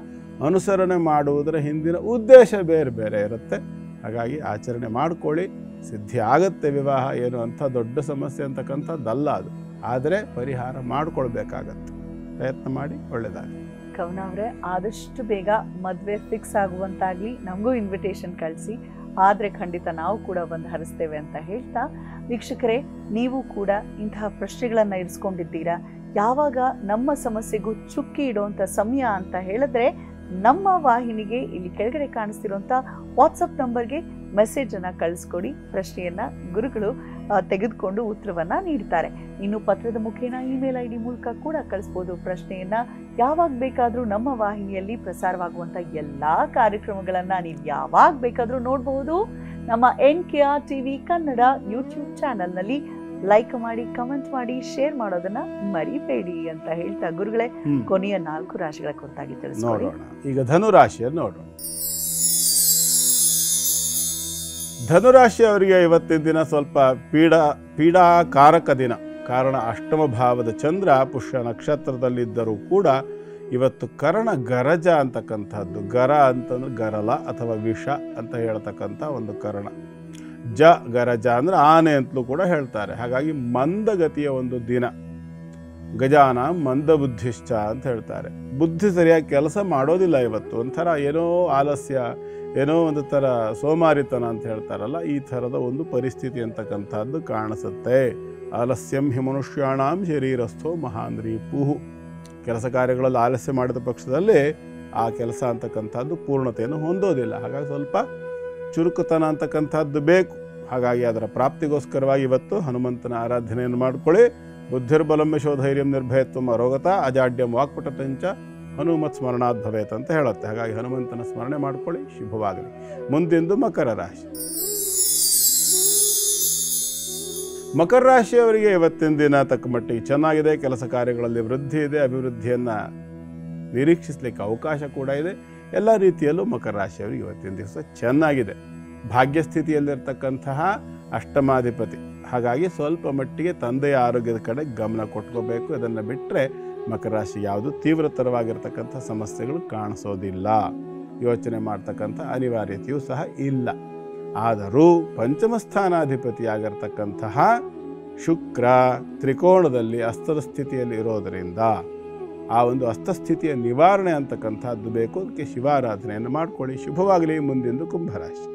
ಅನುಸರಣೆ ಮಾಡುವುದರ ಹಿಂದಿನ ಉದ್ದೇಶ ಬೇರೆ ಬೇರೆ ಇರುತ್ತೆ. ಹಾಗಾಗಿ ಆಚರಣೆ ಮಾಡ್ಕೊಳ್ಳಿ, ಸಿದ್ಧಿ ಆಗತ್ತೆ. ವಿವಾಹ ಏನು ಅಂಥ ದೊಡ್ಡ ಸಮಸ್ಯೆ ಅಂತಕ್ಕಂಥದ್ದಲ್ಲ ಅದು, ಆದರೆ ಪರಿಹಾರ ಮಾಡ್ಕೊಳ್ಬೇಕಾಗತ್ತೆ. ಪ್ರಯತ್ನ ಮಾಡಿ, ಒಳ್ಳೆಯದಾಗಲಿ. ಕವನ ಅವರೇ, ಆದಷ್ಟು ಬೇಗ ಮದುವೆ ಫಿಕ್ಸ್ ಆಗುವಂತಾಗಲಿ, ನಮಗೂ ಇನ್ವಿಟೇಷನ್ ಕಳಿಸಿ, ಆದರೆ ಖಂಡಿತ ನಾವು ಕೂಡ ಬಂದು ಹರಿಸ್ತೇವೆ ಅಂತ ಹೇಳ್ತಾ, ವೀಕ್ಷಕರೇ ನೀವು ಕೂಡ ಇಂತಹ ಪ್ರಶ್ನೆಗಳನ್ನು ಇರಿಸ್ಕೊಂಡಿದ್ದೀರಾ, ಯಾವಾಗ ನಮ್ಮ ಸಮಸ್ಯೆಗೂ ಚುಕ್ಕಿ ಇಡುವಂಥ ಸಮಯ ಅಂತ ಹೇಳಿದ್ರೆ ನಮ್ಮ ವಾಹಿನಿಗೆ ಇಲ್ಲಿ ಕೆಳಗಡೆ ಕಾಣಿಸ್ತಿರುವಂಥ ವಾಟ್ಸಪ್ ನಂಬರ್ಗೆ ಮೆಸೇಜನ್ನು ಕಳಿಸ್ಕೊಡಿ. ಪ್ರಶ್ನೆಯನ್ನು ಗುರುಗಳು ತೆಗೆದುಕೊಂಡು ಉತ್ತರವನ್ನು ನೀಡ್ತಾರೆ. ಇನ್ನು ಪತ್ರದ ಮುಖೇನ ಇಮೇಲ್ ID ಮೂಲಕ ಕೂಡ ಕಳಿಸ್ಬೋದು ಪ್ರಶ್ನೆಯನ್ನು. ಯಾವಾಗ ಬೇಕಾದರೂ ನಮ್ಮ ವಾಹಿನಿಯಲ್ಲಿ ಪ್ರಸಾರವಾಗುವಂಥ ಎಲ್ಲ ಕಾರ್ಯಕ್ರಮಗಳನ್ನು ನೀವು ಯಾವಾಗ ಬೇಕಾದರೂ ನೋಡಬಹುದು. ನಮ್ಮ NKR TV ಕನ್ನಡ ಯೂಟ್ಯೂಬ್ ಚಾನಲ್ನಲ್ಲಿ ಲೈಕ್ ಮಾಡಿ, ಕಮೆಂಟ್ ಮಾಡಿ, ಶೇರ್ ಮಾಡೋದನ್ನ ಮರಿಬೇಡಿ ಅಂತ ಹೇಳ್ತಾ ಗುರುಗಳೇ, ಕೊನೆಯ 4 ರಾಶಿಗಳ ಕುರಿತಾಗಿ ತಿಳಿಸ್ಕೊಡಿ. ಈಗ ಧನುರಾಶಿಯನ್ನು ನೋಡೋಣ. ಧನುರಾಶಿಯವರಿಗೆ ಇವತ್ತಿನ ದಿನ ಸ್ವಲ್ಪ ಪೀಡಾಕಾರಕ ದಿನ. ಕಾರಣ ಅಷ್ಟಮ ಭಾವದ ಚಂದ್ರ ಪುಷ್ಯ ನಕ್ಷತ್ರದಲ್ಲಿದ್ದರೂ ಕೂಡ ಇವತ್ತು ಕರ್ಣ ಗರಜ ಅಂತಕ್ಕಂಥದ್ದು. ಗರ ಅಂತಂದ್ರೆ ಗರಲ ಅಥವಾ ವಿಷ ಅಂತ ಹೇಳ್ತಕ್ಕಂಥ ಒಂದು ಕರ್ಣ. ಗರಜ ಅಂದ್ರೆ ಆನೆ ಅಂತಲೂ ಕೂಡ ಹೇಳ್ತಾರೆ. ಹಾಗಾಗಿ ಮಂದಗತಿಯ ಒಂದು ದಿನ. ಗಜಾನ ಮಂದಬುದ್ಧಿಶ್ಚ ಅಂತ ಹೇಳ್ತಾರೆ. ಬುದ್ಧಿ ಸರಿಯಾಗಿ ಕೆಲಸ ಮಾಡೋದಿಲ್ಲ ಇವತ್ತು. ಒಂಥರ ಏನೋ ಆಲಸ್ಯ, ಏನೋ ಒಂದು ಥರ ಸೋಮಾರಿತನ ಅಂತ ಹೇಳ್ತಾರಲ್ಲ, ಈ ಥರದ ಒಂದು ಪರಿಸ್ಥಿತಿ ಅಂತಕ್ಕಂಥದ್ದು ಕಾಣಿಸುತ್ತೆ. ಆಲಸ್ಯಂ ಹಿ ಮನುಷ್ಯಾಣಾಂ ಶರೀರಸ್ಥೋ ಮಹಾನ್ ರೀಪುಃ. ಕೆಲಸ ಕಾರ್ಯಗಳಲ್ಲಿ ಆಲಸ್ಯ ಮಾಡಿದ ಪಕ್ಷದಲ್ಲಿ ಆ ಕೆಲಸ ಅಂತಕ್ಕಂಥದ್ದು ಪೂರ್ಣತೆಯನ್ನು ಹೊಂದೋದಿಲ್ಲ. ಹಾಗಾಗಿ ಸ್ವಲ್ಪ ಚುರುಕುತನ ಅಂತಕ್ಕಂಥದ್ದು ಬೇಕು. ಹಾಗಾಗಿ ಅದರ ಪ್ರಾಪ್ತಿಗೋಸ್ಕರವಾಗಿ ಇವತ್ತು ಹನುಮಂತನ ಆರಾಧನೆಯನ್ನು ಮಾಡಿಕೊಳ್ಳಿ. ಬುದ್ಧಿರ್ಬಲಂ ಯಶೋಧೈರ್ಯಂ ನಿರ್ಭಯತ್ವಂ ಅರೋಗತ ಅಜಾಡ್ಯಂ ವಾಕ್ಪಟಂಚ ಹನುಮತ್ ಸ್ಮರಣಾತ್ ಭವೇತ್ ಅಂತ ಹೇಳುತ್ತೆ. ಹಾಗಾಗಿ ಹನುಮಂತನ ಸ್ಮರಣೆ ಮಾಡಿಕೊಳ್ಳಿ, ಶುಭವಾಗಲಿ. ಮುಂದಿಂದು ಮಕರ ರಾಶಿ. ಮಕರ ರಾಶಿಯವರಿಗೆ ಇವತ್ತಿನ ದಿನ ತಕ್ಕ ಮಟ್ಟಿಗೆ ಚೆನ್ನಾಗಿದೆ. ಕೆಲಸ ಕಾರ್ಯಗಳಲ್ಲಿ ವೃದ್ಧಿ ಇದೆ, ಅಭಿವೃದ್ಧಿಯನ್ನು ನಿರೀಕ್ಷಿಸಲಿಕ್ಕೆ ಅವಕಾಶ ಕೂಡ ಇದೆ. ಎಲ್ಲ ರೀತಿಯಲ್ಲೂ ಮಕರ ರಾಶಿಯವರಿಗೆ ಇವತ್ತಿನ ದಿವಸ ಚೆನ್ನಾಗಿದೆ. ಭಾಗ್ಯಸ್ಥಿತಿಯಲ್ಲಿರ್ತಕ್ಕಂತಹ ಅಷ್ಟಮಾಧಿಪತಿ. ಹಾಗಾಗಿ ಸ್ವಲ್ಪ ಮಟ್ಟಿಗೆ ತಂದೆಯ ಆರೋಗ್ಯದ ಕಡೆ ಗಮನ ಕೊಟ್ಕೋಬೇಕು. ಇದನ್ನು ಬಿಟ್ಟರೆ ಮಕರ ರಾಶಿ ಯಾವುದು ತೀವ್ರತರವಾಗಿರ್ತಕ್ಕಂಥ ಸಮಸ್ಯೆಗಳು ಕಾಣಿಸೋದಿಲ್ಲ. ಯೋಚನೆ ಮಾಡ್ತಕ್ಕಂಥ ಅನಿವಾರ್ಯತೆಯೂ ಸಹ ಇಲ್ಲ. ಆದರೂ ಪಂಚಮ ಸ್ಥಾನಾಧಿಪತಿಯಾಗಿರ್ತಕ್ಕಂತಹ ಶುಕ್ರ ತ್ರಿಕೋಣದಲ್ಲಿ ಅಸ್ತದ ಸ್ಥಿತಿಯಲ್ಲಿ ಇರೋದರಿಂದ ಆ ಒಂದು ಅಸ್ತಸ್ಥಿತಿಯ ನಿವಾರಣೆ ಅಂತಕ್ಕಂಥದ್ದು ಬೇಕು. ಅದಕ್ಕೆ ಶಿವಾರಾಧನೆಯನ್ನು ಮಾಡಿಕೊಳ್ಳಿ, ಶುಭವಾಗಲಿ. ಮುಂದಿಂದು ಕುಂಭರಾಶಿ.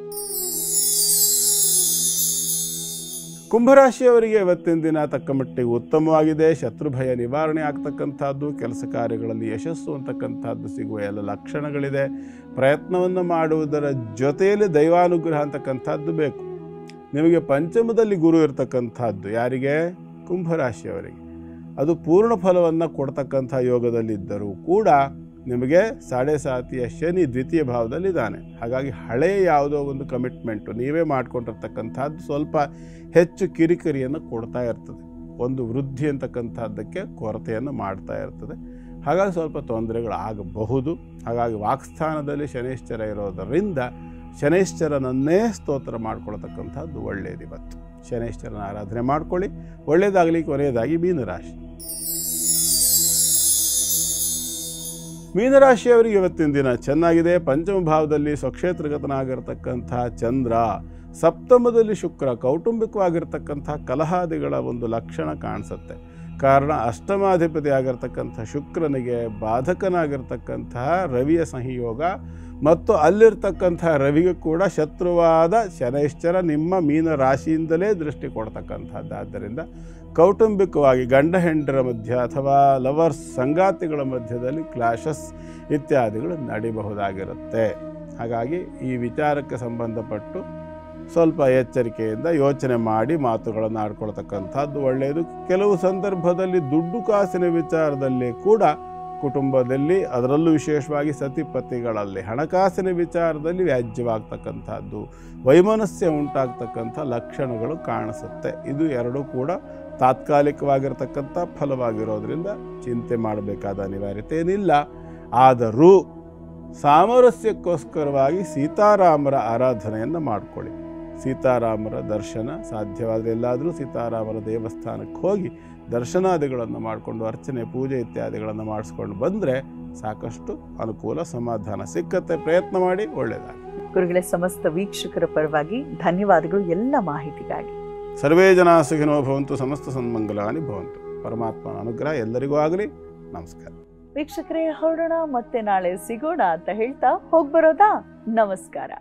ಕುಂಭರಾಶಿಯವರಿಗೆ ಇವತ್ತಿನ ದಿನ ತಕ್ಕ ಮಟ್ಟಿಗೆ ಉತ್ತಮವಾಗಿದೆ. ಶತ್ರುಭಯ ನಿವಾರಣೆ ಆಗ್ತಕ್ಕಂಥದ್ದು, ಕೆಲಸ ಕಾರ್ಯಗಳಲ್ಲಿ ಯಶಸ್ಸು ಅಂತಕ್ಕಂಥದ್ದು ಸಿಗುವ ಎಲ್ಲ ಲಕ್ಷಣಗಳಿದೆ. ಪ್ರಯತ್ನವನ್ನು ಮಾಡುವುದರ ಜೊತೆಯಲ್ಲಿ ದೈವಾನುಗ್ರಹ ಅಂತಕ್ಕಂಥದ್ದು ಬೇಕು. ನಿಮಗೆ ಪಂಚಮದಲ್ಲಿ ಗುರು ಇರತಕ್ಕಂಥದ್ದು ಯಾರಿಗೆ? ಕುಂಭರಾಶಿಯವರಿಗೆ. ಅದು ಪೂರ್ಣ ಫಲವನ್ನು ಕೊಡ್ತಕ್ಕಂಥ ಯೋಗದಲ್ಲಿದ್ದರೂ ಕೂಡ ನಿಮಗೆ ಸಾಡೆ ಸಾತಿಯ ಶನಿ ದ್ವಿತೀಯ ಭಾವದಲ್ಲಿದ್ದಾನೆ. ಹಾಗಾಗಿ ಹಳೆಯ ಯಾವುದೋ ಒಂದು ಕಮಿಟ್ಮೆಂಟು ನೀವೇ ಮಾಡಿಕೊಂಡಿರ್ತಕ್ಕಂಥದ್ದು ಸ್ವಲ್ಪ ಹೆಚ್ಚು ಕಿರಿಕಿರಿಯನ್ನು ಕೊಡ್ತಾ ಇರ್ತದೆ. ಒಂದು ವೃದ್ಧಿ ಅಂತಕ್ಕಂಥದ್ದಕ್ಕೆ ಕೊರತೆಯನ್ನು ಮಾಡ್ತಾ ಇರ್ತದೆ. ಹಾಗಾಗಿ ಸ್ವಲ್ಪ ತೊಂದರೆಗಳಾಗಬಹುದು. ಹಾಗಾಗಿ ವಾಕ್ಸ್ಥಾನದಲ್ಲಿ ಶನೈಶ್ಚರ ಇರೋದರಿಂದ ಶನೈಶ್ಚರನನ್ನೇ ಸ್ತೋತ್ರ ಮಾಡ್ಕೊಳ್ತಕ್ಕಂಥದ್ದು ಒಳ್ಳೆಯದು. ಇವತ್ತು ಶನೈಶ್ಚರನ ಆರಾಧನೆ ಮಾಡ್ಕೊಳ್ಳಿ, ಒಳ್ಳೆಯದಾಗಲಿ. ಕೊನೆಯದಾಗಿ ಮೀನರಾಶಿ. ಮೀನರಾಶಿಯವರಿಗೆ ಇವತ್ತಿನ ದಿನ ಚೆನ್ನಾಗಿದೆ. ಪಂಚಮ ಭಾವದಲ್ಲಿ ಸ್ವಕ್ಷೇತ್ರಗತನಾಗಿರ್ತಕ್ಕಂಥ ಚಂದ್ರ, ಸಪ್ತಮದಲ್ಲಿ ಶುಕ್ರ, ಕೌಟುಂಬಿಕವಾಗಿರ್ತಕ್ಕಂಥ ಕಲಹಾದಿಗಳ ಒಂದು ಲಕ್ಷಣ ಕಾಣಿಸುತ್ತೆ. ಕಾರಣ ಅಷ್ಟಮಾಧಿಪತಿ ಆಗಿರ್ತಕ್ಕಂಥ ಶುಕ್ರನಿಗೆ ಬಾಧಕನಾಗಿರ್ತಕ್ಕಂತಹ ರವಿಯ ಸಂಯೋಗ ಮತ್ತು ಅಲ್ಲಿರ್ತಕ್ಕಂಥ ರವಿಗೆ ಕೂಡ ಶತ್ರುವಾದ ಶನೈಶ್ಚರ ನಿಮ್ಮ ಮೀನ ರಾಶಿಯಿಂದಲೇ ದೃಷ್ಟಿ ಕೊಡ್ತಕ್ಕಂಥದ್ದು. ಆದ್ದರಿಂದ ಕೌಟುಂಬಿಕವಾಗಿ ಗಂಡ ಹೆಂಡರ ಮಧ್ಯ ಅಥವಾ ಲವರ್ಸ್ ಸಂಗಾತಿಗಳ ಮಧ್ಯದಲ್ಲಿ ಕ್ಲಾಶಸ್ ಇತ್ಯಾದಿಗಳು ನಡಿಬಹುದಾಗಿರುತ್ತೆ. ಹಾಗಾಗಿ ಈ ವಿಚಾರಕ್ಕೆ ಸಂಬಂಧಪಟ್ಟು ಸ್ವಲ್ಪ ಎಚ್ಚರಿಕೆಯಿಂದ ಯೋಚನೆ ಮಾಡಿ ಮಾತುಗಳನ್ನು ಆಡ್ಕೊಳ್ತಕ್ಕಂಥದ್ದು ಒಳ್ಳೆಯದು. ಕೆಲವು ಸಂದರ್ಭದಲ್ಲಿ ದುಡ್ಡು ಕಾಸಿನ ವಿಚಾರದಲ್ಲಿ ಕೂಡ ಕುಟುಂಬದಲ್ಲಿ, ಅದರಲ್ಲೂ ವಿಶೇಷವಾಗಿ ಸತಿಪತಿಗಳಲ್ಲಿ ಹಣಕಾಸಿನ ವಿಚಾರದಲ್ಲಿ ವ್ಯಾಜ್ಯವಾಗ್ತಕ್ಕಂಥದ್ದು, ವೈಮನಸ್ಯ ಉಂಟಾಗ್ತಕ್ಕಂಥ ಲಕ್ಷಣಗಳು ಕಾಣಿಸುತ್ತೆ. ಇದು ಎರಡೂ ಕೂಡ ತಾತ್ಕಾಲಿಕವಾಗಿರ್ತಕ್ಕಂಥ ಫಲವಾಗಿರೋದ್ರಿಂದ ಚಿಂತೆ ಮಾಡಬೇಕಾದ ಅನಿವಾರ್ಯತೆ ಏನಿಲ್ಲ. ಆದರೂ ಸಾಮರಸ್ಯಕ್ಕೋಸ್ಕರವಾಗಿ ಸೀತಾರಾಮರ ಆರಾಧನೆಯನ್ನು ಮಾಡಿಕೊಳ್ಳಿ. ಸೀತಾರಾಮರ ದರ್ಶನ ಸಾಧ್ಯವಾದರೆ ಎಲ್ಲಾದರೂ ಸೀತಾರಾಮರ ದೇವಸ್ಥಾನಕ್ಕೆ ಹೋಗಿ ದರ್ಶನಾದಿಗಳನ್ನು ಮಾಡಿಕೊಂಡು ಅರ್ಚನೆ ಪೂಜೆ ಇತ್ಯಾದಿಗಳನ್ನು ಮಾಡಿಸ್ಕೊಂಡು ಬಂದರೆ ಸಾಕಷ್ಟು ಅನುಕೂಲ ಸಮಾಧಾನ ಸಿಕ್ಕತ್ತೆ. ಪ್ರಯತ್ನ ಮಾಡಿ, ಒಳ್ಳೆಯದಾಗಲಿ. ಗುರುಗಳೇ, ಸಮಸ್ತ ವೀಕ್ಷಕರ ಪರವಾಗಿ ಧನ್ಯವಾದಗಳು ಎಲ್ಲ ಮಾಹಿತಿಗಾಗಿ. ಸರ್ವೇ ಜನಾ ಸುಖಿನೋ ಭವಂತು, ಸಮಸ್ತ ಸನ್ಮಂಗಲಾನಿ ಭವಂತು. ಪರಮಾತ್ಮನ ಅನುಗ್ರಹ ಎಲ್ಲರಿಗೂ ಆಗಲಿ. ನಮಸ್ಕಾರ ವೀಕ್ಷಕರೇ, ಹೊರಡೋಣ, ಮತ್ತೆ ನಾಳೆ ಸಿಗೋಣ ಅಂತ ಹೇಳ್ತಾ ಹೋಗ್ಬರೋದಾ? ನಮಸ್ಕಾರ.